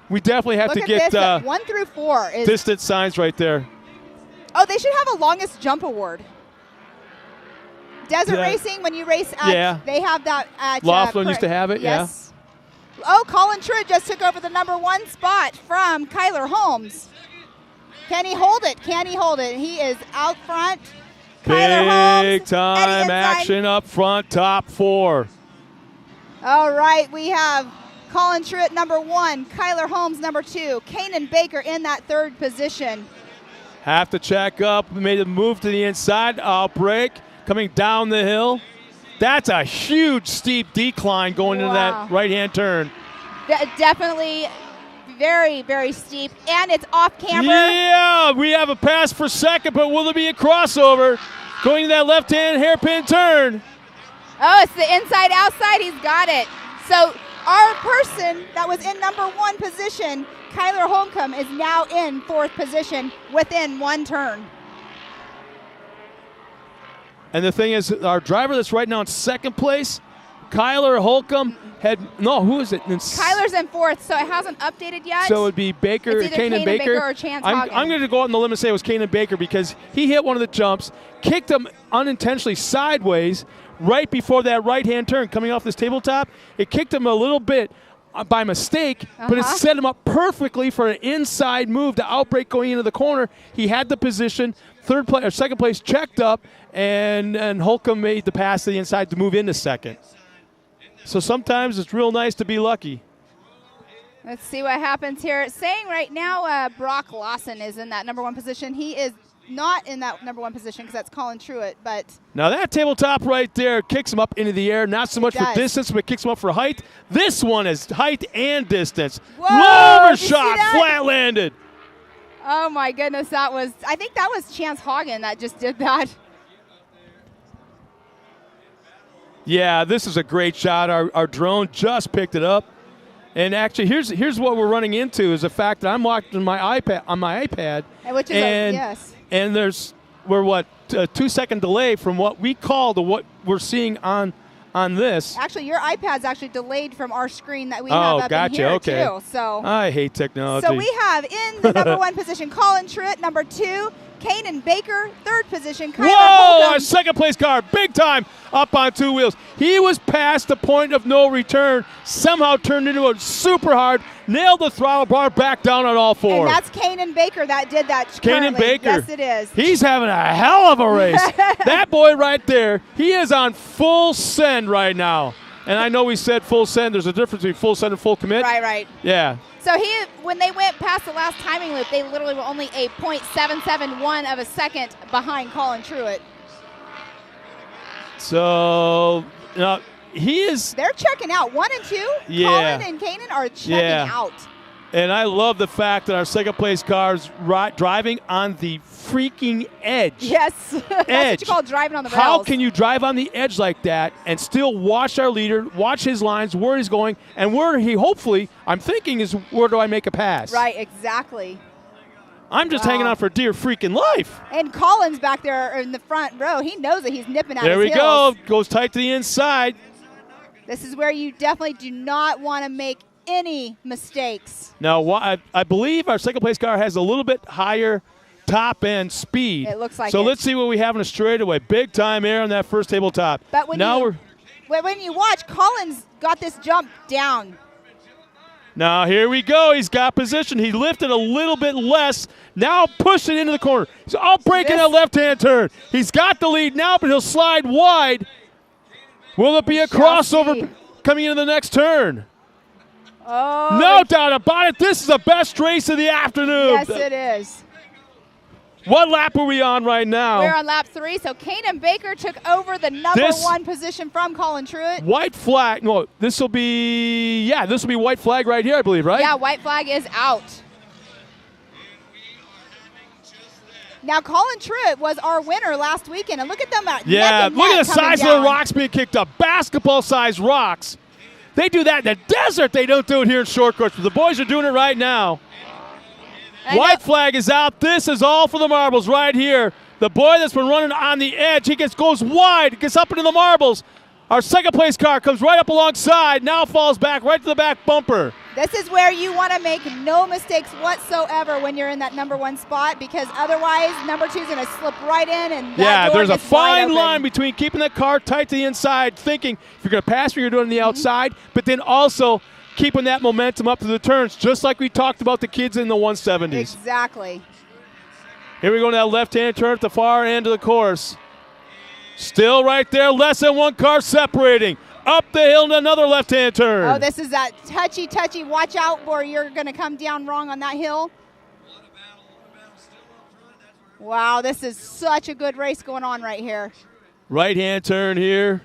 We definitely have Look to at get this, 1 through 4 is distance signs right there. Oh, they should have a longest jump award. Desert Racing, when you race at, they have that at Laughlin used to have it, yes. Oh, Colin Truitt just took over the number 1 spot from Kyler Holmes. Can he hold it? Can he hold it? He is out front. Big time action up front, top 4. All right, we have Colin Truitt number 1, Kyler Holmes number 2, Kanan Baker in that 3rd position. Have to check up, made a move to the inside, outbreak, coming down the hill. That's a huge steep decline going into that right-hand turn. Definitely very, very steep, and it's off camber. Yeah, we have a pass for second, but will there be a crossover going to that left-hand hairpin turn? Oh, it's the inside-outside. He's got it. So our person that was in number 1 position, Kyler Holcomb, is now in 4th position within 1 turn. And the thing is, our driver that's right now in 2nd place, Kyler Holcomb, who is it? Kyler's in 4th, so it hasn't updated yet. So it would be Baker, it's either Kanan Baker or Chance I'm Hagen. going to go out on the limb and say it was Kanan Baker because he hit one of the jumps, kicked him unintentionally sideways right before that right-hand turn coming off this tabletop. It kicked him a little bit by mistake, but it set him up perfectly for an inside move to outbreak going into the corner. He had the position, 2nd place checked up, and Holcomb made the pass to the inside to move into 2nd. So sometimes it's real nice to be lucky. Let's see what happens here. It's saying right now Brock Lawson is in that number 1 position. He is not in that number 1 position because that's Colin Truitt, but now that tabletop right there kicks him up into the air, not so much for distance, but kicks him up for height. This one is height and distance. Rover shot, flat landed. Oh my goodness, I think that was Chance Hagen that just did that. Yeah, this is a great shot. Our drone just picked it up. And actually, here's what we're running into is the fact that I'm watching my iPad, which is and we're a 2-second delay from what we call to what we're seeing on this. Actually, your iPad's actually delayed from our screen that we have up in here too. So I hate technology. So we have in the number 1 position Colin Truitt, number 2 Kanan Baker, 3rd position Kyler Holcomb. A 2nd place car, big time, up on 2 wheels. He was past the point of no return, somehow turned into a super hard, nailed the throttle bar back down on all 4. And that's Kanan Baker that did that. Kanan Baker. Yes, it is. He's having a hell of a race. That boy right there, he is on full send right now. And I know we said full send. There's a difference between full send and full commit. Right. Yeah. So when they went past the last timing loop, they literally were only a .771 of a second behind Colin Truitt. So he is. They're checking out. 1 and 2. Yeah. Colin and Kanan are checking out. And I love the fact that our second place car's driving on the freaking edge. Yes. That's what you call driving on the rails. How can you drive on the edge like that and still watch our leader, watch his lines, where he's going, and where he hopefully, I'm thinking, is where do I make a pass? Right, exactly. I'm just hanging on for dear freaking life. And Collins back there in the front row, he knows that he's nipping at There his we heels. go. Goes tight to the inside. This is where you definitely do not want to make any mistakes. Now, I believe our second place car has a little bit higher top end speed. It looks like so it. let's see what we have in a straightaway. Big time air on that first tabletop. But when you watch, Collins got this jump down. Now here we go. He's got position. He lifted a little bit less. Now pushed it into the corner. He's all breaking that left-hand turn. He's got the lead now, but he'll slide wide. Will it be a crossover coming into the next turn? Oh, no doubt about it. This is the best race of the afternoon. Yes, it is. What lap are we on right now? We're on lap 3, so Kanan Baker took over the number 1 position from Colin Truitt. White flag. No, this will be white flag right here, I believe, right? Yeah, white flag is out. Now, Colin Truitt was our winner last weekend, and look at them out. Yeah, look at the size of the rocks being kicked up. Basketball-sized rocks. They do that in the desert. They don't do it here in short course, but the boys are doing it right now. White flag is out. This is all for the marbles right here. The boy that's been running on the edge, he goes wide, gets up into the marbles. Our second place car comes right up alongside, now falls back right to the back bumper. This is where you want to make no mistakes whatsoever when you're in that number 1 spot, because otherwise number 2 is going to slip right in, and that door there's a gets wide fine open. line between keeping that car tight to the inside, thinking if you're going to pass me, you're doing it on the outside, but then also keeping that momentum up to the turns, just like we talked about the kids in the 170s. Exactly. Here we go to that left-hand turn at the far end of the course. Still right there, less than 1 car separating. Up the hill to another left-hand turn. Oh, this is that touchy, watch out, or you're going to come down wrong on that hill. Wow, this is such a good race going on right here. Right-hand turn here.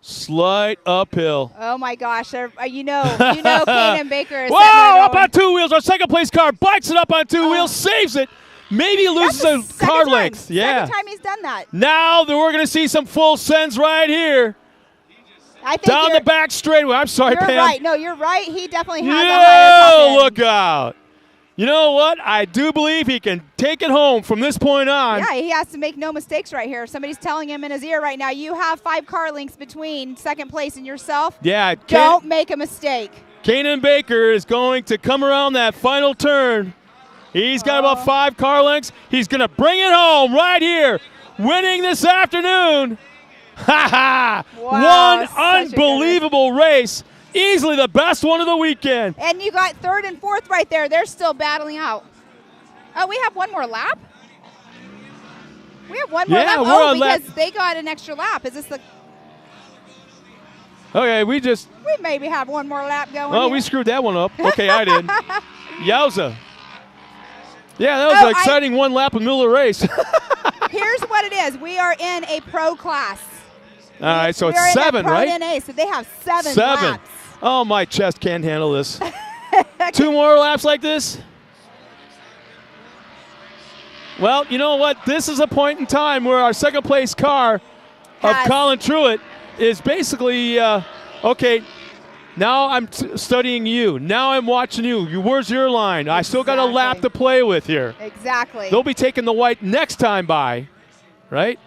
Slight uphill. Oh, my gosh. You know Kanan Baker is Whoa, up on 2 wheels. Our second place car bikes it up on 2 wheels, saves it. Maybe loses a car length. Yeah. Second time he's done that. Now we're going to see some full sends right here. I think down the back straightaway. I'm sorry, Pam. You're right. No, you're right. He definitely has a higher top end. Look out. You know what? I do believe he can take it home from this point on. Yeah, he has to make no mistakes right here. Somebody's telling him in his ear right now, you have 5 car lengths between second place and yourself. Yeah. Don't make a mistake. Kanan Baker is going to come around that final turn. He's got about 5 car lengths. He's going to bring it home right here, winning this afternoon. Ha ha! Wow, one unbelievable race. Easily the best one of the weekend. And you got 3rd and 4th right there. They're still battling out. Oh, we have one more lap? We have one more lap. Oh, because they got an extra lap. Is this the... Okay, we maybe have one more lap going. Oh, we screwed that one up. Okay, I did. Yowza. Yeah, that was an exciting one lap in the middle of the race. Here's what it is. We are in a pro class. All right, so it's 7, right? We're in a pro NA, so they have 7 laps. Oh, my chest can't handle this. 2 more laps like this? Well, you know what? This is a point in time where our second place car of Colin Truitt is basically, okay, now I'm studying you. Now I'm watching you. Where's your line? I still got a lap to play with here. Exactly. They'll be taking the white next time by, right?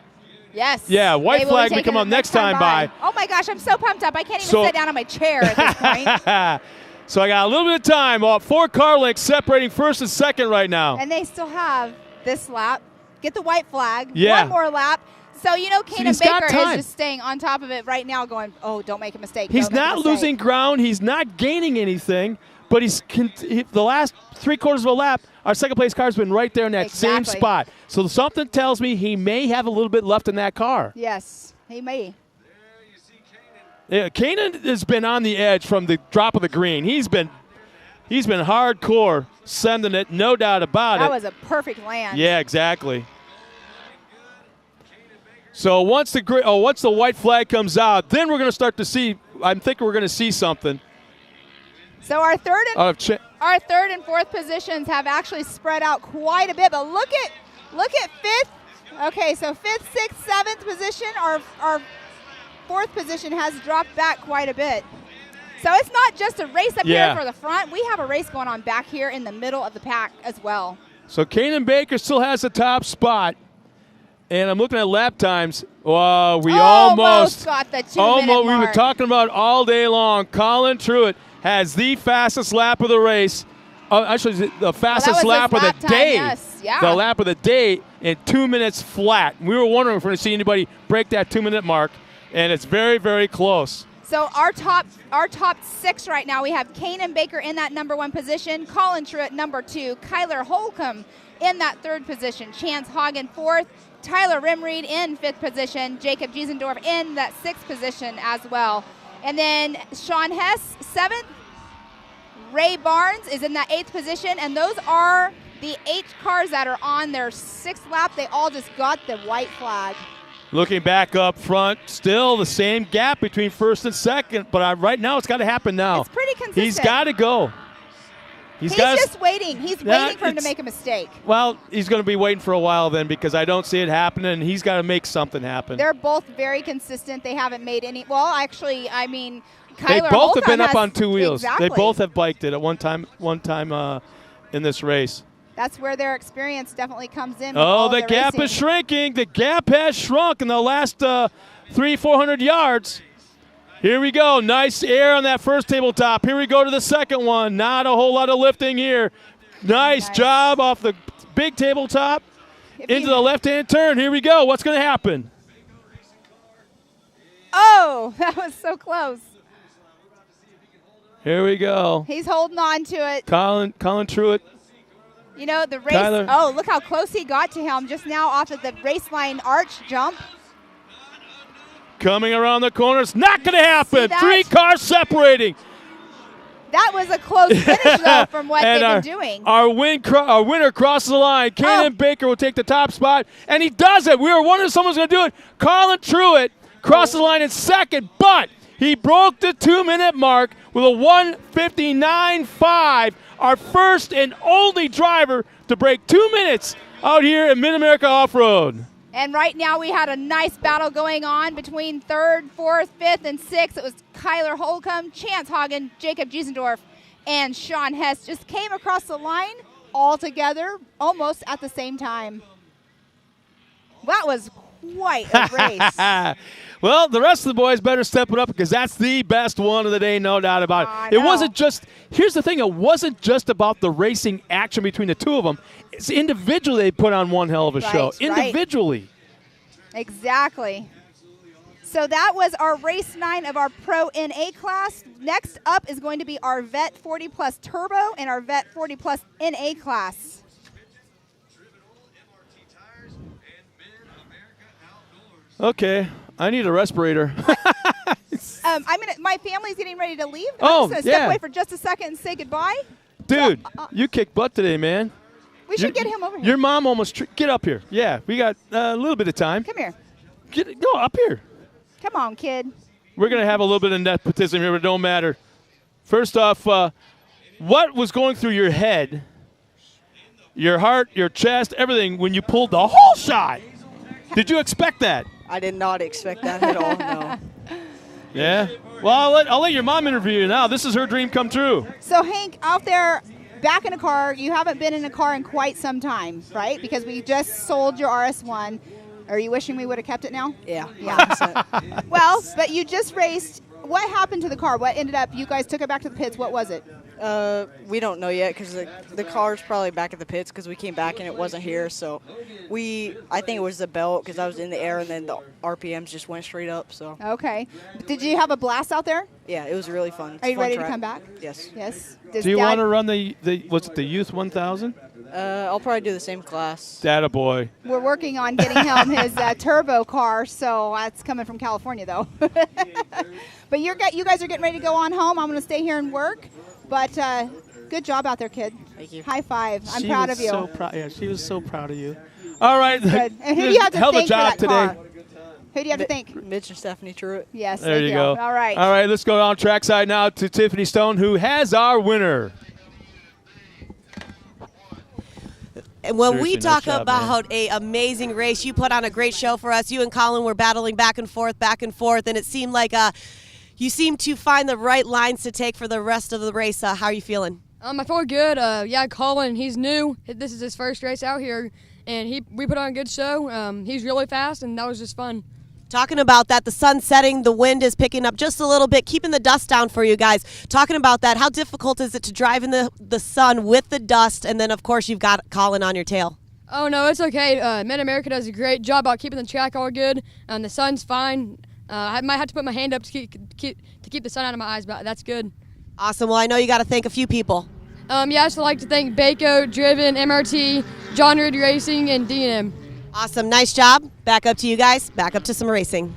Yes. Yeah, white flag will come up next time by. Oh, my gosh, I'm so pumped up. I can't even sit down on my chair at this point. So I got a little bit of time. 4 car lengths separating first and second right now. And they still have this lap. Get the white flag. Yeah. One more lap. So, Kanan Baker is just staying on top of it right now going, oh, don't make a mistake. He's not losing ground. He's not gaining anything. But the last 3/4 of a lap, our second place car's been right there in that same spot. So something tells me he may have a little bit left in that car. Yes, he may. Yeah, Kanan has been on the edge from the drop of the green. He's been hardcore sending it, no doubt about it. That was a perfect land. Yeah, exactly. So once the white flag comes out, then we're going to start to see. I'm thinking we're going to see something. So our third and Our third and fourth positions have actually spread out quite a bit, but look at fifth. Okay, so fifth, sixth, seventh position. Our fourth position has dropped back quite a bit. So it's not just a race up here for the front. We have a race going on back here in the middle of the pack as well. So Kanan Baker still has the top spot. And I'm looking at lap times. Oh, we almost got the 2 minute mark. We were talking about all day long. Colin Truitt has the fastest lap of the race. Actually, the fastest lap of the day. Yes. Yeah. The lap of the day in 2 minutes flat. We were wondering if we're going to see anybody break that 2 minute mark, and it's very, very close. So our top 6 right now, we have Kanan Baker in that number 1 position, Colin Truitt number 2, Kyler Holcomb in that 3rd position, Chance Hagen 4th, Tyler Rimreed in 5th position, Jacob Giesendorf in that 6th position as well. And then Sean Hess, 7th. Ray Barnes is in that 8th position, and those are the 8 cars that are on their 6th lap. They all just got the white flag. Looking back up front, still the same gap between 1st and 2nd, but right now it's got to happen now. It's pretty consistent. He's got to go. He's just waiting. He's waiting for him to make a mistake. Well, he's going to be waiting for a while then because I don't see it happening, and he's got to make something happen. They're both very consistent. They haven't made any – well, actually, I mean, Kyler They both Holcomb have been up on 2 wheels. Exactly. They both have biked it at one time in this race. That's where their experience definitely comes in. Oh, the gap is shrinking. The gap has shrunk in the last 300-400 yards. Here we go. Nice air on that first tabletop. Here we go to the second one. Not a whole lot of lifting here. Nice job off the big tabletop into the left-hand turn. Here we go. What's going to happen? Oh, that was so close. Here we go. He's holding on to it. Colin Truitt. You know, the race. Tyler. Oh, look how close he got to him just now off of the race line arch jump. Coming around the corner. It's not going to happen. 3 cars separating. That was a close finish, though, from what they've been doing. Our winner crosses the line. Kanan Baker will take the top spot, and he does it. We were wondering if someone was going to do it. Colin Truitt crosses the line in 2nd, but he broke the 2 minute mark with a 1:59.5. Our first and only driver to break 2 minutes out here in Mid-America Off-Road. And right now we had a nice battle going on between 3rd, 4th, 5th, and 6th. It was Kyler Holcomb, Chance Hagen, Jacob Giesendorf, and Sean Hess just came across the line all together almost at the same time. That was quite a race. Well, the rest of the boys better step it up because that's the best one of the day, no doubt about it. It wasn't just – here's the thing. It wasn't just about the racing action between the two of them. It's individually they put on one hell of a show. Individually. Exactly. So that was our race 9 of our Pro NA class. Next up is going to be our Vet 40 Plus Turbo and our Vet 40 Plus NA class. Okay. I need a respirator. My family's getting ready to leave. I'm just going to step away for just a second and say goodbye. Dude, you kicked butt today, man. We should get him over here. Your mom almost get up here. Yeah, we got a little bit of time. Come here. Go up here. Come on, kid. We're going to have a little bit of nepotism here, but it don't matter. First off, what was going through your head, your heart, your chest, everything when you pulled the whole shot? Did you expect that? I did not expect that at all, no. Yeah? Well, I'll let your mom interview you now. This is her dream come true. So, Hank, out there back in a car, you haven't been in a car in quite some time, right? Because we just sold your RS1. Are you wishing we would have kept it now? Yeah. Well, but you just raced. What happened to the car? What ended up? You guys took it back to the pits. What was it? We don't know yet because the car's probably back at the pits because we came back and it wasn't here. So I think it was the belt because I was in the air and then the RPMs just went straight up. So okay. Did you have a blast out there? Yeah, it was really fun. Are you ready to come back? Yes. Yes. Do you want to run the Youth 1000? I'll probably do the same class. Data boy. We're working on getting him his turbo car, so that's coming from California, though. But you guys are getting ready to go on home. I'm going to stay here and work. But good job out there, kid. Thank you. High five. I'm proud of you. Yeah, she was so proud of you. All right. Good. And who do you have to hell of a thank job for that today. car? Who do you have to thank? Mitch and Stephanie Truitt. Yes, there you go. All right. All right, let's go on trackside now to Tiffany Stone, who has our winner. And when we Seriously, talk nice job, about a amazing race, you put on a great show for us. You and Colin were battling back and forth, and it seemed like you seemed to find the right lines to take for the rest of the race. How are you feeling? I feel good. Colin, he's new. This is his first race out here, and we put on a good show. He's really fast, and that was just fun. Talking about that, the sun's setting, the wind is picking up just a little bit, keeping the dust down for you guys. Talking about that, how difficult is it to drive in the sun with the dust, and then, of course, you've got Colin on your tail? Oh, no, it's okay. Mid-America does a great job about keeping the track all good. The sun's fine. I might have to put my hand up to keep the sun out of my eyes, but that's good. Awesome. Well, I know you got to thank a few people. I'd like to thank Baco, Driven, MRT, John Reed Racing, and D&M. Awesome. Nice job. Back up to you guys. Back up to some racing.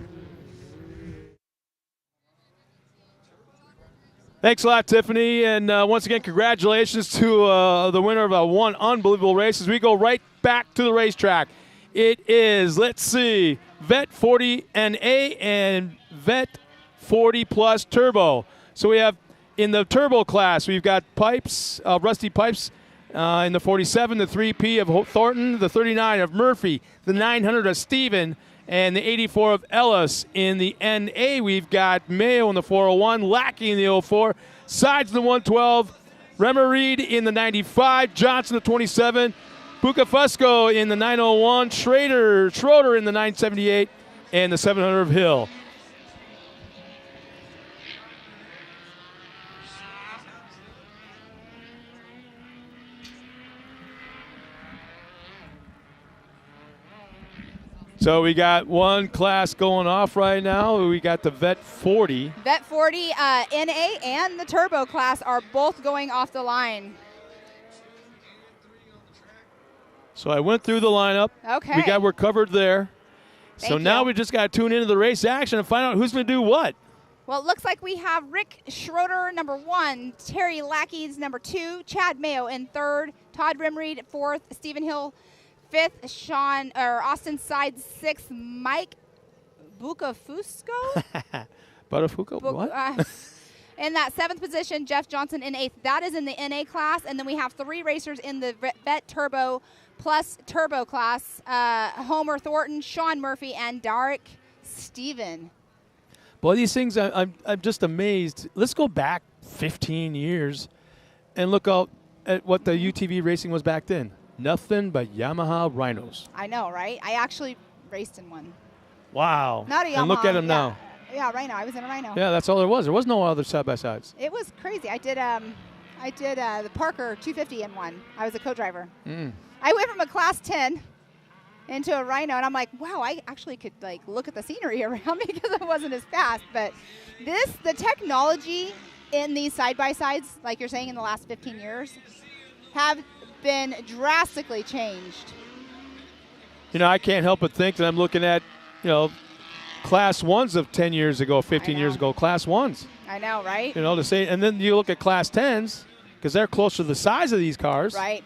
Thanks a lot, Tiffany. And once again, congratulations to the winner of one unbelievable race as we go right back to the racetrack. It is, let's see, Vet 40 NA and Vet 40 Plus Turbo. So we have in the turbo class, we've got pipes, rusty pipes in the 47, the 3P of Thornton, the 39 of Murphy, the 900 of Steven, and the 84 of Ellis. In the NA, we've got Mayo in the 401, Lackey in the 04, Sides in the 112, Remmer Reed in the 95, Johnson the 27, Bucafusco in the 901, Schroeder in the 978, and the 700 of Hill. So we got one class going off right now. We got the Vet 40. Vet 40 NA and the Turbo class are both going off the line. So I went through the lineup. Okay. We're covered there. Thank so now you. we just got to tune into the race action and find out who's going to do what. Well, it looks like we have Rick Schroeder, number 1, Terry Lackey's number 2, Chad Mayo in 3rd, Todd Rimreed 4th, Stephen Hill 5th, Austin Sides 6th, Mike Bucafusco? Bucafusco, what? In that 7th position, Jeff Johnson in 8th. That is in the NA class. And then we have 3 racers in the Vet Turbo Plus Turbo class, Homer Thornton, Sean Murphy, and Derek Steven. Boy, these things, I'm just amazed. Let's go back 15 years and look out at what the UTV racing was back then. Nothing but Yamaha Rhinos. I know, right? I actually raced in one. Wow. Not a Yamaha. And look at them now. Yeah, Rhino. I was in a Rhino. Yeah, that's all there was. There was no other side-by-sides. It was crazy. I did the Parker 250 in one. I was a co-driver. I went from a Class 10 into a Rhino, and I'm like, wow, I actually could like look at the scenery around me because it wasn't as fast. But the technology in these side-by-sides, like you're saying, in the last 15 years, have been drastically changed. I can't help but think that I'm looking at, Class 1s of 10 years ago, 15 years ago, Class 1s. I know, right? To say, and then you look at Class 10s, because they're closer to the size of these cars. Right.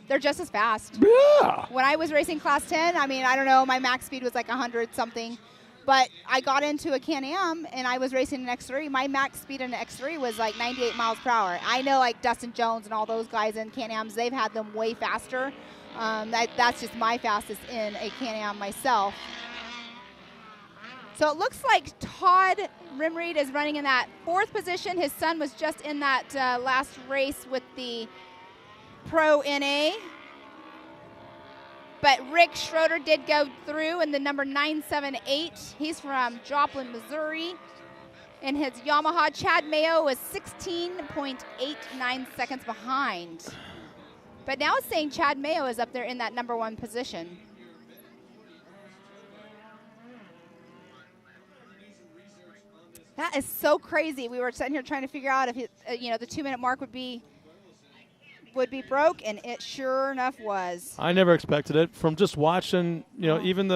They're just as fast. Yeah. When I was racing Class 10, I don't know, my max speed was like 100-something. But I got into a Can-Am, and I was racing an X3. My max speed in an X3 was like 98 miles per hour. I know like Dustin Jones and all those guys in Can-Ams, they've had them way faster. That's just my fastest in a Can-Am myself. So it looks like Todd Rimreed is running in that 4th position. His son was just in that last race with the Pro NA. But Rick Schroeder did go through in the number 978. He's from Joplin, Missouri. In his Yamaha, Chad Mayo was 16.89 seconds behind. But now it's saying Chad Mayo is up there in that number 1 position. That is so crazy. We were sitting here trying to figure out if the 2-minute mark would be broke, and it sure enough was. I never expected it from just watching, even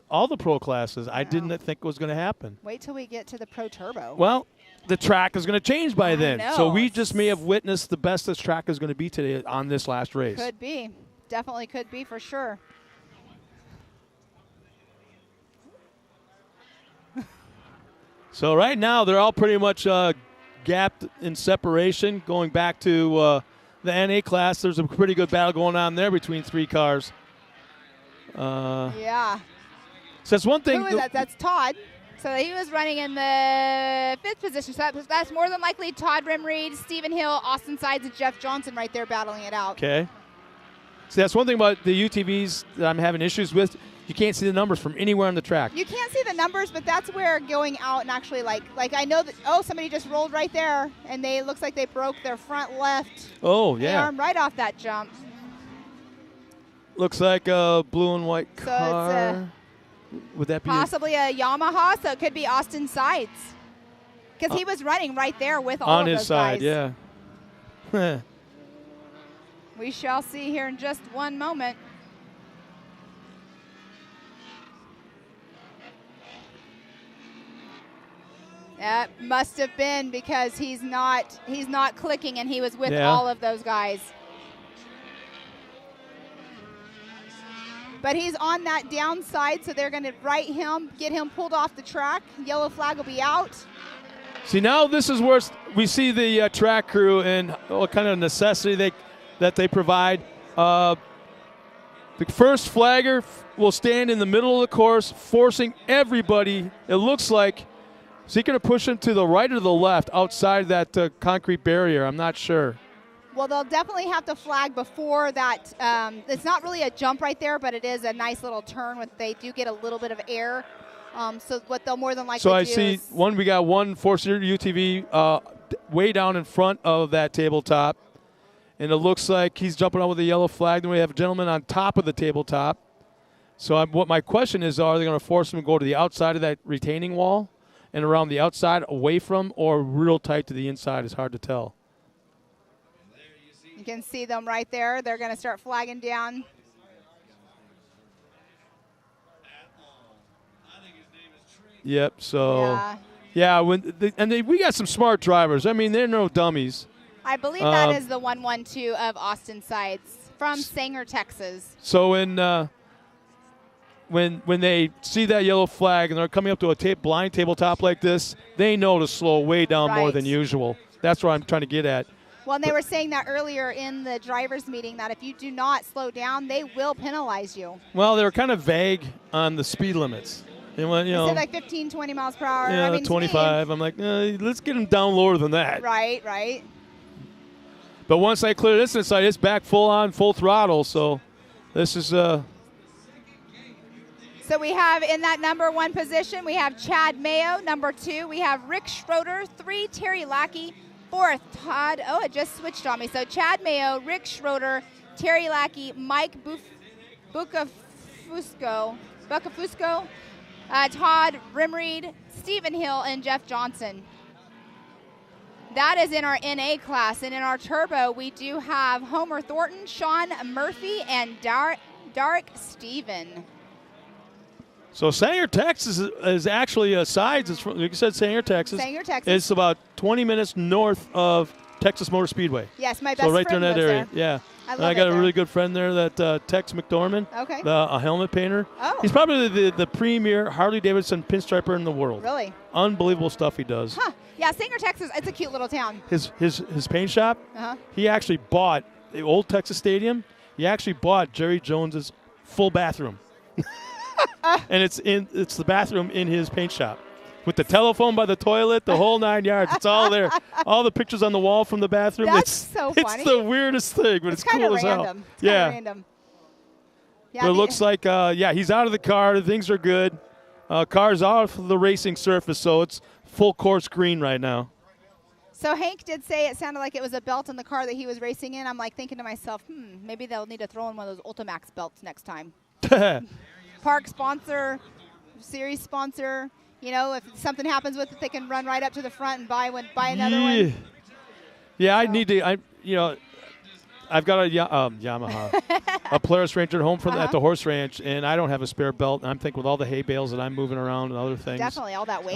all the pro classes. I didn't think it was going to happen. Wait till we get to the Pro Turbo. Well, the track is going to change by then. know. So we just may have witnessed the best this track is going to be today on this last race. Could be. Definitely could be for sure. So right now they're all pretty much gapped in separation, going back to the NA class, there's a pretty good battle going on there between 3 cars. Yeah. So that's one thing. Who is that? That's Todd. So he was running in the 5th position. So that's more than likely Todd Rimreed, Stephen Hill, Austin Sides, and Jeff Johnson right there battling it out. Okay. See, that's one thing about the UTVs that I'm having issues with. You can't see the numbers from anywhere on the track. You can't see the numbers, but that's where going out and actually like I know that, oh, somebody just rolled right there, and it looks like they broke their front left arm right off that jump. Looks like a blue and white So car. Would that be possibly a Yamaha? So it could be Austin Sides, because he was running right there with all on of his those side? guys. Yeah. We shall see here in just one moment. That must have been because he's not clicking, and he was with all of those guys. But he's on that downside, so they're going to right him, get him pulled off the track. Yellow flag will be out. See, now this is where we see the track crew and what kind of necessity that they provide. The first flagger will stand in the middle of the course, forcing everybody. It looks like, is he going to push him to the right or the left outside that concrete barrier? I'm not sure. Well, they'll definitely have to flag before that. It's not really a jump right there, but it is a nice little turn when they do get a little bit of air. So what they'll more than likely do So I see we got one 4-seater UTV way down in front of that tabletop. And it looks like he's jumping on with a yellow flag. Then we have a gentleman on top of the tabletop. So what my question is, are they going to force him to go to the outside of that retaining wall and around the outside away from, or real tight to the inside? It's hard to tell. You can see them right there. They're going to start flagging down. Yep. So yeah, we got some smart drivers. I mean, they're no dummies. I believe that is the 112 of Austin Sides from Sanger, Texas. So when they see that yellow flag and they're coming up to a blind tabletop like this, they know to slow way down more than usual. That's what I'm trying to get at. Well, and they were saying that earlier in the drivers' meeting, that if you do not slow down, they will penalize you. Well, they were kind of vague on the speed limits. They went, They said like 15, 20 miles per hour. Yeah, I mean, 25. I'm like, let's get them down lower than that. Right, right. But once I clear this inside, it's back full on, full throttle. So this is So we have in that number 1 position, we have Chad Mayo. Number 2, we have Rick Schroeder. 3, Terry Lackey. 4th, Todd. Oh, it just switched on me. So Chad Mayo, Rick Schroeder, Terry Lackey, Mike Bucafusco, Todd Rimreed, Stephen Hill, and Jeff Johnson. That is in our NA class. And in our turbo, we do have Homer Thornton, Sean Murphy, and Dark Steven. So Sanger, Texas is actually a sides. It's from, like you said, Sanger, Texas. Sanger, Texas. It's about 20 minutes north of Texas Motor Speedway. Yes, my best so right friend there in that lives area. there. Yeah. I got a really good friend there, that Tex McDormand. Okay. A helmet painter. Oh. He's probably the premier Harley-Davidson pinstriper in the world. Really? Unbelievable stuff he does. Huh. Yeah, Sanger, Texas, it's a cute little town. His paint shop, he actually bought the old Texas Stadium. He actually bought Jerry Jones's full bathroom. And it's the bathroom in his paint shop. With the telephone by the toilet, the whole 9 yards. It's all there. All the pictures on the wall from the bathroom. That's so funny. It's the weirdest thing, but it's cool as hell. It's kind of random. Yeah, but it looks like, he's out of the car. Things are good. Car's off the racing surface, so it's full course green right now. So Hank did say it sounded like it was a belt in the car that he was racing in. I'm like thinking to myself, maybe they'll need to throw in one of those Ultimax belts next time. Park sponsor, series sponsor. You know, if something happens with it, they can run right up to the front and buy another one. Yeah, I need to. I've got a Yamaha, a Polaris Ranger at home at the horse ranch, and I don't have a spare belt. And I'm thinking with all the hay bales that I'm moving around and other things. Definitely, all that weight.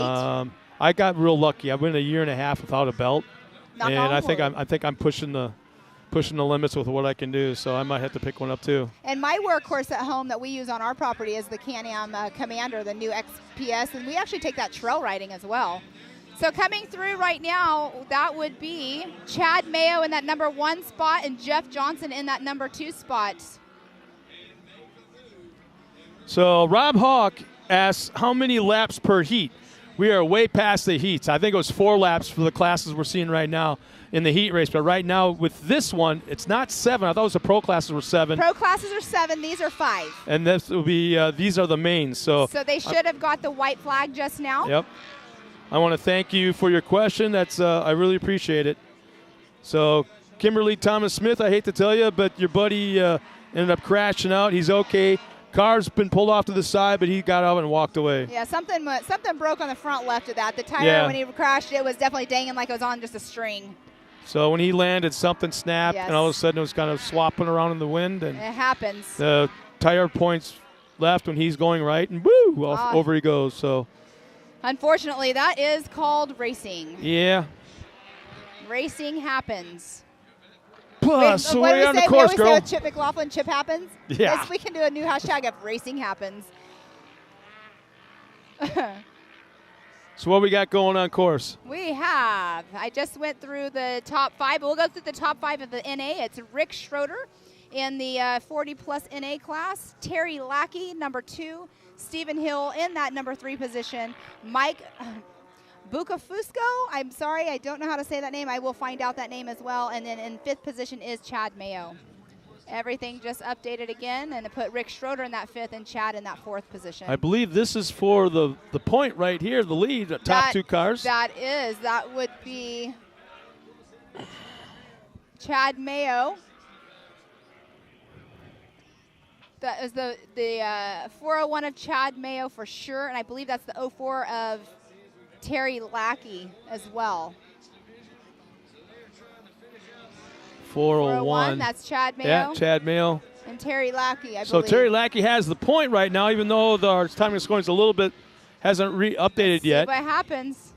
I got real lucky. I went a year and a half without a belt, and I think I'm pushing the limits with what I can do. So I might have to pick one up too. And my workhorse at home that we use on our property is the Can-Am Commander, the new XPS, and we actually take that trail riding as well. So coming through right now, that would be Chad Mayo in that number 1 spot and Jeff Johnson in that number 2 spot. So Rob Hawk asks, how many laps per heat? We are way past the heats. I think it was 4 laps for the classes we're seeing right now in the heat race. But right now with this one, it's not 7. I thought it was the pro classes were 7. Pro classes are 7. These are 5. And this will be these are the mains. So they should have got the white flag just now. Yep. I want to thank you for your question. That's I really appreciate it. So Kimberly Thomas Smith, I hate to tell you, but your buddy ended up crashing out. He's okay. Car's been pulled off to the side, but he got out and walked away. Yeah, something broke on the front left of that. The tire, when he crashed, it was definitely dangling like it was on just a string. So when he landed, something snapped, and all of a sudden it was kind of swapping around in the wind. And it happens. The tire points left when he's going right, and woo, over he goes. So unfortunately, that is called racing. Yeah. Racing happens. Plus, so we're on the course, girl. What do we say with Chip McLaughlin? Chip happens? Yeah. Yes, we can do a new hashtag of racing happens. So what we got going on course? We have. I just went through the top 5. We'll go through the top 5 of the NA. It's Rick Schroeder in the 40-plus NA class. Terry Lackey, number 2. Stephen Hill in that number 3 position. Mike Bucafusco, I'm sorry, I don't know how to say that name. I will find out that name as well. And then in 5th position is Chad Mayo. Everything just updated again, and it put Rick Schroeder in that 5th and Chad in that 4th position. I believe this is for the point right here, the lead, the top 2 cars. That would be Chad Mayo. That is the 401 of Chad Mayo for sure, and I believe that's the 04 of Terry Lackey as well. 401. That's Chad Mayo. Yeah, Chad Mayo. And Terry Lackey, I believe. So Terry Lackey has the point right now, even though our timing scoring is a little bit, hasn't updated yet. See what happens.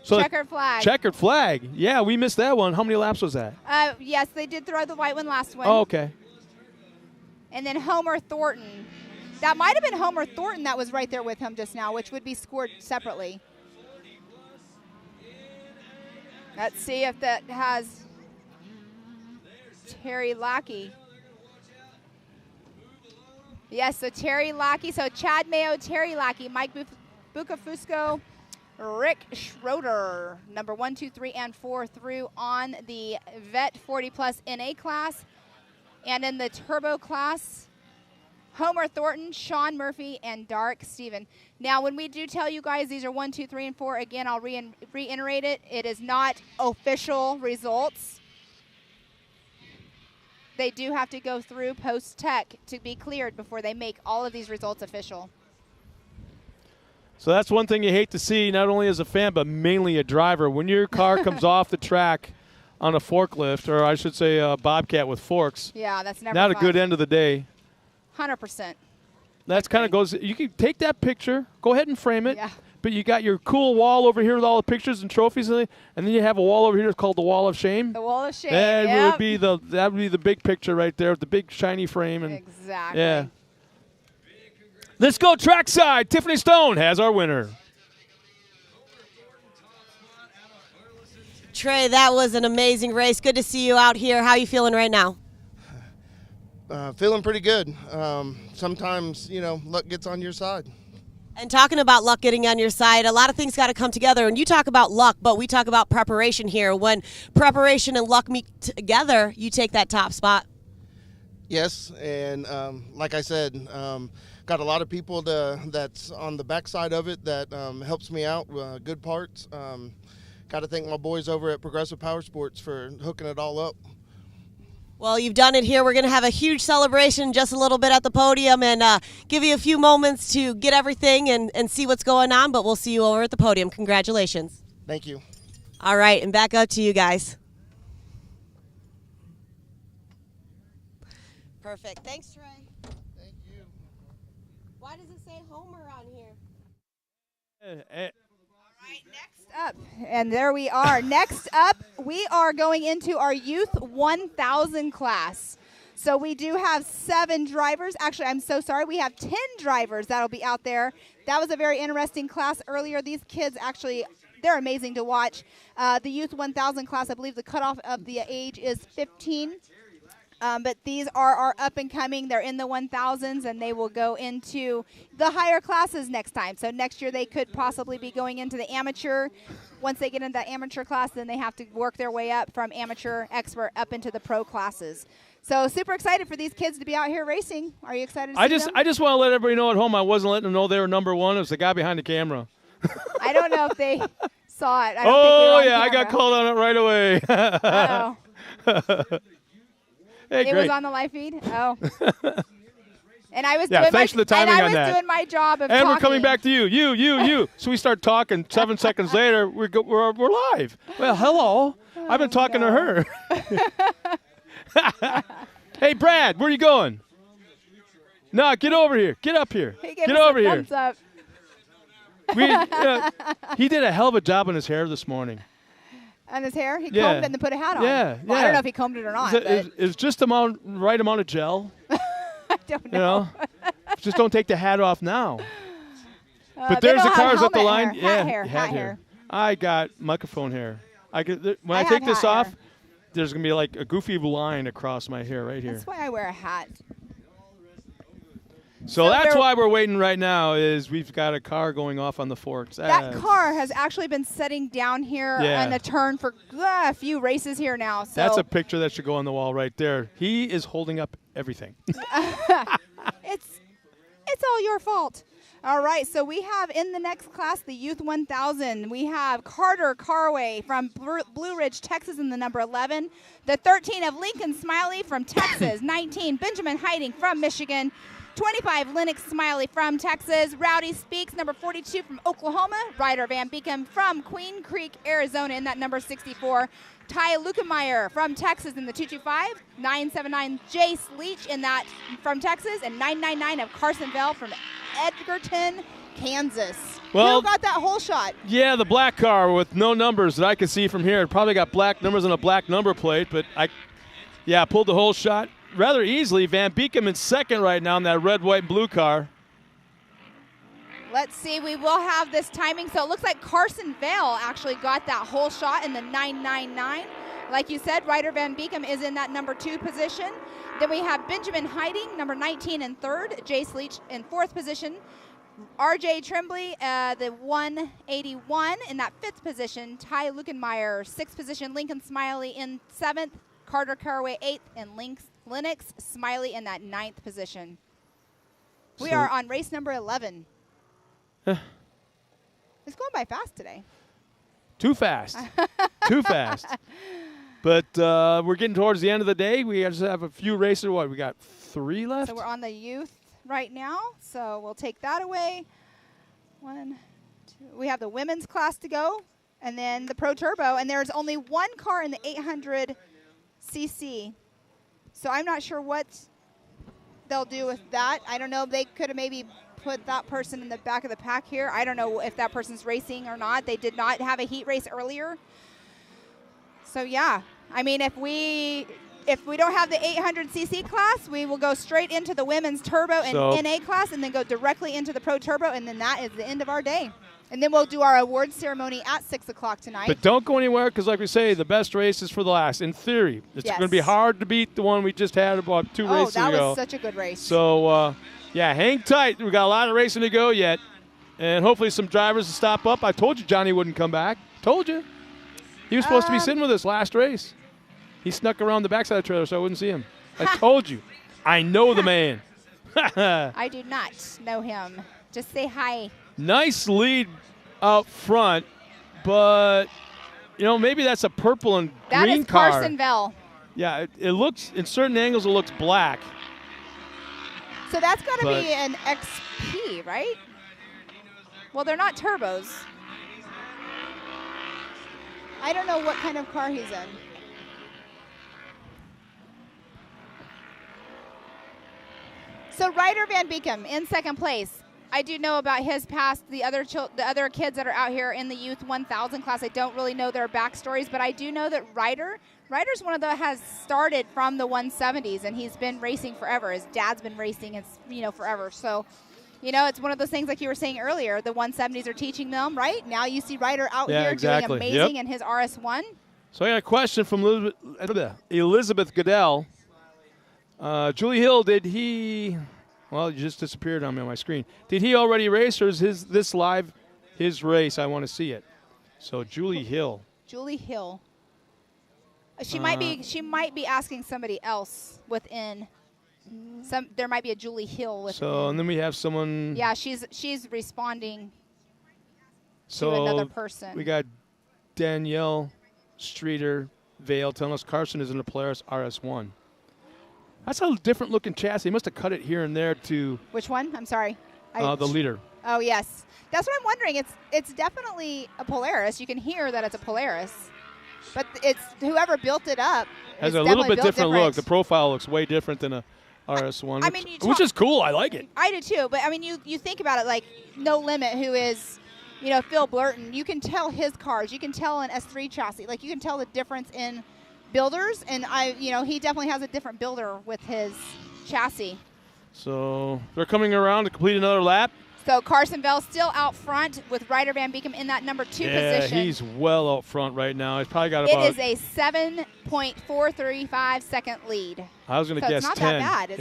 So checkered flag. Checkered flag. Yeah, we missed that one. How many laps was that? Yes, they did throw the white one last one. Oh, okay. And then Homer Thornton. That might have been Homer Thornton that was right there with him just now, which would be scored separately. Let's see if that has Terry Lackey. Yes, so Terry Lackey. So Chad Mayo, Terry Lackey, Mike Bucafusco, Rick Schroeder, number 1, 2, 3, and 4 through on the Vet 40-plus NA class. And in the Turbo class, Homer Thornton, Sean Murphy, and Dark Steven. Now, when we do tell you guys these are 1, 2, 3, and 4, again, I'll reiterate it. It is not official results. They do have to go through post-tech to be cleared before they make all of these results official. So that's one thing you hate to see, not only as a fan, but mainly a driver. When your car comes off the track on a forklift, or I should say a Bobcat with forks. Yeah, that's never not fun. a good end of the day. 100%. That's kind of goes. You can take that picture, go ahead and frame it. Yeah. But you got your cool wall over here with all the pictures and trophies, and then you have a wall over here called the Wall of Shame. The Wall of Shame. That would be the big picture right there with the big shiny frame. And exactly. Yeah. Let's go trackside. Tiffany Stone has our winner. Trey, that was an amazing race. Good to see you out here. How are you feeling right now? Feeling pretty good. Sometimes, luck gets on your side. And talking about luck getting on your side, a lot of things got to come together. And you talk about luck, but we talk about preparation here. When preparation and luck meet together, you take that top spot. Yes, and like I said, got a lot of people that's on the backside of it that helps me out, good parts. Got to thank my boys over at Progressive Power Sports for hooking it all up. Well, you've done it here. We're going to have a huge celebration just a little bit at the podium and give you a few moments to get everything and see what's going on, but we'll see you over at the podium. Congratulations. Thank you. All right, and back up to you guys. Perfect. Thanks, Trey. Thank you. Why does it say Homer on here? Next up, and there we are. Next up, we are going into our Youth 1000 class. So we do have 7 drivers. Actually, I'm so sorry. We have 10 drivers that'll be out there. That was a very interesting class earlier. These kids actually they're amazing to watch. The Youth 1000 class, I believe the cutoff of the age is 15. But these are our up and coming. They're in the 1000s, and they will go into the higher classes next time. So next year they could possibly be going into the amateur. Once they get into that amateur class, then they have to work their way up from amateur, expert, up into the pro classes. So super excited for these kids to be out here racing. Are you excited to see them? I just want to let everybody know at home I wasn't letting them know they were number one. It was the guy behind the camera. I don't know if they saw it. I don't think we were on yeah, camera. I got called on it right away. Uh-oh. Hey, it great. was on the live feed? Oh. And I was thanks for the timing on that. doing my job of and talking. we're coming back to you. So we start talking. 7 seconds later, we're live. Well, hello. I've been talking to her. Hey, Brad, where are you going? No, get over here. Get up here. Get over here. Thumbs up. He did a hell of a job on his hair this morning. On his hair? He combed it and then put a hat on. Yeah, well, I don't know if he combed it or not. It's just the right amount of gel. I don't know. Just don't take the hat off now. But they there's the don't have cars up the helmet line. hair, hat hair. I got microphone hair. When I take this off, there's going to be like a goofy line across my hair right here. That's why I wear a hat. So that's why we're waiting right now is we've got a car going off on the forks. That car has actually been sitting down here on the turn for a few races here now. So that's a picture that should go on the wall right there. He is holding up everything. It's all your fault. All right, so we have in the next class, the Youth 1000, we have Carter Carway from Blue Ridge, Texas in the number 11. The 13 of Lincoln Smiley from Texas. 19, Benjamin Hiding from Michigan. 25, Lennox Smiley from Texas. Rowdy Speaks, number 42 from Oklahoma. Ryder Van Beekum from Queen Creek, Arizona in that number 64. Ty Lukemeyer from Texas in the 225. 979, Jace Leach in that from Texas. And 999 of Carson Bell from Edgerton, Kansas. Well, who got that whole shot? Yeah, the black car with no numbers that I can see from here. It probably got black numbers and a black number plate, but I pulled the whole shot rather easily. Van Beekum in second right now in that red, white, and blue car. Let's see. We will have this timing. So it looks like Carson Vale actually got that whole shot in the 999. Like you said, Ryder Van Beekum is in that number 2 position. Then we have Benjamin Hiding, number 19 in 3rd. Jace Leach in 4th position. R.J. Tremblay, the 181 in that 5th position. Ty Lukenmeyer, 6th position. Lincoln Smiley in 7th. Carter Carway 8th. And Lennox Smiley in that 9th position. We are on race number 11. It's going by fast today. Too fast. Too fast. But we're getting towards the end of the day. We just have a few races. What, we got 3 left? So we're on the youth right now. So we'll take that away. 1, 2. We have the women's class to go. And then the Pro Turbo. And there's only one car in the 800cc. So I'm not sure what they'll do with that. I don't know. They could have maybe put that person in the back of the pack here. I don't know if that person's racing or not. They did not have a heat race earlier. So yeah, I mean, if we don't have the 800cc class, we will go straight into the women's turbo and NA class, and then go directly into the Pro Turbo, and then that is the end of our day. And then we'll do our awards ceremony at 6 o'clock tonight. But don't go anywhere because, like we say, the best race is for the last. In theory, it's going to be hard to beat the one we just had about 2 races ago. Oh, that was such a good race. So, hang tight. We got a lot of racing to go yet. And hopefully some drivers will stop up. I told you Johnny wouldn't come back. Told you. He was supposed to be sitting with us last race. He snuck around the backside of the trailer so I wouldn't see him. I told you. I know the man. I do not know him. Just say hi. Nice lead out front, but, maybe that's a purple and green car. That is Carson Bell. Yeah, it looks, in certain angles, it looks black. So that's got to be an XP, right? Well, they're not turbos. I don't know what kind of car he's in. So Ryder Van Beekum in second place. I do know about his past. The other kids that are out here in the Youth 1000 class, I don't really know their backstories, but I do know that Ryder's one of the has started from the 170s, and he's been racing forever. His dad's been racing, forever. So You know, it's one of those things like you were saying earlier. The 170s are teaching them, right? Now you see Ryder out Yeah, here exactly. doing amazing in his RS1. So I got a question from Elizabeth Goodell. Julie Hill, did he? Well, you just disappeared on my screen. Did he already race, or is this live his race? I want to see it. So Julie Hill. Julie Hill. She might be asking somebody else within. There might be a Julie Hill within. So and then we have someone. Yeah, she's responding to another person. We got Danielle Streeter Vale telling us Carson is in the Polaris RS1. That's a different looking chassis. He must have cut it here and there to. Which one? I'm sorry. The leader. Oh yes, that's what I'm wondering. It's definitely a Polaris. You can hear that it's a Polaris, but it's whoever built it up has a little bit different look. The profile looks way different than a RS1, which is cool. I like it. I do too. But I mean, you think about it, like No Limit, who is, Phil Blurton. You can tell his cars. You can tell an S3 chassis. Like you can tell the difference in builders, and he definitely has a different builder with his chassis. So they're coming around to complete another lap. So Carson Bell still out front with Ryder Van Beekem in that number 2 position. Yeah, he's well out front right now. He's probably got about. It is a 7.435 second lead. I was going to guess it's not 10. That bad.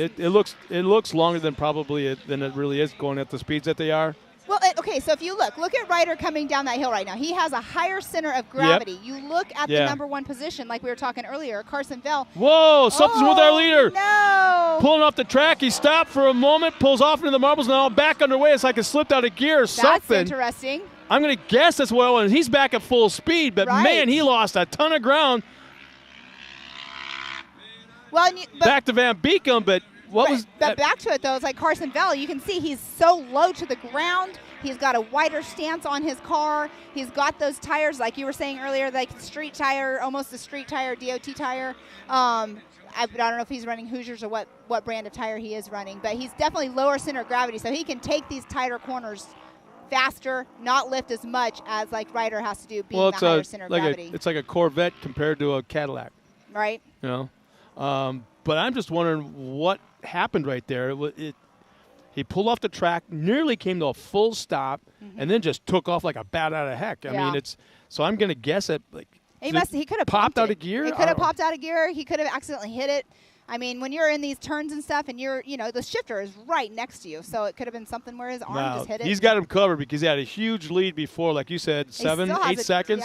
It looks longer than than it really is going at the speeds that they are. Well, okay, so if you look at Ryder coming down that hill right now. He has a higher center of gravity. Yep. You look at the number 1 position, like we were talking earlier, Carson Bell. Whoa, something's with our leader. No. Pulling off the track. He stopped for a moment, pulls off into the marbles, and now back underway. It's like it slipped out of gear or something. That's interesting. I'm going to guess that's well, and he's back at full speed, but man, he lost a ton of ground. Well, back to Van Beekem, but back to it, though, it's like Carson Bell. You can see he's so low to the ground. He's got a wider stance on his car. He's got those tires, like you were saying earlier, like street tire, almost a street tire, DOT tire. I don't know if he's running Hoosiers or what brand of tire he is running, but he's definitely lower center of gravity, so he can take these tighter corners faster, not lift as much as like Ryder has to do being the higher center of gravity. It's like a Corvette compared to a Cadillac. Right. But I'm just wondering what happened right there. He pulled off the track, nearly came to a full stop, and then just took off like a bat out of heck. I mean, so I'm going to guess it. Like he could have popped out of gear. He could have popped out of gear. He could have accidentally hit it. I mean, when you're in these turns and stuff, and the shifter is right next to you, so it could have been something where his arm just hit it. He's got him covered because he had a huge lead before, like you said, 7-8 seconds,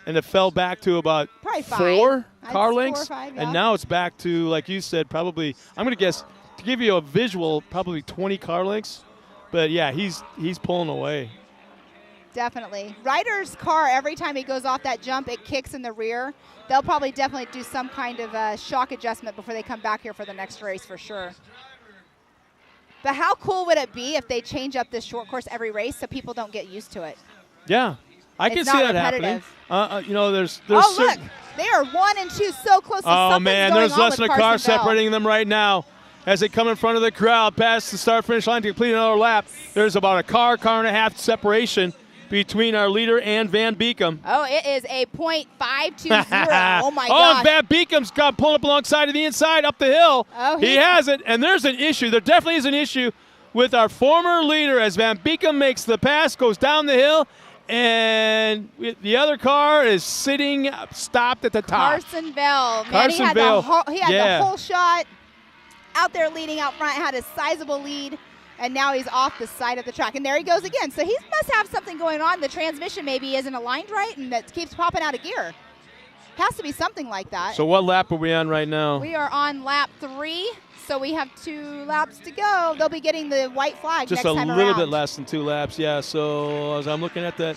and it fell back to about probably 4 car lengths, 4 or 5, and now it's back to, like you said, probably. I'm going to guess, to give you a visual, probably 20 car lengths, but yeah, he's pulling away. Definitely. Ryder's car, every time he goes off that jump, it kicks in the rear. They'll probably definitely do some kind of shock adjustment before they come back here for the next race for sure. But how cool would it be if they change up this short course every race so people don't get used to it? Yeah, I can see that happening. There's look, they are 1 and 2 so close. Oh man, there's less than a car separating them right now. As they come in front of the crowd, past the start-finish line to complete another lap, there's about a car and a half separation between our leader and Van Beekem. Oh, it is a .520. Oh, my gosh. Oh, Van Beekem's got pulled up alongside of the inside up the hill. Oh, he has it, and there's an issue. There definitely is an issue with our former leader as Van Beekem makes the pass, goes down the hill, and the other car is sitting stopped at the top. Carson Bell. Man, he had the whole shot out there leading out front, had a sizable lead. And now he's off the side of the track. And there he goes again. So he must have something going on. The transmission maybe isn't aligned right, and that keeps popping out of gear. Has to be something like that. So what lap are we on right now? We are on lap 3, so we have 2 laps to go. They'll be getting the white flag just next time a little bit less than 2 laps, yeah. So as I'm looking at that,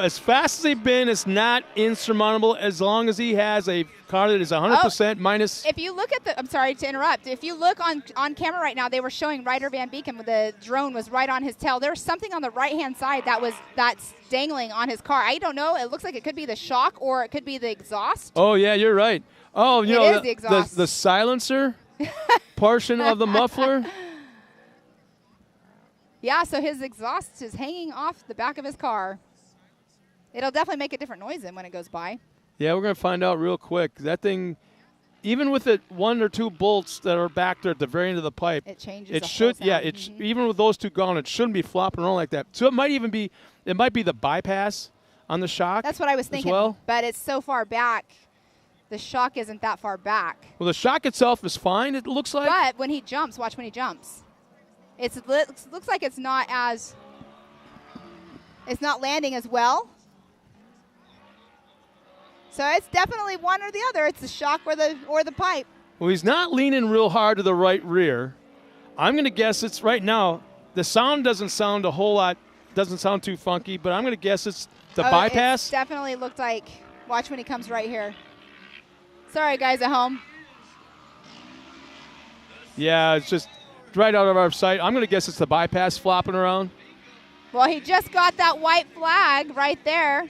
as fast as he's been, it's not insurmountable as long as he has a car that is 100% minus. If you look at I'm sorry to interrupt. If you look on camera right now, they were showing Ryder Van Beekem with the drone was right on his tail. There's something on the right-hand side that's dangling on his car. I don't know. It looks like it could be the shock or it could be the exhaust. Oh, yeah, you're right. Oh, it is the exhaust. The silencer portion of the muffler. Yeah, so his exhaust is hanging off the back of his car. It'll definitely make a different noise then when it goes by. Yeah, we're going to find out real quick. That thing even with it 1 or 2 bolts that are back there at the very end of the pipe, It changes. it the should, whole yeah, sound. it's even with those 2 gone, it shouldn't be flopping around like that. So it might be the bypass on the shock. That's what I was thinking. As well. But it's so far back. The shock isn't that far back. Well, the shock itself is fine. It looks like. But when he jumps, watch when he jumps. It looks like it's not landing as well. So it's definitely one or the other. It's the shock or the pipe. Well, he's not leaning real hard to the right rear. I'm going to guess it's right now. The sound doesn't sound a whole lot. Doesn't sound too funky, but I'm going to guess it's the bypass. It definitely looked like. Watch when he comes right here. Sorry, guys at home. Yeah, it's just right out of our sight. I'm going to guess it's the bypass flopping around. Well, he just got that white flag right there.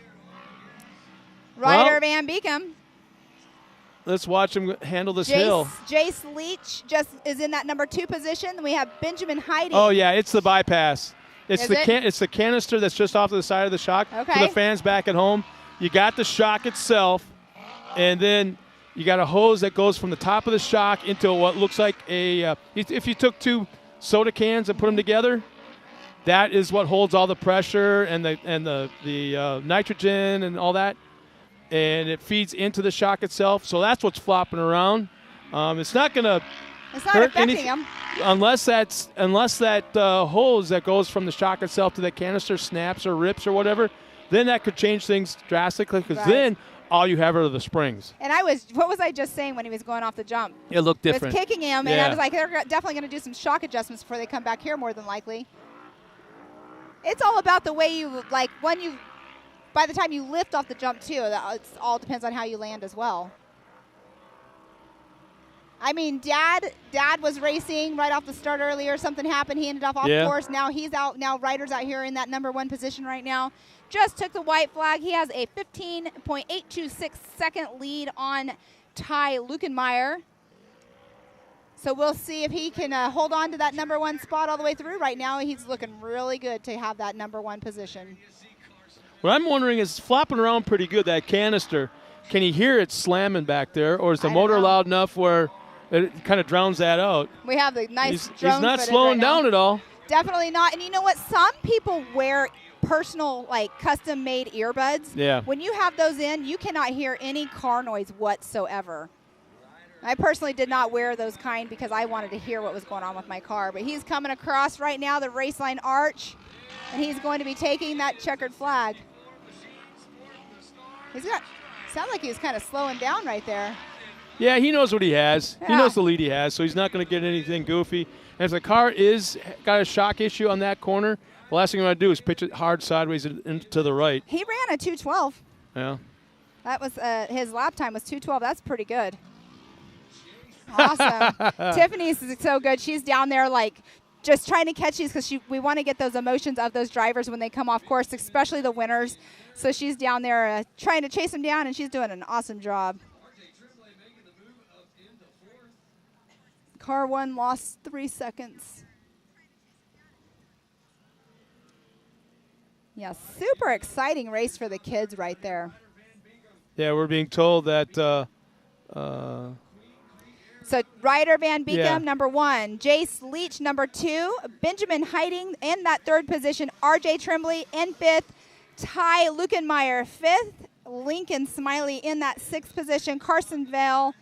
Ryder Van Beekum. Let's watch him handle this hill. Jace Leach just is in that number 2 position. We have Benjamin Heidi. Oh, yeah, it's the bypass. It's Is the canister that's just off to the side of the shock. Okay. For the fans back at home, you got the shock itself, and then you got a hose that goes from the top of the shock into what looks like a if you took 2 soda cans and put them together, that is what holds all the pressure and the nitrogen and all that, and it feeds into the shock itself. So that's what's flopping around. It's not going to hurt affecting anything him. unless that hose that goes from the shock itself to the canister snaps or rips or whatever. Then that could change things drastically, because Right. then all you have are the springs. And what was I just saying when he was going off the jump? It looked It different. was kicking him, and Yeah. I was like, they're definitely going to do some shock adjustments before they come back here, more than likely. It's all about the way you, like, by the time you lift off the jump, too. It all depends on how you land as well. I mean, Dad was racing right off the start earlier. Something happened. He ended up off course. Now he's out. Now Ryder's out here in that number 1 position right now. Just took the white flag. He has a 15.826 second lead on Ty Lukenmeyer. So we'll see if he can hold on to that number 1 spot all the way through. Right now, he's looking really good to have that number 1 position. What I'm wondering is, flopping around pretty good, that canister. Can you hear it slamming back there, or is the motor loud enough where it kind of drowns that out? We have the nice He's drone not footage slowing right now. down at all. Definitely not. And you know what? Some people wear personal, like, custom-made earbuds. Yeah. When you have those in, you cannot hear any car noise whatsoever. I personally did not wear those kind because I wanted to hear what was going on with my car. But he's coming across right now the race line arch, and he's going to be taking that checkered flag. Sound like he was kind of slowing down right there. Yeah, he knows what he has. He Yeah. knows the lead he has, so he's not going to get anything goofy. And if the car got a shock issue on that corner, the last thing I'm going to do is pitch it hard sideways to the right. He ran a 2:12. Yeah. That was his lap time was 2:12. That's pretty good. Awesome. Tiffany's so good. She's down there like just trying to catch these because we want to get those emotions of those drivers when they come off course, especially the winners. So she's down there trying to chase them down, and she's doing an awesome job. Car 1 lost 3 seconds. Yeah, super exciting race for the kids right there. Yeah, we're being told that So Ryder Van Beekum, Yeah. number 1. Jace Leach, number 2. Benjamin Heiding in that 3rd position. RJ Tremblay in 5th. Ty Lukenmeyer 5th. Lincoln Smiley in that 6th position. Carter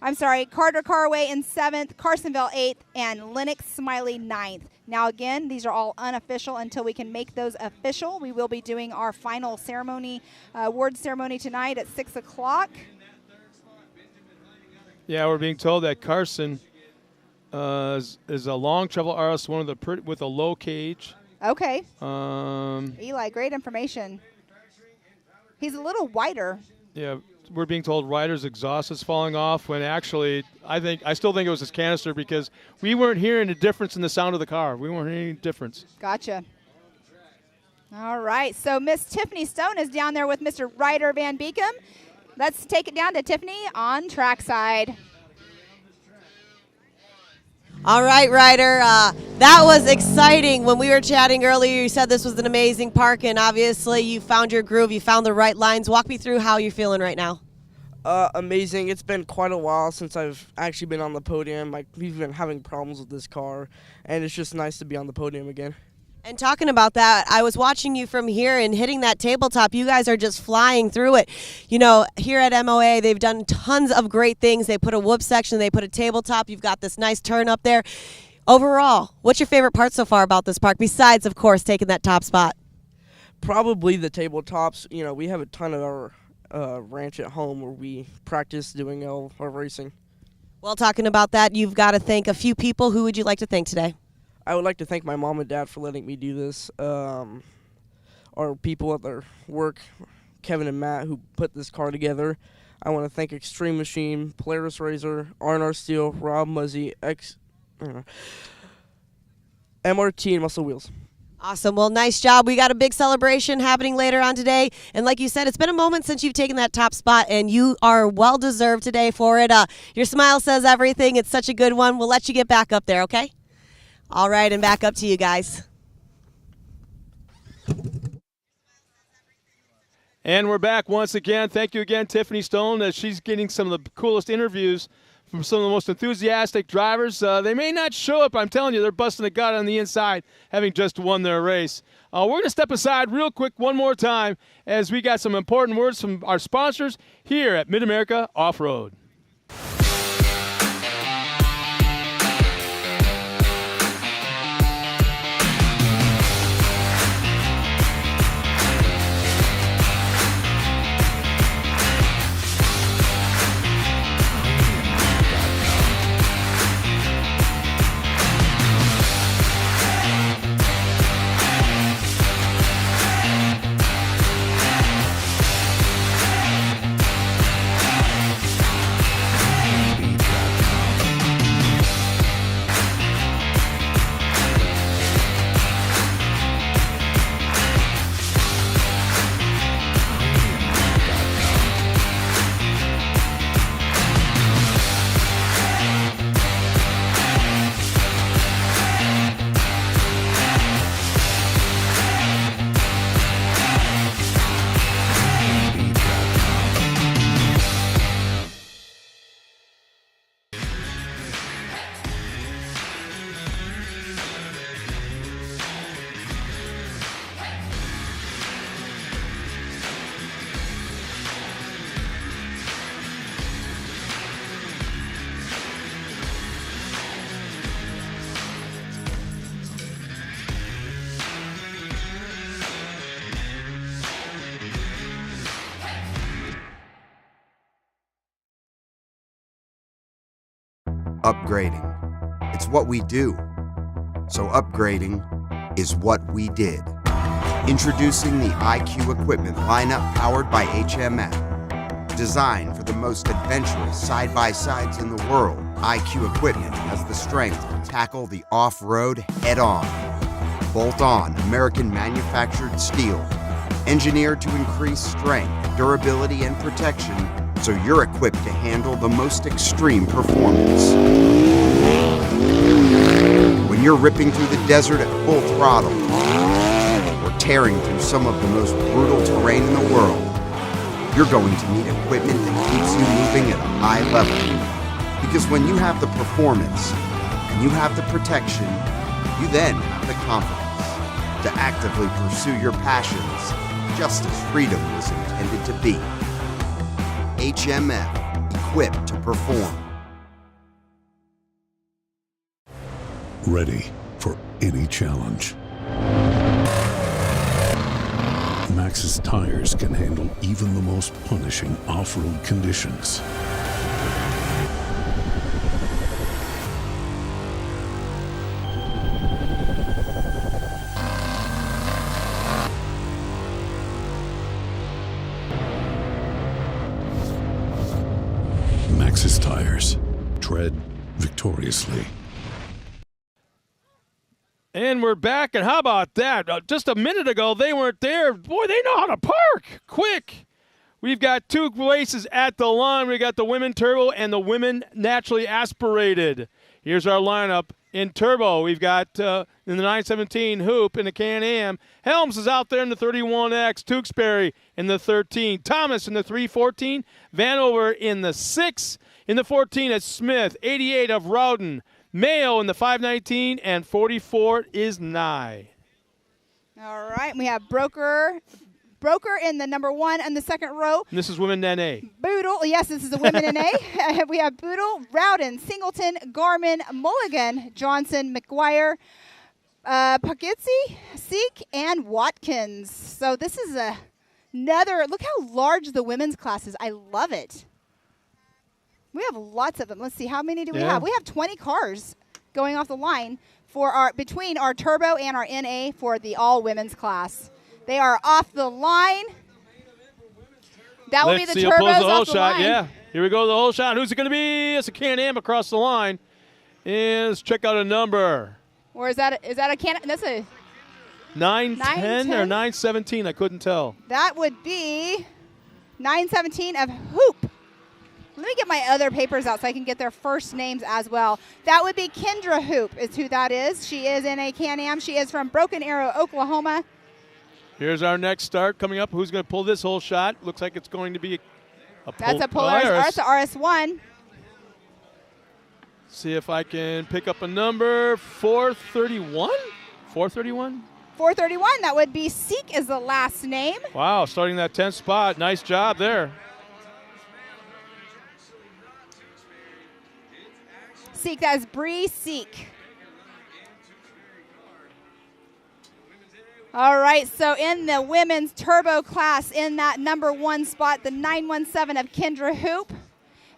Carway in 7th. Carsonville 8th. And Lennox Smiley 9th. Now, again, these are all unofficial until we can make those official. We will be doing our final ceremony, award ceremony tonight at 6 o'clock. Yeah, we're being told that Carson is a long travel RS, one of the with a low cage. Okay. Yeah, Eli, great information. He's a little wider. we're being told Ryder's exhaust is falling off, when actually I still think it was his canister, because we weren't hearing a difference in the sound of the car. We weren't hearing any difference. Gotcha. All right, so Miss Tiffany Stone is down there with Mr. Ryder Van Beekum. Let's take it down to Tiffany on trackside. All right, Ryder. That was exciting. When we were chatting earlier, you said this was an amazing park, and obviously you found your groove. You found the right lines. Walk me through how you're feeling right now. Amazing. It's been quite a while since I've actually been on the podium. We've been having problems with this car, and it's just nice to be on the podium again. And talking about that, I was watching you from here and hitting that tabletop. You guys are just flying through it. You know, here at MOA, they've done tons of great things. They put a whoop section, they put a tabletop. You've got this nice turn up there. Overall, what's your favorite part so far about this park, besides, of course, taking that top spot? Probably the tabletops. You know, we have a ton of our ranch at home where we practice doing our racing. Well, talking about that, you've got to thank a few people. Who would you like to thank today? I would like to thank my mom and dad for letting me do this. Our people at their work, Kevin and Matt, who put this car together. I want to thank Extreme Machine, Polaris Razor, R&R Steel, Rob Muzzy, MRT, and Muscle Wheels. Awesome. Well, nice job. We got a big celebration happening later on today. And like you said, it's been a moment since you've taken that top spot, and you are well-deserved today for it. Your smile says everything. It's such a good one. We'll let you get back up there, okay? All right, and back up to you guys. And we're back once again. Thank you again, Tiffany Stone, as she's getting some of the coolest interviews from some of the most enthusiastic drivers. They may not show up. I'm telling you, they're busting a gut on the inside, having just won their race. We're going to step aside real quick one more time as we got some important words from our sponsors here at Mid-America Off-Road. Upgrading. It's what we do. So upgrading is what we did. Introducing the IQ equipment lineup powered by HMF. Designed for the most adventurous side-by-sides in the world, IQ equipment has the strength to tackle the off-road head-on. Bolt-on American-manufactured steel. Engineered to increase strength, durability, and protection, so you're equipped to handle the most extreme performance. When you're ripping through the desert at full throttle, or tearing through some of the most brutal terrain in the world, you're going to need equipment that keeps you moving at a high level. Because when you have the performance, and you have the protection, you then have the confidence to actively pursue your passions, just as freedom was intended to be. HMF, equipped to perform. Ready for any challenge. Maxxis tires can handle even the most punishing off-road conditions. Maxxis tires. Tread victoriously. And we're back, and how about that? Just a minute ago, they weren't there. Boy, they know how to park quick. We've got two races at the line. We got the women turbo and the women naturally aspirated. Here's our lineup in Turbo. We've got in the 917 Hoop in the Can-Am. Helms is out there in the 31X. Tewksbury in the 13. Thomas in the 314. Vanover in the 6. In the 14 at Smith. 88 of Rowden. Mayo in the 519. And 44 is Nye. All right. We have Broker in the number 1 and the second row. And this is women NA. Boodle, yes, this is the women NA. We have Boodle, Rowden, Singleton, Garmin, Mulligan, Johnson, McGuire, Pagitzi, Seek, and Watkins. So this is another, look how large the women's class is. I love it. We have lots of them. Let's see, how many do we have? We have 20 cars going off the line for between our Turbo and our NA for the all women's class. They are off the line. That will be the Turbos off the line. Yeah, here we go, the whole shot. Who's it going to be? It's a Can-Am across the line. And let's check out a number. Or is that a Can-Am? That's a 910 or 917. I couldn't tell. That would be 917 of Hoop. Let me get my other papers out so I can get their first names as well. That would be Kendra Hoop is who that is. She is in a Can-Am. She is from Broken Arrow, Oklahoma. Here's our next start coming up. Who's going to pull this whole shot? Looks like it's going to be That's a Polaris. RS1. See if I can pick up a number. 431? 431? 431. That would be Seek is the last name. Wow, starting that 10th spot. Nice job there. Seek, that is Bree Seek. All right, so in the women's turbo class, in that number 1 spot, the 917 of Kendra Hoop.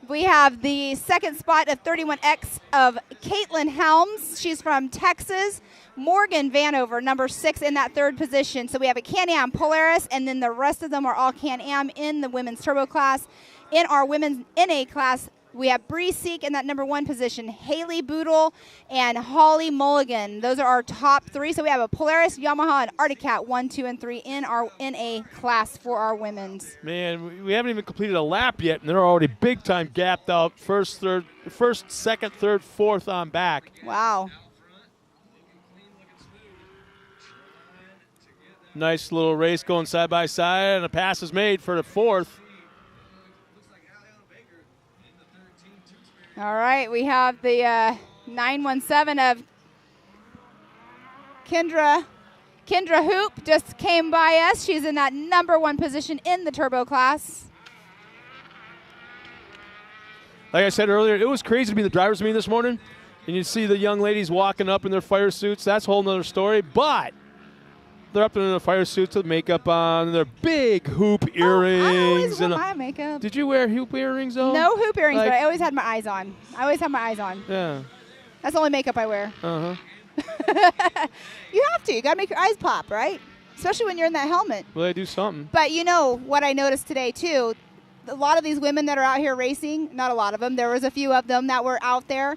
We have the second spot of 31X of Caitlin Helms. She's from Texas. Morgan Vanover, number 6 in that 3rd position. So we have a Can-Am Polaris, and then the rest of them are all Can-Am in the women's turbo class. In our women's NA class, we have Bree Seek in that number 1 position, Haley Boodle, and Holly Mulligan. Those are our top 3. So we have a Polaris, Yamaha, and Arctic Cat 1, 2, and 3 in our NA class for our women's. Man, we haven't even completed a lap yet, and they're already big time gapped out. First, second, third, fourth on back. Wow. Nice little race going side by side, and a pass is made for the 4th. All right, we have the 917 of Kendra Hoop just came by us. She's in that number 1 position in the turbo class. Like I said earlier, it was crazy to be the driver's meeting this morning, and you see the young ladies walking up in their fire suits. That's a whole nother story, but they're up in their fire suits with makeup on, their big hoop earrings. I always wear my makeup. Did you wear hoop earrings, though? No hoop earrings, but I always had my eyes on. Yeah. That's the only makeup I wear. Uh-huh. You have to. You got to make your eyes pop, right? Especially when you're in that helmet. Well, they do something. But you know what I noticed today, too? A lot of these women that are out here racing, not a lot of them, there was a few of them that were out there.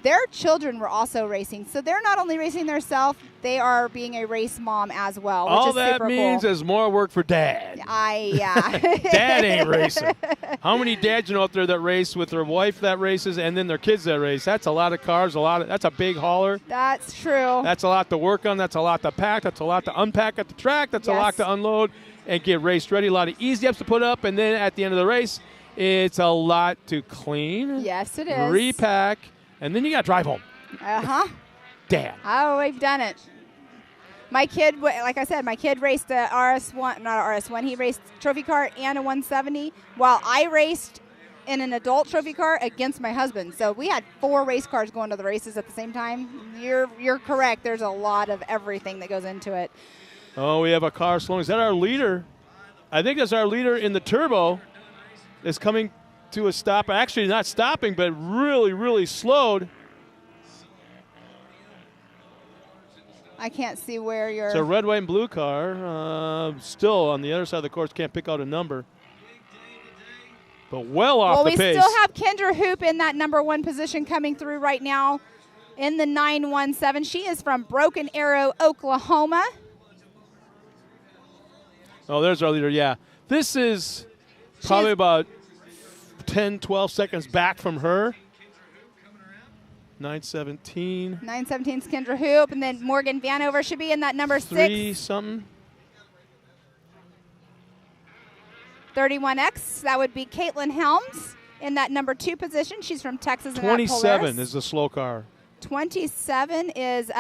Their children were also racing. So they're not only racing themselves, they are being a race mom as well, which All is that super means cool. is more work for Dad. Yeah. Dad ain't racing. How many dads you know out there that race with their wife that races and then their kids that race? That's a lot of cars, that's a big hauler. That's true. That's a lot to work on. That's a lot to pack. That's a lot to unpack at the track. That's a lot to unload and get race ready. A lot of easy ups to put up, and then at the end of the race, it's a lot to clean. Yes, it is. Repack, and then you got to drive home. Uh-huh. Dad. Oh, we've done it. My kid, like I said, my kid raced a RS1, not a RS1. He raced trophy car and a 170, while I raced in an adult trophy car against my husband. So we had 4 race cars going to the races at the same time. You're correct. There's a lot of everything that goes into it. Oh, we have a car slowing. Is that our leader? I think that's our leader in the turbo. Is coming to a stop. Actually, not stopping, but really, really slowed. I can't see where you're. It's a red, white, and blue car. Still on the other side of the course, can't pick out a number. But well off the pace. Well, we still have Kendra Hoop in that number 1 position coming through right now in the 917. She is from Broken Arrow, Oklahoma. Oh, there's our leader, yeah. This is probably about 10, 12 seconds back from her. 917. 917 is Kendra Hoop, and then Morgan Vanover should be in that number 3 6. something. 31X, that would be Caitlin Helms in that number 2 position. She's from Texas. 27 is the slow car. 27 is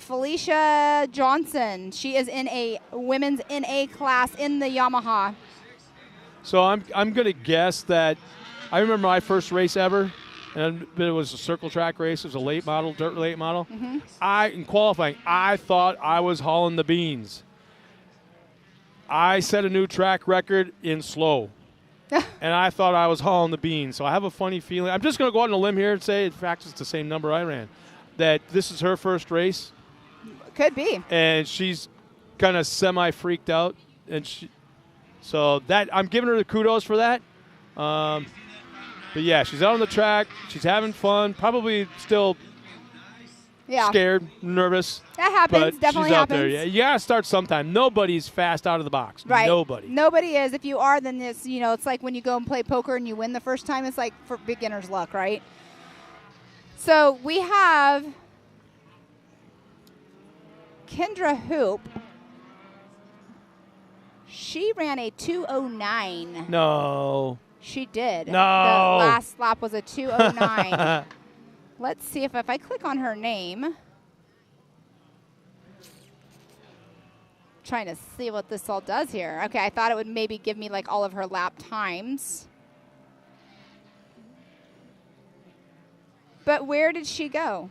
Felicia Johnson. She is in a women's NA class in the Yamaha. So I'm going to guess that I remember my first race ever, and it was a circle track race. It was a late model, dirt late model. In qualifying, I thought I was hauling the beans. I set a new track record in slow, and I thought I was hauling the beans. So I have a funny feeling. I'm just going to go out on a limb here and say, in fact, it's the same number I ran, that this is her first race. Could be. And she's kind of semi-freaked out. So that I'm giving her the kudos for that. But, yeah, she's out on the track. She's having fun, probably still scared, nervous. That happens. But Definitely she's out happens. there. Yeah, you got to start sometime. Nobody's fast out of the box. Right. Nobody is. If you are, then it's, it's like when you go and play poker and you win the first time. It's like for beginner's luck, right? So we have Kendra Hoop. She ran a 2:09. No. She did. No. The last lap was a 2:09. Let's see if I click on her name. Trying to see what this all does here. Okay, I thought it would maybe give me like all of her lap times. But where did she go?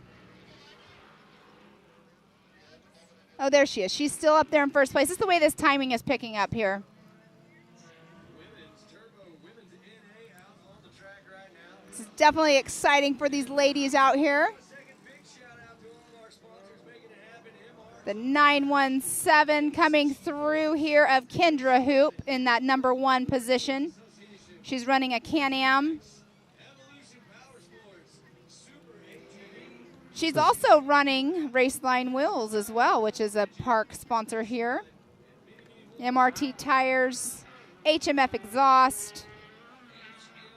Oh, there she is. She's still up there in first place. This is the way this timing is picking up here. This is definitely exciting for these ladies out here. The 917 coming through here of Kendra Hoop in that number 1 position. She's running a Can-Am. She's also running Raceline Wheels as well, which is a park sponsor here. MRT tires, HMF exhaust.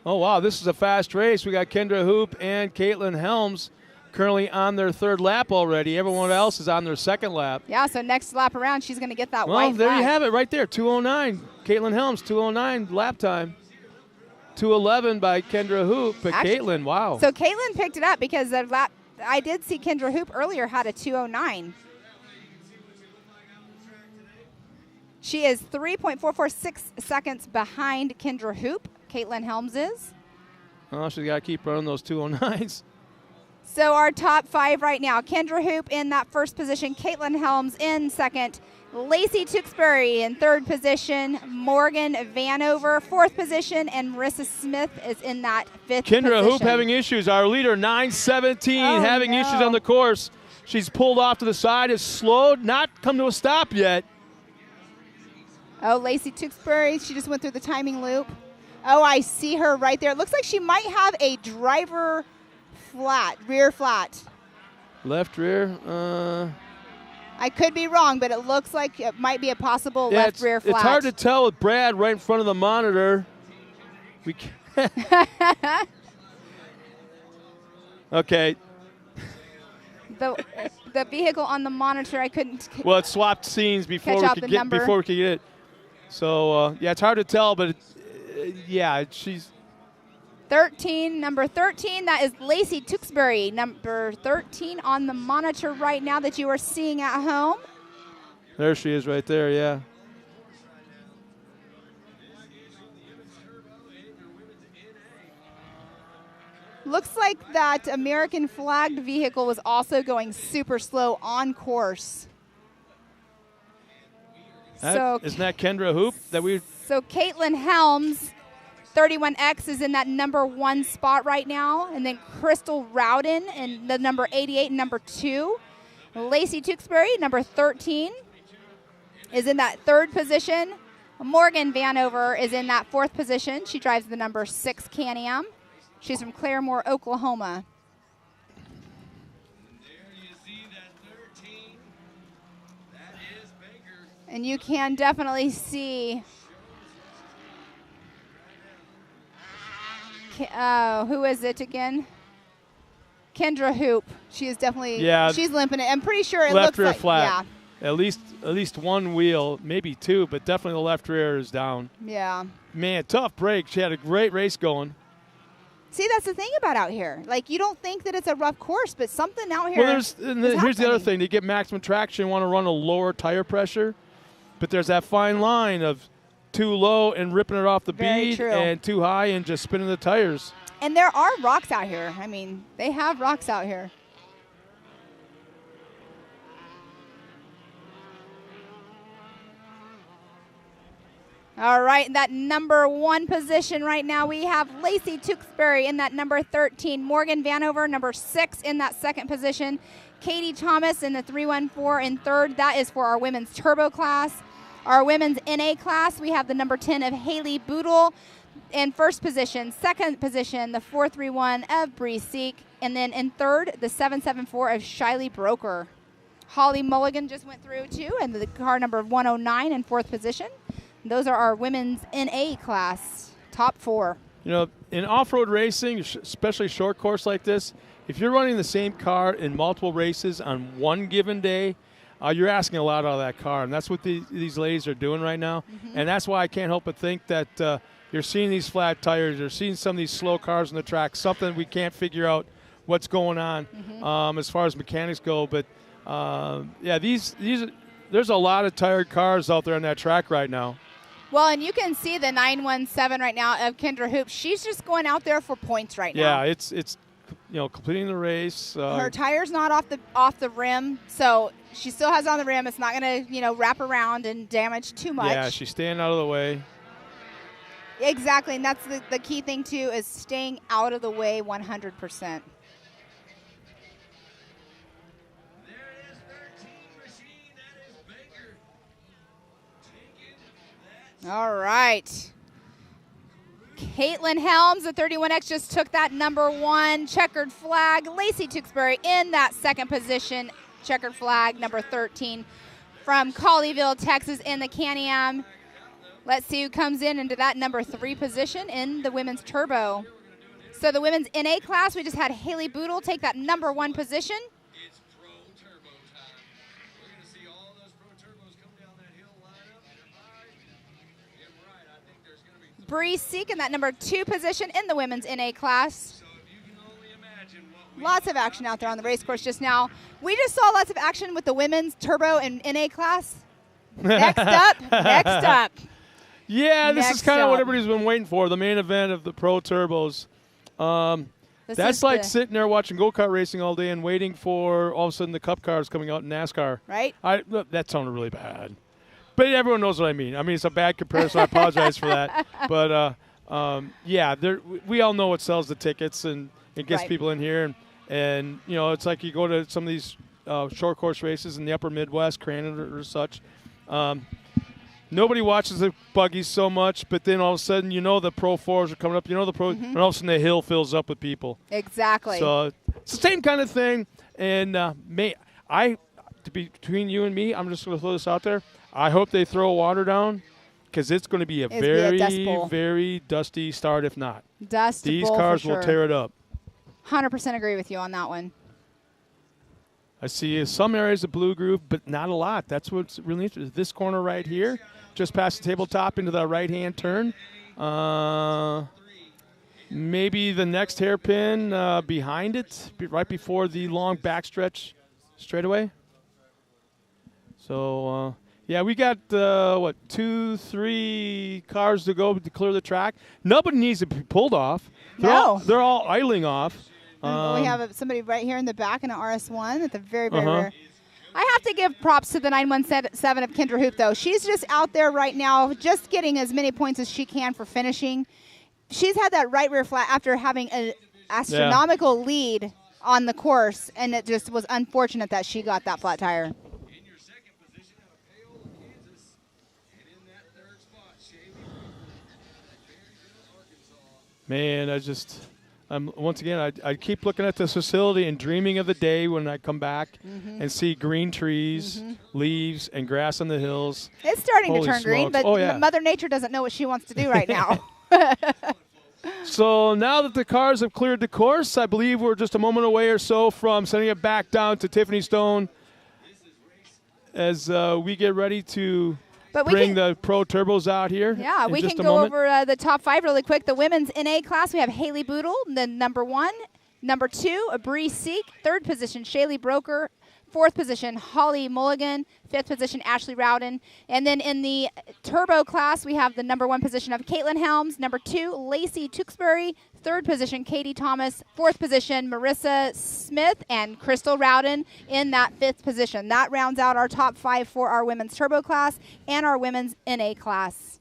Oh, wow, this is a fast race. We got Kendra Hoop and Caitlin Helms currently on their 3rd lap already. Everyone else is on their 2nd lap. Yeah, so next lap around, she's going to get that white Well, there flag. you have it right there, 2:09. Caitlin Helms, 2:09 lap time. 2:11 by Kendra Hoop, but Actually, Caitlin, wow. So Caitlin picked it up because the lap, I did see Kendra Hoop earlier had a 2:09. She is 3.446 seconds behind Kendra Hoop. Caitlin Helms is. Oh, she's got to keep running those 2:09s. So our top 5 right now, Kendra Hoop in that 1st position, Caitlin Helms in 2nd, Lacey Tewksbury in 3rd position, Morgan Vanover 4th position, and Marissa Smith is in that 5th position. Kendra Hoop having issues. Our leader, 917, having issues on the course. She's pulled off to the side, is slowed, not come to a stop yet. Oh, Lacey Tewksbury, she just went through the timing loop. Oh, I see her right there. It looks like she might have a driver flat, rear flat. Left rear. I could be wrong, but it looks like it might be a possible left rear flat. It's hard to tell with Brad right in front of the monitor. We Okay. The vehicle on the monitor, I couldn't. Well, it swapped scenes before we could get it. So yeah, it's hard to tell, but yeah, she's 13, number 13. That is Lacey Tewksbury, number 13 on the monitor right now that you are seeing at home. There she is, right there. Yeah. Looks like that American flagged vehicle was also going super slow on course. Isn't that Kendra Hoop that we? So Caitlin Helms, 31X, is in that number 1 spot right now, and then Crystal Rowden in the number 88 and number 2. Lacey Tewksbury, number 13, is in that 3rd position. Morgan Vanover is in that 4th position. She drives the number 6 Can-Am. She's from Claremore, Oklahoma. And you can definitely see who is it again? Kendra Hoop. She is definitely, Yeah. she's limping it. I'm pretty sure it Left looks rear like, flat. At least one wheel, maybe two, but definitely the left rear is down. Yeah. Man, tough break. She had a great race going. See, that's the thing about out here. Like, you don't think that it's a rough course, but something out here. Well, here's the other thing. To get maximum traction, you want to run a lower tire pressure, but there's that fine line of too low and ripping it off the Very bead true. and too high and just spinning the tires. And there are rocks out here. I mean, they have rocks out here. All right, in that number 1 position right now, we have Lacey Tewksbury in that number 13. Morgan Vanover, number 6 in that second position. Katie Thomas in the 314 in third. That is for our women's turbo class. Our women's NA class, we have the number 10 of Haley Boodle in first position. Second position, the 431 of Bree Seek. And then in third, the 774 of Shiley Broker. Holly Mulligan just went through too, and the car number 109 in fourth position. Those are our women's NA class, top 4. You know, in off-road racing, especially short course like this, if you're running the same car in multiple races on one given day, you're asking a lot out of that car, and that's what these ladies are doing right now. Mm-hmm. And that's why I can't help but think that you're seeing these flat tires, you're seeing some of these slow cars on the track, something we can't figure out what's going on as far as mechanics go. But, yeah, there's a lot of tired cars out there on that track right now. Well, and you can see the 917 right now of Kendra Hoop. She's just going out there for points right now. Yeah, it's completing the race. Her tire's not off the rim, so she still has it on the rim. It's not going to wrap around and damage too much. Yeah, she's staying out of the way. Exactly, and that's the key thing too, is staying out of the way 100%. All right. Caitlin Helms, the 31X, just took that number 1 checkered flag. Lacey Tewksbury in that second position, checkered flag, number 13, from Colleyville, Texas, in the Can-Am. Let's see who comes into that number 3 position in the women's turbo. So the women's NA class, we just had Haley Boodle take that number 1 position. Bree Seek in that number 2 position in the women's NA class. Lots of action out there on the race course just now. We just saw lots of action with the women's turbo and NA class. Next up. Yeah, this Next is kind of up. what everybody's been waiting for, the main event of the Pro Turbos. That's like sitting there watching go-kart racing all day and waiting for all of a sudden the Cup cars coming out in NASCAR. Right. Look, that sounded really bad. But everyone knows what I mean. I mean, it's a bad comparison. I apologize for that. But, yeah, we all know what sells the tickets and it gets Right. people in here. And, it's like you go to some of these short course races in the upper Midwest, Crandon or such. Nobody watches the buggies so much, but then all of a sudden, the Pro 4s are coming up. And all of a sudden the hill fills up with people. Exactly. So it's the same kind of thing. And between you and me, I'm just going to throw this out there. I hope they throw water down because it's going to be a very dusty start if not. Dust These bowl cars for sure. will tear it up. 100% agree with you on that one. I see some areas of blue groove, but not a lot. That's what's really interesting. This corner right here, just past the tabletop into the right-hand turn. Maybe the next hairpin behind it, right before the long backstretch straightaway. So, yeah, we got, 2-3 cars to go to clear the track. Nobody needs to be pulled off. They're all idling off. We have somebody right here in the back in an RS1 at the very, very rear. I have to give props to the 917 of Kendra Hoop, though. She's just out there right now just getting as many points as she can for finishing. She's had that right rear flat after having an astronomical lead on the course, and it just was unfortunate that she got that flat tire. Man, once again, I keep looking at this facility and dreaming of the day when I come back and see green trees, leaves, and grass on the hills. It's starting Holy to turn green, smokes. but Mother Nature doesn't know what she wants to do right now. So now that the cars have cleared the course, I believe we're just a moment away or so from sending it back down to Tiffany Stone as we get ready to bring the Pro Turbos out here. Yeah, we can go over the top 5 really quick. The women's NA class, we have Haley Boodle, the number 1. Number 2, Bree Seek. 3rd position, Shaylee Broker. 4th position, Holly Mulligan. 5th position, Ashley Rowden. And then in the turbo class, we have the number 1 position of Caitlin Helms. Number 2, Lacey Tewksbury. 3rd position, Katie Thomas. 4th position, Marissa Smith and Crystal Rowden in that 5th position. That rounds out our top 5 for our women's turbo class and our women's NA class.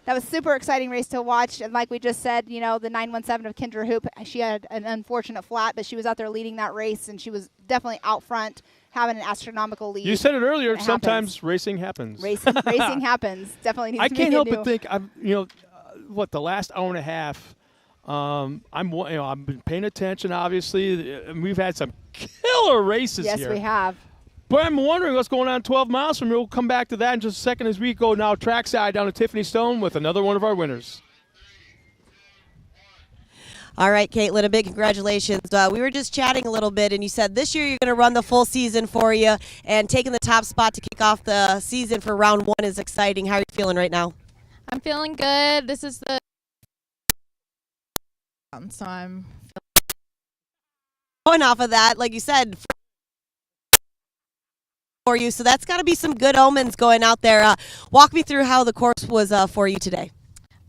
That was a super exciting race to watch. And like we just said, you know, the 917 of Kendra Hoop, she had an unfortunate flat, but she was out there leading that race, and she was definitely out front having an astronomical lead. You said it earlier, sometimes racing happens. Racing happens. Definitely needs I to be can't help new. but think, the last hour and a half, I've been paying attention, obviously. And we've had some killer races here. Yes, we have. But I'm wondering what's going on 12 miles from here. We'll come back to that in just a second as we go now trackside down to Tiffany Stone with another one of our winners. All right, Caitlin, a big congratulations. We were just chatting a little bit, and you said this year you're going to run the full season for you, and taking the top spot to kick off the season for round 1 is exciting. How are you feeling right now? I'm feeling good. This is the so I'm going off of that, like you said, for you, so that's got to be some good omens going out there. Walk me through how the course was for you today.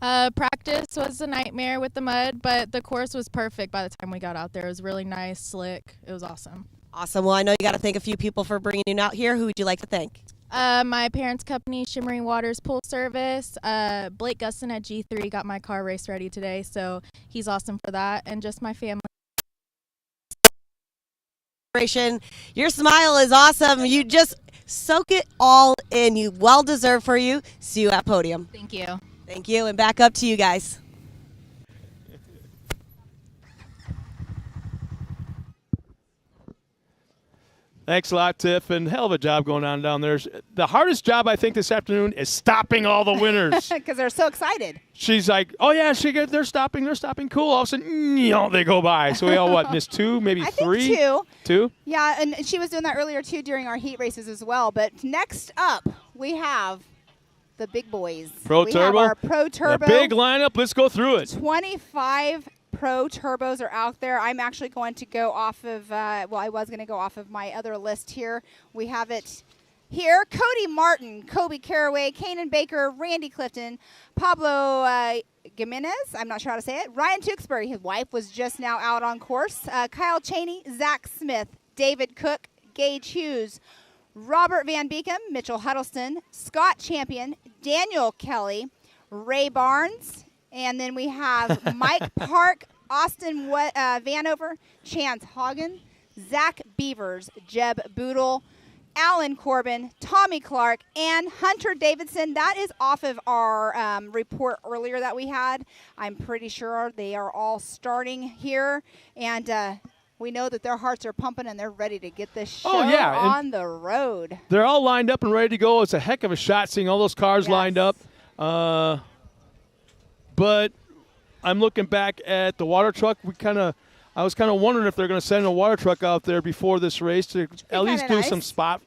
Practice was a nightmare with the mud, but the course was perfect by the time we got out there. It was really nice, slick. It was awesome. Awesome. Well, I know you got to thank a few people for bringing you out here. Who would you like to thank? My parents' company, Shimmering Waters Pool Service. Blake Gustin at G3 got my car race ready today, so he's awesome for that. And just my family. Your smile is awesome. You just soak it all in. You well deserved for you. See you at Podium. Thank you. Thank you. And back up to you guys. Thanks a lot, Tiff, and hell of a job going on down there. The hardest job, I think, this afternoon is stopping all the winners. Because they're so excited. She's like, oh, yeah, they're stopping, cool. All of a sudden, they go by. So we all, missed 2, maybe 3? I think 2. 2? Yeah, and she was doing that earlier, too, during our heat races as well. But next up, we have the big boys. We have our Pro Turbo. A big lineup. Let's go through it. 25 Pro Turbos are out there. I'm actually going to go off of, I was going to go off of my other list here. We have it here. Cody Martin, Kobe Caraway, Kanan Baker, Randy Clifton, Pablo Gimenez, I'm not sure how to say it, Ryan Tewksbury, his wife was just now out on course, Kyle Cheney, Zach Smith, David Cook, Gage Hughes, Robert Van Beekum, Mitchell Huddleston, Scott Champion, Daniel Kelly, Ray Barnes, and then we have Mike Park, Austin Vanover, Chance Hagen, Zach Beavers, Jeb Boodle, Alan Corbin, Tommy Clark, and Hunter Davidson. That is off of our report earlier that we had. I'm pretty sure they are all starting here, and we know that their hearts are pumping and they're ready to get this show on the road. They're all lined up and ready to go. It's a heck of a shot seeing all those cars lined up. But I'm looking back at the water truck. I was kind of wondering if they're going to send a water truck out there before this race to at least do some spot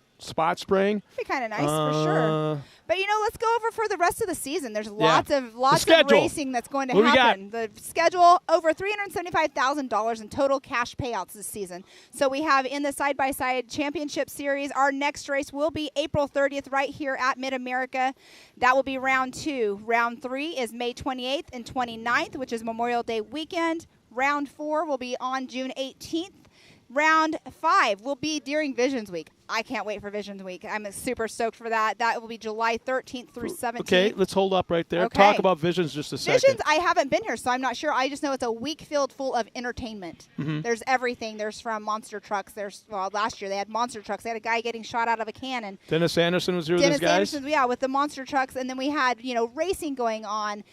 spraying. Be kind of nice for sure. But let's go over for the rest of the season. There's lots of racing that's going to happen. The schedule, over $375,000 in total cash payouts this season. So we have in the side-by-side championship series, our next race will be April 30th right here at Mid-America. That will be round 2. Round 3 is May 28th and 29th, which is Memorial Day weekend. Round 4 will be on June 18th. Round 5 will be during Visions Week. I can't wait for Visions Week. I'm super stoked for that. That will be July 13th through 17th. Okay, let's hold up right there. Okay. Talk about Visions just a second. Visions, I haven't been here, so I'm not sure. I just know it's a week filled full of entertainment. Mm-hmm. There's everything. There's from monster trucks. Last year they had monster trucks. They had a guy getting shot out of a cannon. Dennis Anderson was here with his guys? Anderson, with the monster trucks. And then we had, racing going on.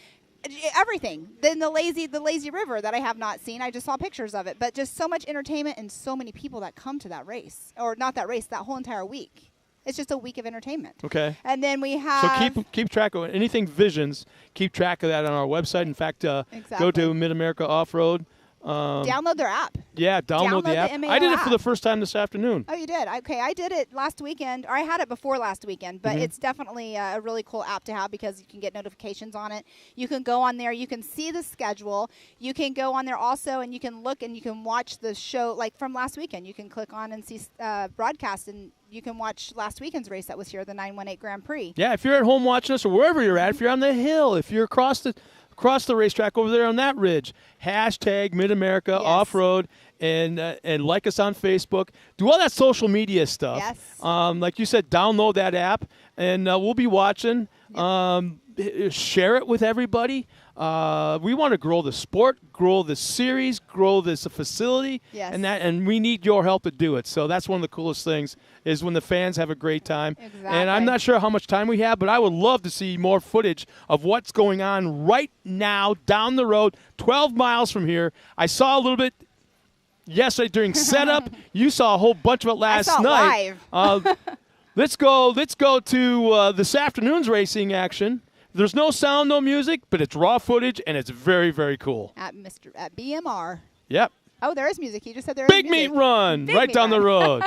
Everything. Then the lazy river that I have not seen. I just saw pictures of it. But just so much entertainment and so many people that come to that race. Or not that race, that whole entire week. It's just a week of entertainment. Okay. And then we have. So keep track of anything Visions. Keep track of that on our website. In fact, go to Mid America Off Road. Download their app. Yeah, download the app. MAO I did it for app. the first time this afternoon. Oh, you did? Okay, I did it last weekend, or I had it before last weekend, but Mhm. it's definitely a really cool app to have because you can get notifications on it. You can go on there, you can see the schedule. You can go on there also, and you can look and you can watch the show, like from last weekend. You can click on and see broadcast, and you can watch last weekend's race that was here, the 918 Grand Prix. Yeah, if you're at home watching us or wherever you're at, if you're on the hill, if you're across the racetrack over there on that ridge, hashtag Mid-America Off-Road, and like us on Facebook. Do all that social media stuff. Yes. Like you said, download that app, and we'll be watching. Share it with everybody. We want to grow the sport, grow the series, grow this facility, Yes. and we need your help to do it. So that's one of the coolest things is when the fans have a great time. Exactly. And I'm not sure how much time we have, but I would love to see more footage of what's going on right now down the road, 12 miles from here. I saw a little bit yesterday during setup. You saw a whole bunch of it last saw it night. live. Let's go to this afternoon's racing action. There's no sound, no music, but it's raw footage, and it's very, very cool. At BMR. Yep. Oh, there is music. You just said there is Big music. Meat Run, Big right Meat down the Run. road.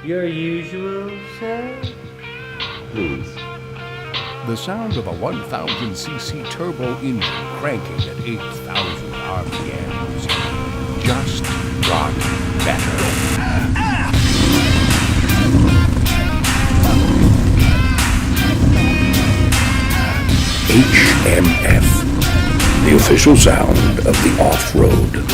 Your usual, sir? Please. The sound of a 1000cc turbo engine cranking at 8,000 RPMs just got better. HMF, the official sound of the off-road.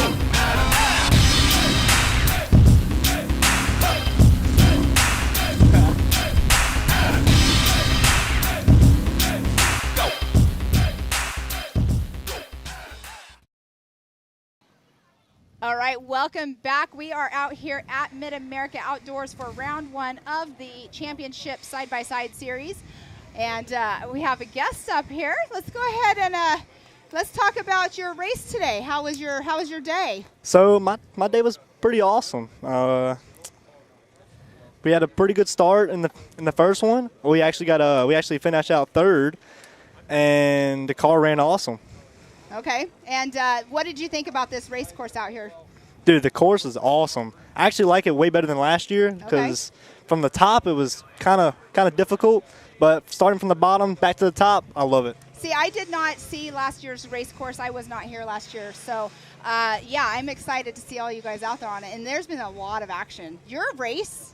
All right, welcome back. We are out here at Mid-America Outdoors for round 1 of the championship side-by-side series. And we have a guest up here. Let's go ahead and let's talk about your race today. How was your day? So my day was pretty awesome. We had a pretty good start in the first one. We actually finished out third, and the car ran awesome. Okay, and what did you think about this race course out here? Dude, the course is awesome. I actually like it way better than last year because from the top it was kind of difficult, but starting from the bottom back to the top, I love it. See, I did not see last year's race course. I was not here last year, so yeah, I'm excited to see all you guys out there on it. And there's been a lot of action. Your race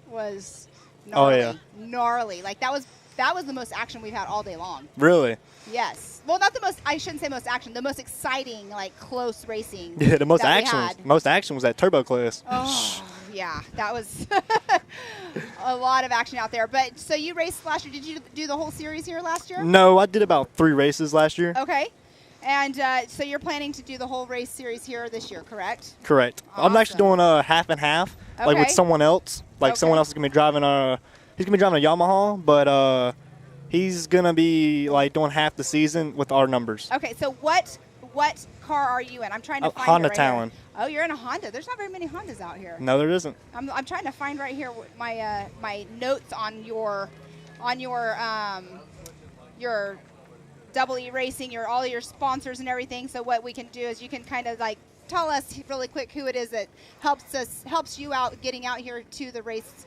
was gnarly, gnarly. Like that was the most action we've had all day long. Really? Yes. Well, not the most. I shouldn't say most action. The most exciting, like close racing. Yeah, the most that action. Most action was that turbo class. Oh, yeah, that was a lot of action out there. But so you raced last year. Did you do the whole series here last year? No, I did about 3 races last year. Okay. And so you're planning to do the whole race series here this year, correct? Correct. Awesome. I'm actually doing a half and half, like with Okay. someone else. Like someone else is gonna be driving a Yamaha, but he's gonna be like doing half the season with our numbers. Okay. So what car are you in? I'm trying to find Honda it right Talon. here. Oh, you're in a Honda. There's not very many Hondas out here. No, there isn't. I'm trying to find right here my my notes on your Double E Racing, all your sponsors and everything. So what we can do is you can kind of like tell us really quick who it is that helps you out getting out here to the race.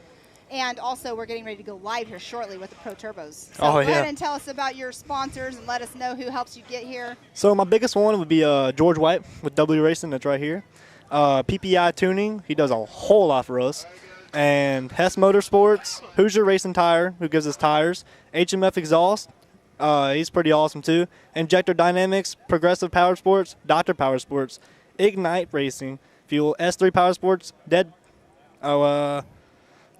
And also, we're getting ready to go live here shortly with the Pro Turbos. So go ahead and tell us about your sponsors and let us know who helps you get here. So my biggest one would be George White with W Racing. That's right here. PPI Tuning. He does a whole lot for us. And Hess Motorsports, Hoosier Racing Tire, who gives us tires. HMF Exhaust. He's pretty awesome too. Injector Dynamics, Progressive Power Sports, Dr. Power Sports, Ignite Racing, Fuel, S3 Power Sports,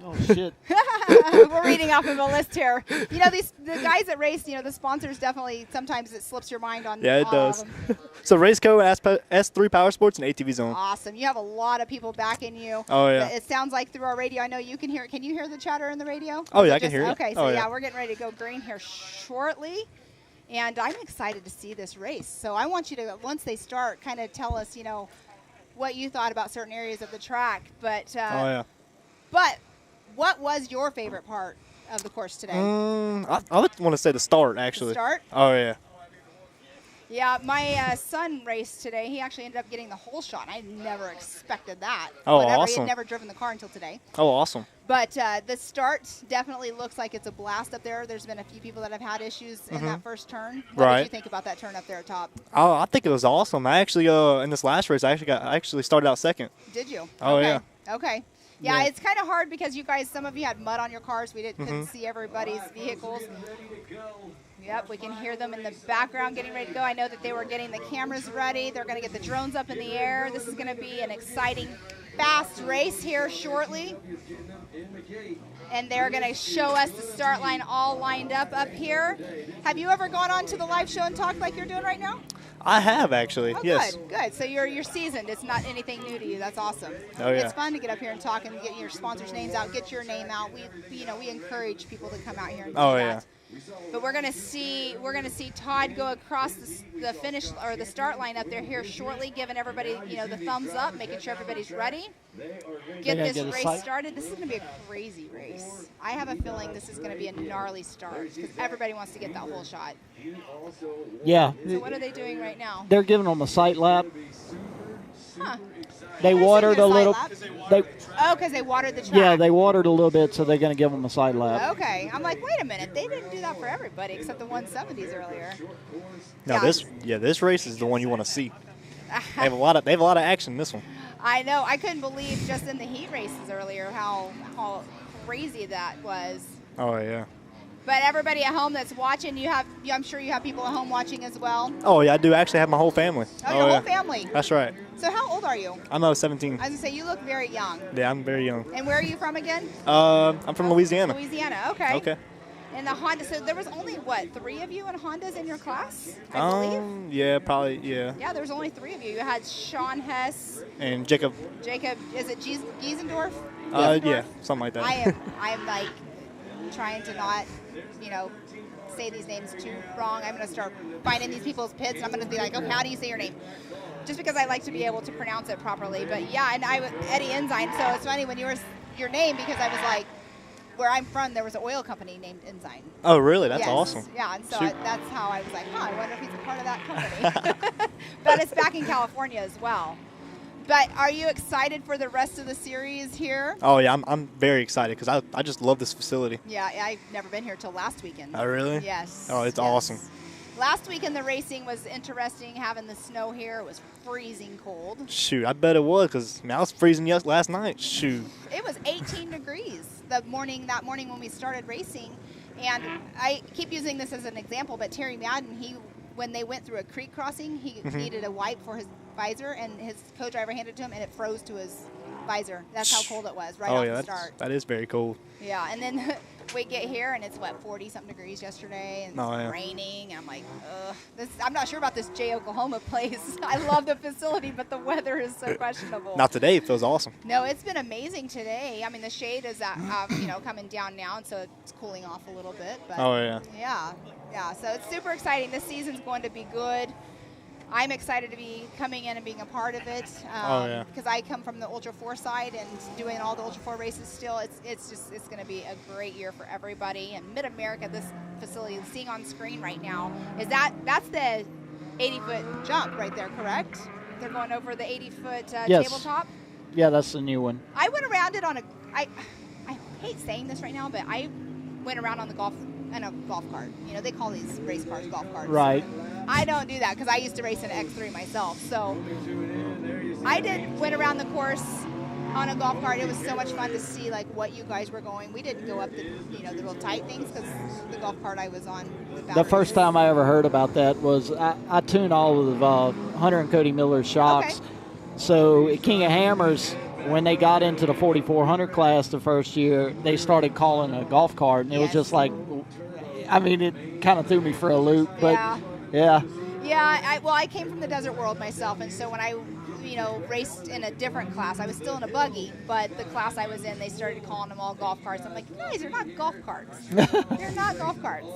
Oh, shit. We're reading off of a list here. You know, the guys that race, the sponsors definitely, sometimes it slips your mind on. Yeah, it all does. of them. So Raceco, S3 Power Sports, and ATV Zone. Awesome. You have a lot of people backing you. Oh, yeah. It sounds like through our radio. I know you can hear it. Can you hear the chatter in the radio? Oh, yeah, I can hear it. Okay, so Oh, yeah, yeah. we're getting ready to go green here shortly. And I'm excited to see this race. So I want you to, once they start, kind of tell us, what you thought about certain areas of the track. But, Oh, yeah. But what was your favorite part of the course today? I would want to say the start, actually. The start? Oh, yeah. Yeah, my son raced today. He actually ended up getting the whole shot. I never expected that. Oh, He awesome. had never driven the car until today. Oh, awesome. But the start definitely looks like it's a blast up there. There's been a few people that have had issues in that first turn. What did you think about that turn up there at top? Oh, I think it was awesome. I actually, in this last race, I actually started out second. Did you? Oh, okay. yeah. Okay. Yeah, Yeah. it's kind of hard because you guys, some of you had mud on your cars. We couldn't see everybody's vehicles. Yep, we can hear them in the background getting ready to go. I know that they were getting the cameras ready. They're going to get the drones up in the air. This is going to be an exciting, fast race here shortly. And they're going to show us the start line all lined up here. Have you ever gone on to the live show and talked like you're doing right now? I have, actually. Oh, yes. Good. So you're seasoned. It's not anything new to you. That's awesome. Oh, yeah. It's fun to get up here and talk and get your sponsors' names out, get your name out. We encourage people to come out here and do Oh, that. yeah. But we're gonna see Todd go across the finish or the start line up there here shortly, giving everybody the thumbs up, making sure everybody's ready. Get this race started. This is gonna be a crazy race. I have a feeling this is gonna be a gnarly start because everybody wants to get that whole shot. Yeah. So what are they doing right now? They're giving them a sight lap. Huh. They watered a little. Oh, because they watered the track. Yeah, they watered a little bit, so they're going to give them a side lap. Okay. I'm like, wait a minute. They didn't do that for everybody except the 170s earlier. Now this race is the one you want to see. They have a lot of action in this one. I know. I couldn't believe just in the heat races earlier how crazy that was. Oh yeah. But everybody at home that's watching, I'm sure you have people at home watching as well. Oh yeah, I do actually have my whole family. Oh, your whole family. That's right. So how old are you? I'm 17. I was gonna say you look very young. Yeah, I'm very young. And where are you from again? I'm from Louisiana. Louisiana. Okay. Okay. And the Honda. So there was only what, 3 of you in Hondas in your class? I believe. Yeah, probably. Yeah. Yeah, there was only 3 of you. You had Sean Hess. And Jacob. Jacob, is it Giesendorf? Yeah, something like that. I am like trying to not, say these names too wrong. I'm going to start finding these people's pits, and I'm going to be like, okay, how do you say your name? Just because I like to be able to pronounce it properly. But yeah, and Eddie Ensign. So it's funny when you were your name, because I was like, where I'm from, there was an oil company named Ensign. Oh, really? That's yes. awesome. Yeah, and so that's how I was like, I wonder if he's a part of that company. But it's back in California as well. But are you excited for the rest of the series here? Oh, yeah, I'm very excited because I just love this facility. Yeah, I've never been here till last weekend. Oh, really? Yes. Oh, it's awesome. Last weekend the racing was interesting, having the snow here. It was freezing cold. Shoot, I bet it was because I was freezing last night. Shoot. It was 18 degrees that morning when we started racing. And I keep using this as an example, but Terry Madden, when they went through a creek crossing, he needed a wipe for his visor, and his co-driver handed it to him, and it froze to his visor. That's how cold it was off the start. That is very cold. Yeah, and then we get here, and it's, 40-something degrees yesterday, and it's raining. And I'm like, ugh. I'm not sure about this J. Oklahoma place. I love the facility, but the weather is so questionable. Not today. It feels awesome. No, it's been amazing today. I mean, the shade is coming down now, and so it's cooling off a little bit. But yeah, so it's super exciting. This season's going to be good. I'm excited to be coming in and being a part of it because I come from the Ultra 4 side and doing all the Ultra 4 races still. It's going to be a great year for everybody. And Mid-America, this facility, seeing on screen right now, that's the 80-foot jump right there, correct? They're going over the 80-foot tabletop? Yeah, that's the new one. I went around it I hate saying this right now, but I went around on a golf cart. They call these race cars golf carts. Right. I don't do that because I used to race an X3 myself. So I went around the course on a golf cart. It was so much fun to see what you guys were going. We didn't go up the the real tight things because the golf cart I was on. The first time I ever heard about that was I tuned all of Hunter and Cody Miller's shocks. Okay. So at King of Hammers, when they got into the 4400 class the first year, they started calling a golf cart, and it was just like, it kind of threw me for a loop. But yeah. I came from the desert world myself, and so when I raced in a different class, I was still in a buggy, but the class I was in, they started calling them all golf carts. I'm like, guys, they're not golf carts. They're not golf carts.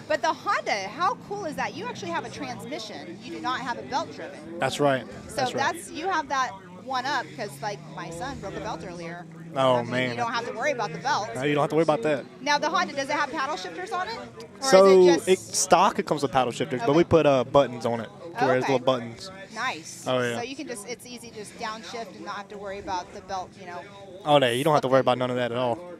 But the Honda, how cool is that? You actually have a transmission. You do not have a belt driven. That's right. So you have that one up because my son broke a belt earlier. Oh, man. You don't have to worry about the belt. No, you don't have to worry about that. Now, the Honda, does it have paddle shifters on it? Or so is it just stock, it comes with paddle shifters, but we put buttons on it. There's little buttons. Nice. Oh, yeah. So you can it's easy to just downshift and not have to worry about the belt, Oh, no, you don't have to worry about none of that at all. All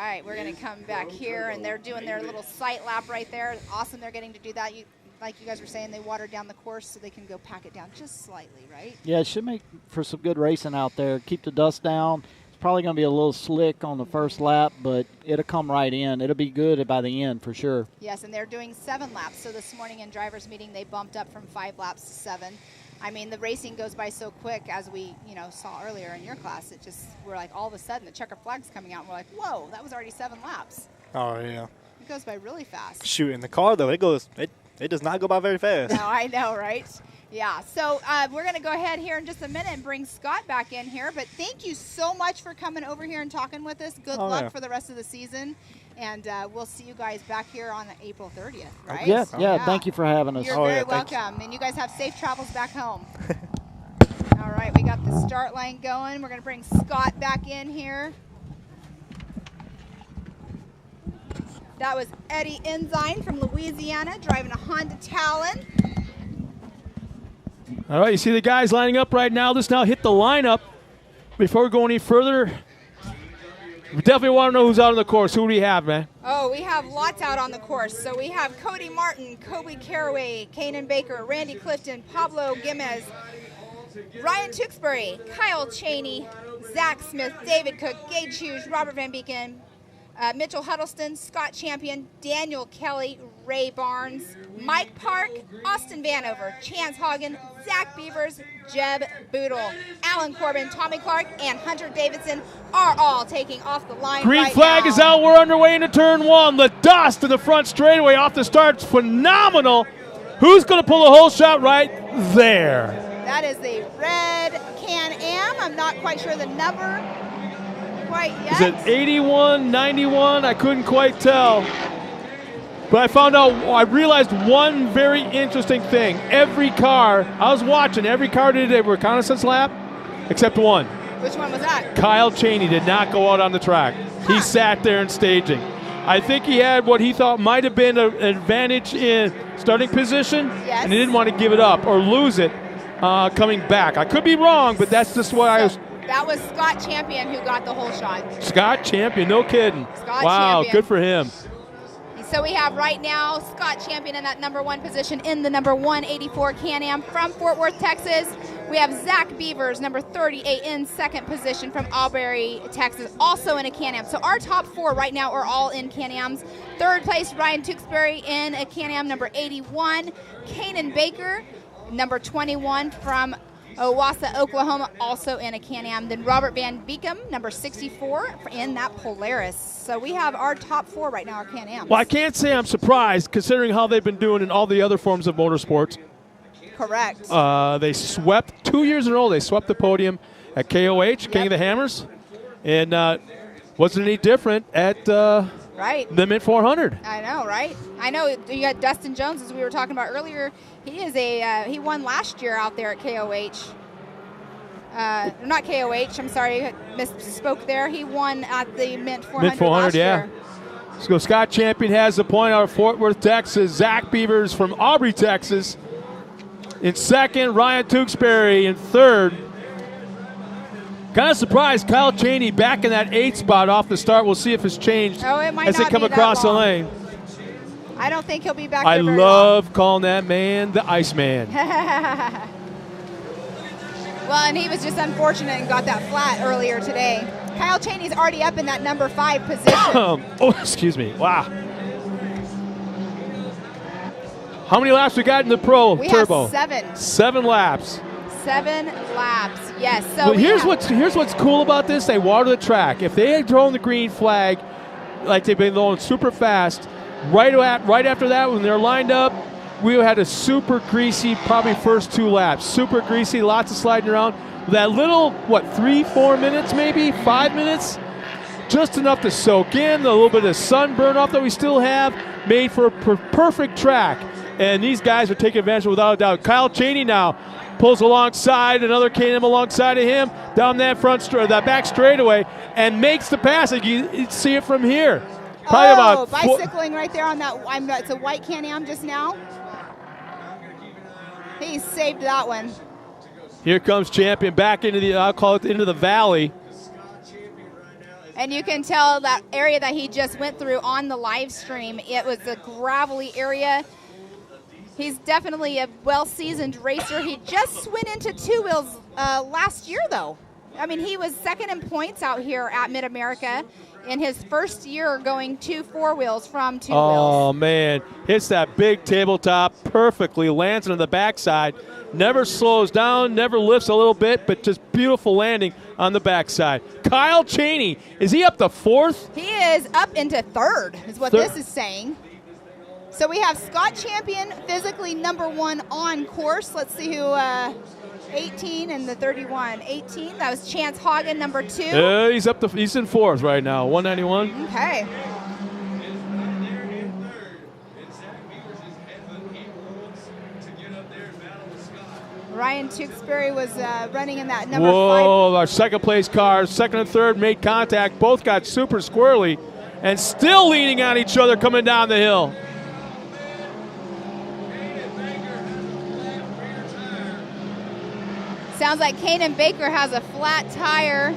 right, we're going to come back here, and they're doing their little sight lap right there. Awesome, they're getting to do that. Like you guys were saying, they watered down the course so they can go pack it down just slightly, right? Yeah, it should make for some good racing out there. Keep the dust down. It's probably going to be a little slick on the first lap, but it'll come right in. It'll be good by the end for sure. Yes, and they're doing 7 laps. So this morning in driver's meeting, they bumped up from 5 laps to 7. I mean, the racing goes by so quick, as we saw earlier in your class. We're like, all of a sudden, the checker flag's coming out, and we're like, whoa, that was already 7 laps. Oh, yeah. It goes by really fast. Shoot, in the car, though, it does not go by very fast. No, I know, right? Yeah, so we're going to go ahead here in just a minute and bring Scott back in here. But thank you so much for coming over here and talking with us. Good luck for the rest of the season. And we'll see you guys back here on April 30th, right? Yeah, thank you for having us. You're very welcome. And you guys have safe travels back home. All right, we got the start line going. We're going to bring Scott back in here. That was Eddie Ensign from Louisiana driving a Honda Talon. All right, you see the guys lining up right now. Let's now hit the lineup. Before we go any further, we definitely want to know who's out on the course. Who do we have, man? Oh, we have lots out on the course. So we have Cody Martin, Kobe Caraway, Kanan Baker, Randy Clifton, Pablo Gimez, Ryan Tewksbury, Kyle Cheney, Zach Smith, David Cook, Gage Hughes, Robert Van Beeken, Mitchell Huddleston, Scott Champion, Daniel Kelly, Ray Barnes, Mike Park, Austin Vanover, Chance Hagen, Zach Beavers, Jeb Boodle, Alan Corbin, Tommy Clark, and Hunter Davidson are all taking off the line. Green right flag now. is out. We're underway into turn one. The dust in the front straightaway off the start's phenomenal. Who's going to pull a hole shot right there? That is the red Can-Am. I'm not quite sure the number quite yet. Is it 81, 91? I couldn't quite tell. But I realized one very interesting thing. Every car, I was watching, every car did a reconnaissance lap except one. Which one was that? Kyle Cheney did not go out on the track. He sat there in staging. I think he had what he thought might have been an advantage in starting position, Yes. and he didn't want to give it up or lose it coming back. I could be wrong, but that's just what I was. That was Scott Champion who got the whole shot. Scott Champion, no kidding. Scott wow, Champion. good for him. So we have right now Scott Champion in that number one position in the number 184 Can-Am from Fort Worth, Texas. We have Zach Beavers, number 38, in second position from Albury, Texas, also in a Can-Am. So our top four right now are all in Can-Ams. Third place, Ryan Tewksbury in a Can-Am, number 81. Kanan Baker, number 21 from Owassa, Oklahoma, also in a Can-Am. Then Robert Van Beekum, number 64, in that Polaris. So we have our top four right now are Can-Ams. Well, I can't say I'm surprised considering how they've been doing in all the other forms of motorsports. Correct. They swept 2 years in a row. They swept the podium at KOH, King of the Hammers, and wasn't any different at right. the Mint 400. I know, right? I know you got Dustin Jones, as we were talking about earlier. He is he won last year out there at KOH. Not KOH, I'm sorry, misspoke there. He won at the Mint 400, Mint 400, last yeah. year. So Scott Champion has the point out of Fort Worth, Texas. Zach Beavers from Aubrey, Texas. In second, Ryan Tewksbury in third. Kind of surprised Kyle Cheney back in that 8th spot off the start. We'll see if it's changed It might as they not come be that across the long. lane. I don't think he'll be back I there very love calling that man the Iceman. long. Well, and he was just unfortunate and got that flat earlier today. Kyle Cheney's already up in that number 5 position. Oh, excuse me. Wow. How many laps we got in the Pro We Turbo? have 7. 7 laps. 7 laps, yes. So Well, we here's have- what's cool about this. They water the track. If they had thrown the green flag, like they've been going super fast, right after that when they're lined up, we had a super greasy, probably first 2 laps. Super greasy, lots of sliding around. That little, 3-4 minutes maybe, 5 minutes, just enough to soak in. A little bit of sunburn off that we still have, made for a perfect track. And these guys are taking advantage of it without a doubt. Kyle Cheney now pulls alongside, another Can-Am alongside of him, down that that back straightaway, and makes the pass. You see it from here. Probably about bicycling right there on that. It's a white Can-Am just now. He saved that one. Here comes Champion back into the, I'll call it into the valley. And you can tell that area that he just went through on the live stream. It was a gravelly area. He's definitely a well-seasoned racer. He just went into 2 wheels last year, though. I mean, he was second in points out here at Mid-America in his first year going to 4 wheels from 2 wheels. Oh, man. Hits that big tabletop perfectly, lands on the backside, never slows down, never lifts a little bit, but just beautiful landing on the backside. Kyle Cheney, is he up to 4th? He is up into 3rd, is what this is saying. So we have Scott Champion, physically number 1 on course. Let's see who, 18 and the 31. 18, that was Chance Hagen, number 2. He's in 4th right now, 191. Okay. Ryan Tewksbury was running in that number 5. Whoa, our second place cars, second and third made contact. Both got super squirrely and still leaning on each other coming down the hill. Sounds like Kanan Baker has a flat tire.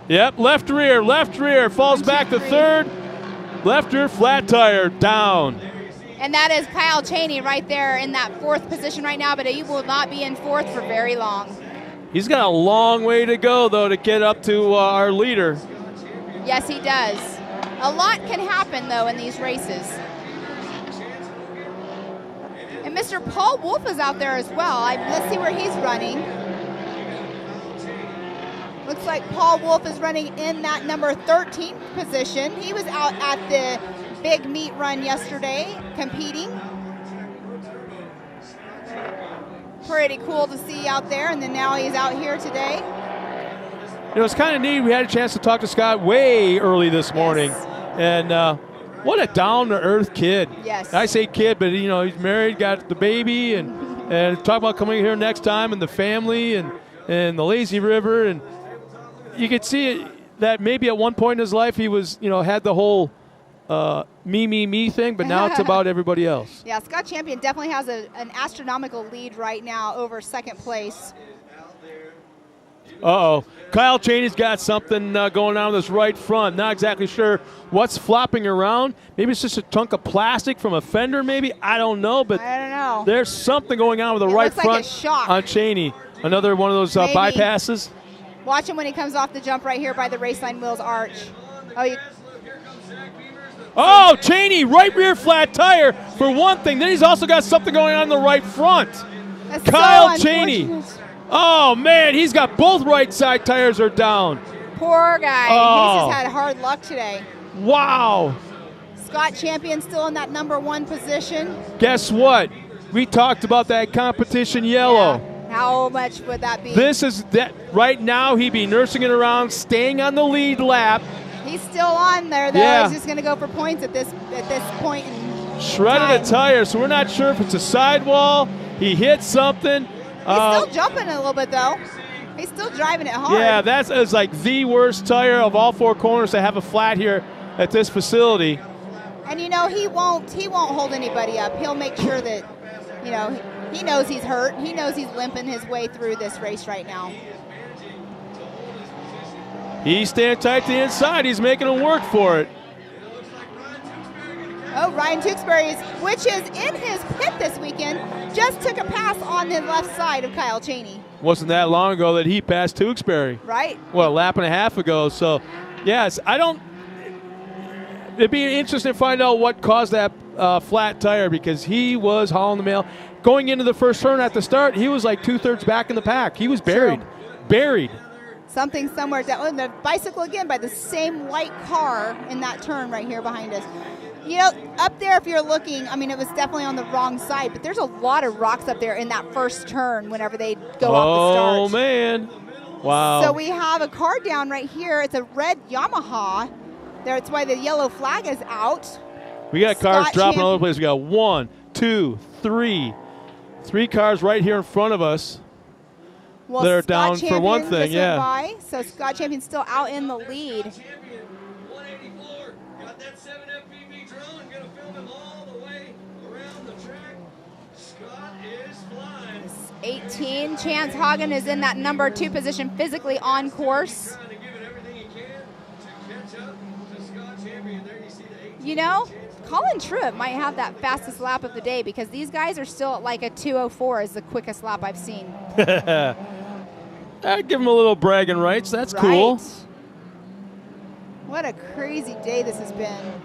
Yep, left rear, falls back to third. Left rear, flat tire, down. And that is Kyle Cheney right there in that 4th position right now, but he will not be in 4th for very long. He's got a long way to go, though, to get up to our leader. Yes, he does. A lot can happen, though, in these races. And Mr. Paul Wolf is out there as well. Let's see where he's running. Looks like Paul Wolf is running in that number 13th position. He was out at the big meet run yesterday competing. Pretty cool to see out there, and then now he's out here today. You know, it's kind of neat. We had a chance to talk to Scott way early this morning. And what a down-to-earth kid. Yes. I say kid, but, you know, he's married, got the baby, and talk about coming here next time and the family and the lazy river. And you could see it, that maybe at one point in his life he was, you know, had the whole me thing, but now it's about everybody else. Yeah, Scott Champion definitely has an astronomical lead right now over 2nd place. Uh-oh. Kyle Cheney's got something going on with his right front. Not exactly sure what's flopping around. Maybe it's just a chunk of plastic from a fender, maybe. I don't know, but I don't know. There's something going on with the right looks like front a shock. on Cheney. Another one of those bypasses. Watch him when he comes off the jump right here by the Raceline Wheels arch. Oh, Cheney, right rear flat tire for one thing. Then he's also got something going on in the right front. That's Kyle so Cheney. Oh, man, he's got both right side tires are down. Poor guy. Oh. He's just had hard luck today. Wow. Scott Champion still in that number 1 position. Guess what? We talked about that competition yellow. Yeah. How much would that be? This is that right now. He'd be nursing it around, staying on the lead lap. He's still on there, though. Yeah. He's just going to go for points at this point. Shredded a tire, so we're not sure if it's a sidewall. He hit something. He's still jumping a little bit, though. He's still driving it hard. Yeah, that is like the worst tire of all 4 corners to have a flat here at this facility. And you know he won't hold anybody up. He'll make sure that, you know, he knows he's hurt. He knows he's limping his way through this race right now. He's staying tight to the inside. He's making him work for it. Oh, Ryan Tewksbury, which is in his pit this weekend, just took a pass on the left side of Kyle Cheney. Wasn't that long ago that he passed Tewksbury. Right. Well, a lap and a half ago. So, yes, it'd be interesting to find out what caused that flat tire because he was hauling the mail. Going into the first turn at the start, he was like 2/3 back in the pack. He was buried. True. Buried. Something somewhere down. The bicycle again by the same white car in that turn right here behind us. You know, up there, if you're looking, I mean, it was definitely on the wrong side, but there's a lot of rocks up there in that first turn whenever they go off the start. Oh, man. Wow. So we have a car down right here. It's a red Yamaha. That's why the yellow flag is out. We got cars Scott dropping all over the place. We got 1, 2, 3. 3 cars right here in front of us. Well, that are Scott down Champion for one just thing, went yeah. by, so Scott Champion's still out in the lead. 18. Chance Hagen is in that number 2 position physically on course. You know, Colin Truitt might have that fastest lap of the day because these guys are still at like a 2:04 is the quickest lap I've seen. I'd give him a little bragging rights. That's cool. What a crazy day this has been.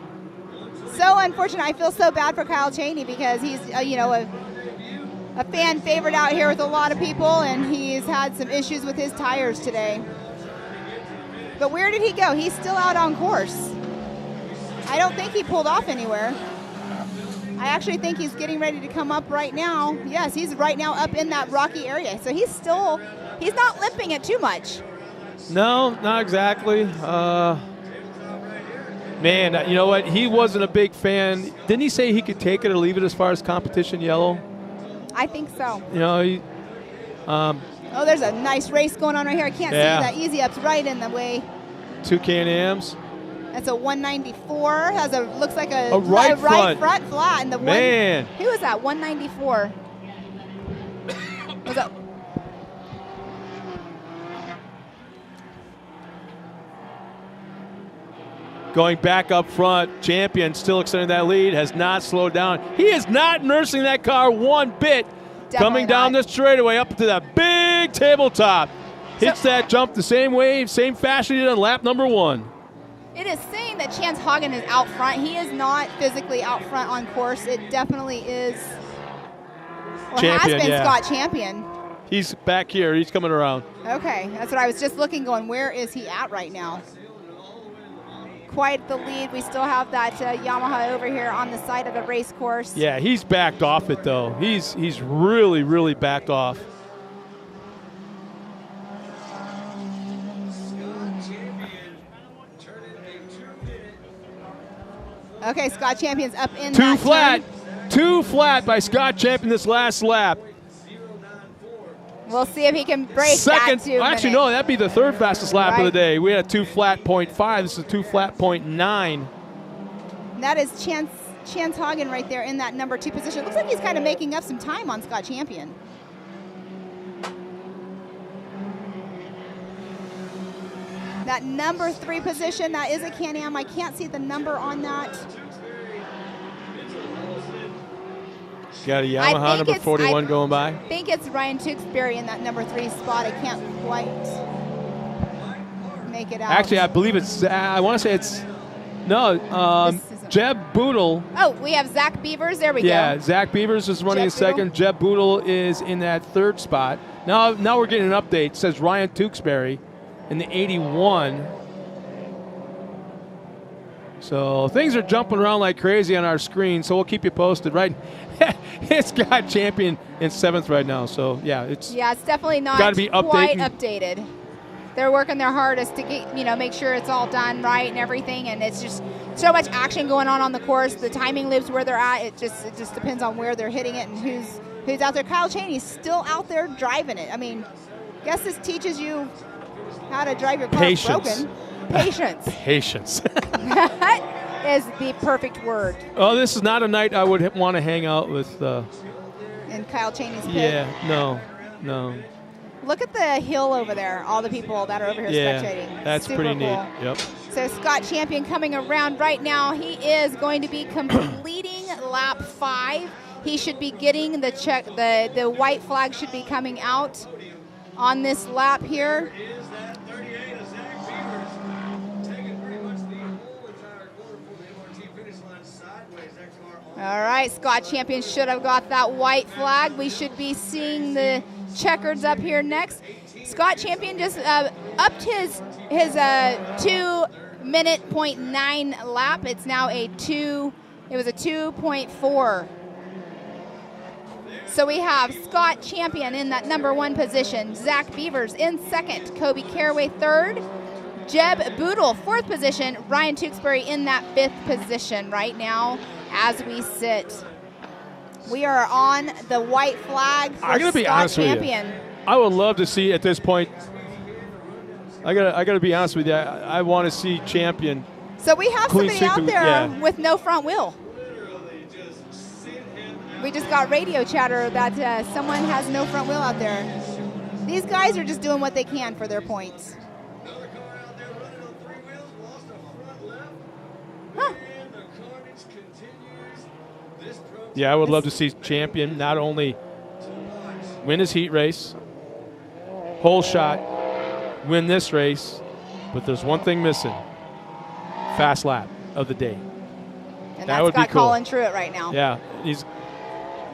So unfortunate. I feel so bad for Kyle Cheney because he's, you know, a fan favorite out here with a lot of people, and he's had some issues with his tires today. But where did he go? He's still out on course. I don't think he pulled off anywhere. I actually think he's getting ready to come up right now. Yes, he's right now up in that rocky area. So he's not limping it too much. No, not exactly. Man, you know what? He wasn't a big fan. Didn't he say he could take it or leave it as far as competition yellow? I think so. You know, oh, there's a nice race going on right here. I can't see that. Easy Up's right in the way. 2 Can-Ams. That's a 194. Looks like a right front flat. And the man. Who was that? 194. Was that? going back up front. Champion still extending that lead, has not slowed down. He is not nursing that car one bit. Definitely coming down this straightaway up to that big tabletop. Hits that jump the same way, same fashion he did on lap number 1. It is saying that Chance Hagen is out front. He is not physically out front on course. It definitely is. Well, Champion, has been yeah. Scott Champion. He's back here. He's coming around. Okay, that's what I was just looking, going, where is he at right now? Quite the lead. We still have that Yamaha over here on the side of the race course. Yeah, he's backed off it, though. He's really, really backed off. Okay, Scott Champion's up in Too that flat. turn. Too flat by Scott Champion this last lap. We'll see if he can break Second, that 2 minutes. actually, no, that'd be the third fastest lap of the Right. day. We had a 2 flat .5. This is a 2 flat .9. That is Chance Hagen right there in that number 2 position. Looks like he's kind of making up some time on Scott Champion. That number 3 position, that is a Can-Am. I can't see the number on that. Got a I Yamaha think number it's- 41 I going by. I think it's Ryan Tewksbury in that number 3 spot. I can't quite make it out. Actually, I believe it's, I want to say it's, no, Jeb Boodle. Oh, we have Zach Beavers. There we Yeah, go. Zach Beavers is running in Jeb Boodle. second. Jeb Boodle is in that 3rd spot. Now we're getting an update. It says Ryan Tewksbury in the 81. So things are jumping around like crazy on our screen, so we'll keep you posted, right? It's got Champion in 7th right now, so yeah, it's definitely not gotta be quite updating. updated. They're working their hardest to get, make sure it's all done right and everything, and it's just so much action going on the course. The timing loops where they're at. It just depends on where they're hitting it and who's out there. Kyle Cheney's still out there driving it. I mean, guess this teaches you how to drive your car Patience. broken. Patience. Patience. That is the perfect word Oh, this is not a night I would want to hang out with. in Kyle Cheney's pit. Yeah, no. Look at the hill over there, all the people that are over here Yeah, spectating. that's Super pretty neat. cool. Yep. So Scott Champion coming around right now. He is going to be completing lap 5. He should be getting the check. The white flag should be coming out on this lap here. All right, Scott Champion should have got that white flag. We should be seeing the checkers up here next. Scott Champion just upped his 2 minute .9 lap. It's now it was a 2.4. So we have Scott Champion in that number 1 position, Zach Beavers in 2nd, Kobe Caraway 3rd, Jeb Boodle 4th position, Ryan Tewksbury in that 5th position right now as we sit. We are on the white flag for I'm gonna be Scott honest Champion. with you. I would love to see at this point. I gotta be honest with you. I want to see Champion. So we have Clean somebody out sweep the- there yeah. with no front wheel. We just got radio chatter that someone has no front wheel out there. These guys are just doing what they can for their points. Huh. Yeah, I would love to see Champion not only win his heat race, whole shot, win this race, but there's one thing missing: fast lap of the day. And That that's would be got cool. Colin Truitt right now. Yeah, he's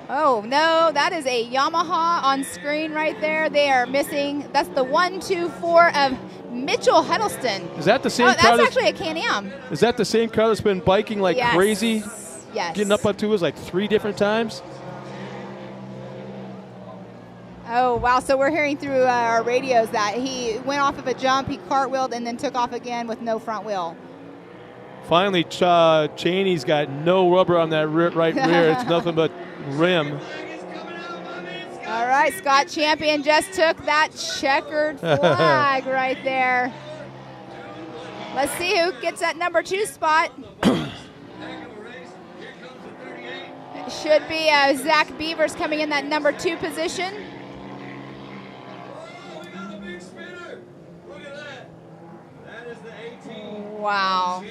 Oh, no, that is a Yamaha on screen right there. They are missing. That's the 1-2-4 of Mitchell Huddleston. Is that the same Oh, car that's that's- actually a Can-Am. Is that the same car that's been biking like Yes. crazy? Yes. Getting up on 2s like 3 different times? Oh, wow. So we're hearing through our radios that he went off of a jump, he cartwheeled, and then took off again with no front wheel. Finally, Cheney's got no rubber on that right rear. It's nothing but rim. All right, Scott Champion just took that checkered flag right there. Let's see who gets that number 2 spot. It should be Zach Beavers coming in that number 2 position. Wow.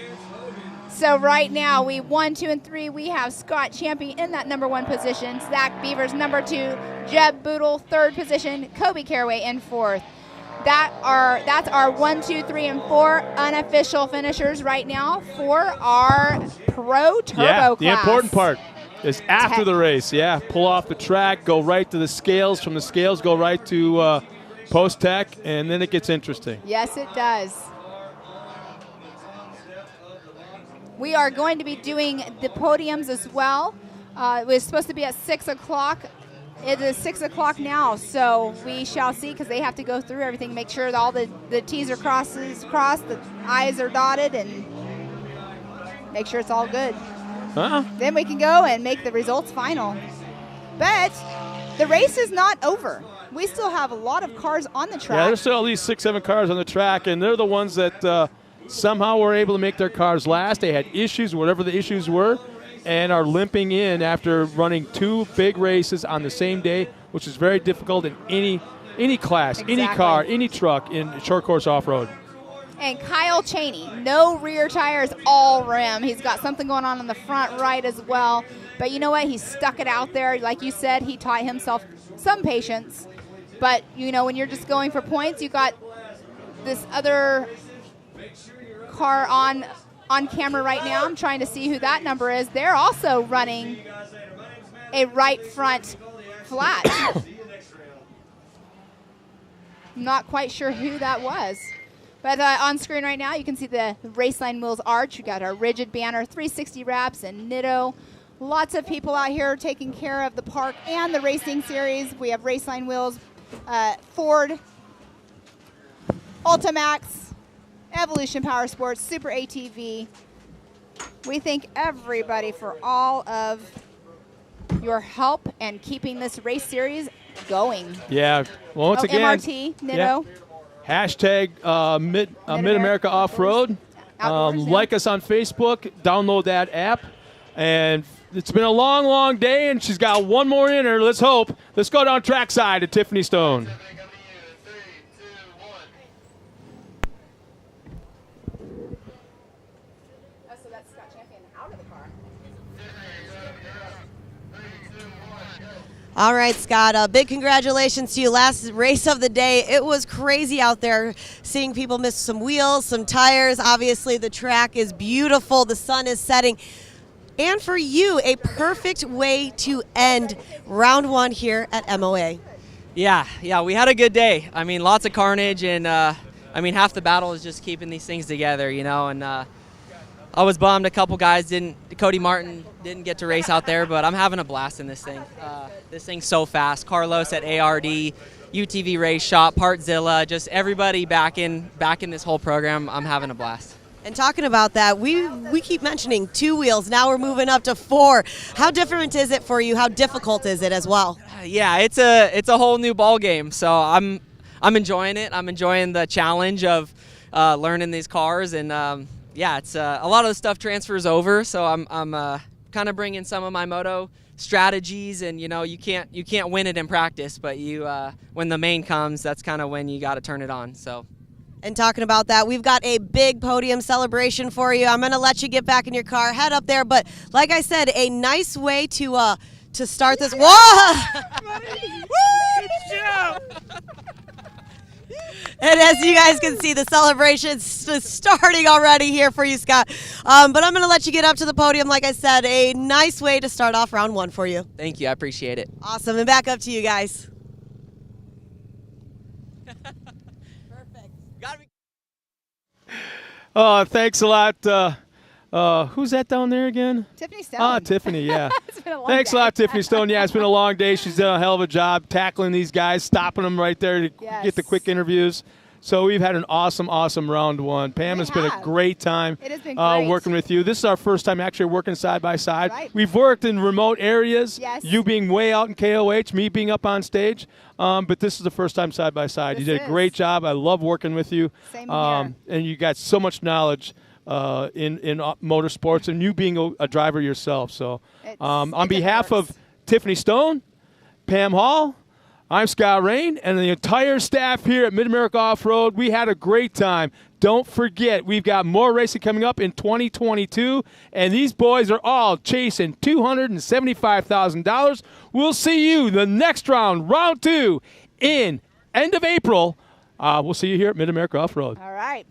So right now, we 1, 2, and 3. We have Scott Champion in that number 1 position. Zach Beavers number 2. Jeb Boodle 3rd position. Kobe Caraway in 4th. That's our 1, 2, 3, and 4 unofficial finishers right now for our Pro Turbo class. The important part is after the race. Yeah, pull off the track, go right to the scales. From the scales, go right to post-tech, and then it gets interesting. Yes, it does. We are going to be doing the podiums as well. It was supposed to be at 6 o'clock. It is 6 o'clock now, so we shall see, because they have to go through everything, make sure that all the T's are crossed, the I's are dotted, and make sure it's all good. Then we can go and make the results final. But the race is not over. We still have a lot of cars on the track. Yeah, there's still at least 6, 7 cars on the track, and they're the ones that somehow were able to make their cars last. They had issues, whatever the issues were, and are limping in after running 2 big races on the same day, which is very difficult in any class, any car, any truck in short course off-road. And Kyle Cheney, no rear tires, all rim. He's got something going on the front right as well. But you know what? He stuck it out there. Like you said, he taught himself some patience. But, you know, when you're just going for points, you got this other car on camera right now. I'm trying to see who that number is. They're also running a right front flat. I'm not quite sure who that was. But on screen right now, you can see the Raceline Wheels Arch. We got our rigid banner, 360 wraps, and Nitto. Lots of people out here taking care of the park and the racing series. We have Raceline Wheels, Ford, Ultimax, Evolution Power Sports, Super ATV. We thank everybody for all of your help and keeping this race series going. Yeah. Well, once again, MRT, Nitto. Yeah. Hashtag Mid-America Off-Road. Like us on Facebook. Download that app. And it's been a long, long day, and she's got one more in her. Let's hope. Let's go down trackside to Tiffany Stone. All right, Scott, big congratulations to you. Last race of the day, it was crazy out there, seeing people miss some wheels, some tires. Obviously, the track is beautiful. The sun is setting. And for you, a perfect way to end round 1 here at MOA. Yeah, we had a good day. I mean, lots of carnage, and half the battle is just keeping these things together, you know, and I was bummed a couple guys Cody Martin didn't get to race out there, but I'm having a blast in this thing. This thing's so fast. Carlos at ARD, UTV Race Shop, Partzilla, just everybody back in this whole program. I'm having a blast. And talking about that, we keep mentioning 2 wheels. Now we're moving up to 4. How different is it for you? How difficult is it as well? Yeah, it's a whole new ball game. So I'm enjoying it. I'm enjoying the challenge of learning these cars, and it's a lot of the stuff transfers over. So I'm kind of bringing some of my moto strategies, and you know, you can't win it in practice, but when the main comes, that's kind of when you got to turn it on. So. And talking about that, we've got a big podium celebration for you. I'm going to let you get back in your car, head up there. But like I said, a nice way to start this. Whoa! Good job! And as you guys can see, the celebration's starting already here for you, Scott. But I'm going to let you get up to the podium. Like I said, a nice way to start off round 1 for you. Thank you. I appreciate it. Awesome. And back up to you guys. Oh, thanks a lot. Who's that down there again? Tiffany Stone. Tiffany, yeah. It's been a long Thanks day. a lot, Tiffany Stone. Yeah, it's been a long day. She's done a hell of a job tackling these guys, stopping them right there to get the quick interviews. So we've had an awesome round 1. Pam, it's been a great time it has been great. Working with you. This is our first time actually working side by side. Right. We've worked in remote areas, Yes. you being way out in KOH, me being up on stage. But this is the first time side by side. You did a great job. I love working with you. Same here. And you got so much knowledge in motorsports, and you being a driver yourself. So on behalf of Tiffany Stone, Pam Hall, I'm Scott Rain, and the entire staff here at Mid-America Off-Road. We had a great time. don't forget, we've got more racing coming up in 2022, and these boys are all chasing $275,000. We'll see you the next round, round 2, in end of April. We'll see you here at Mid-America Off-Road. All right.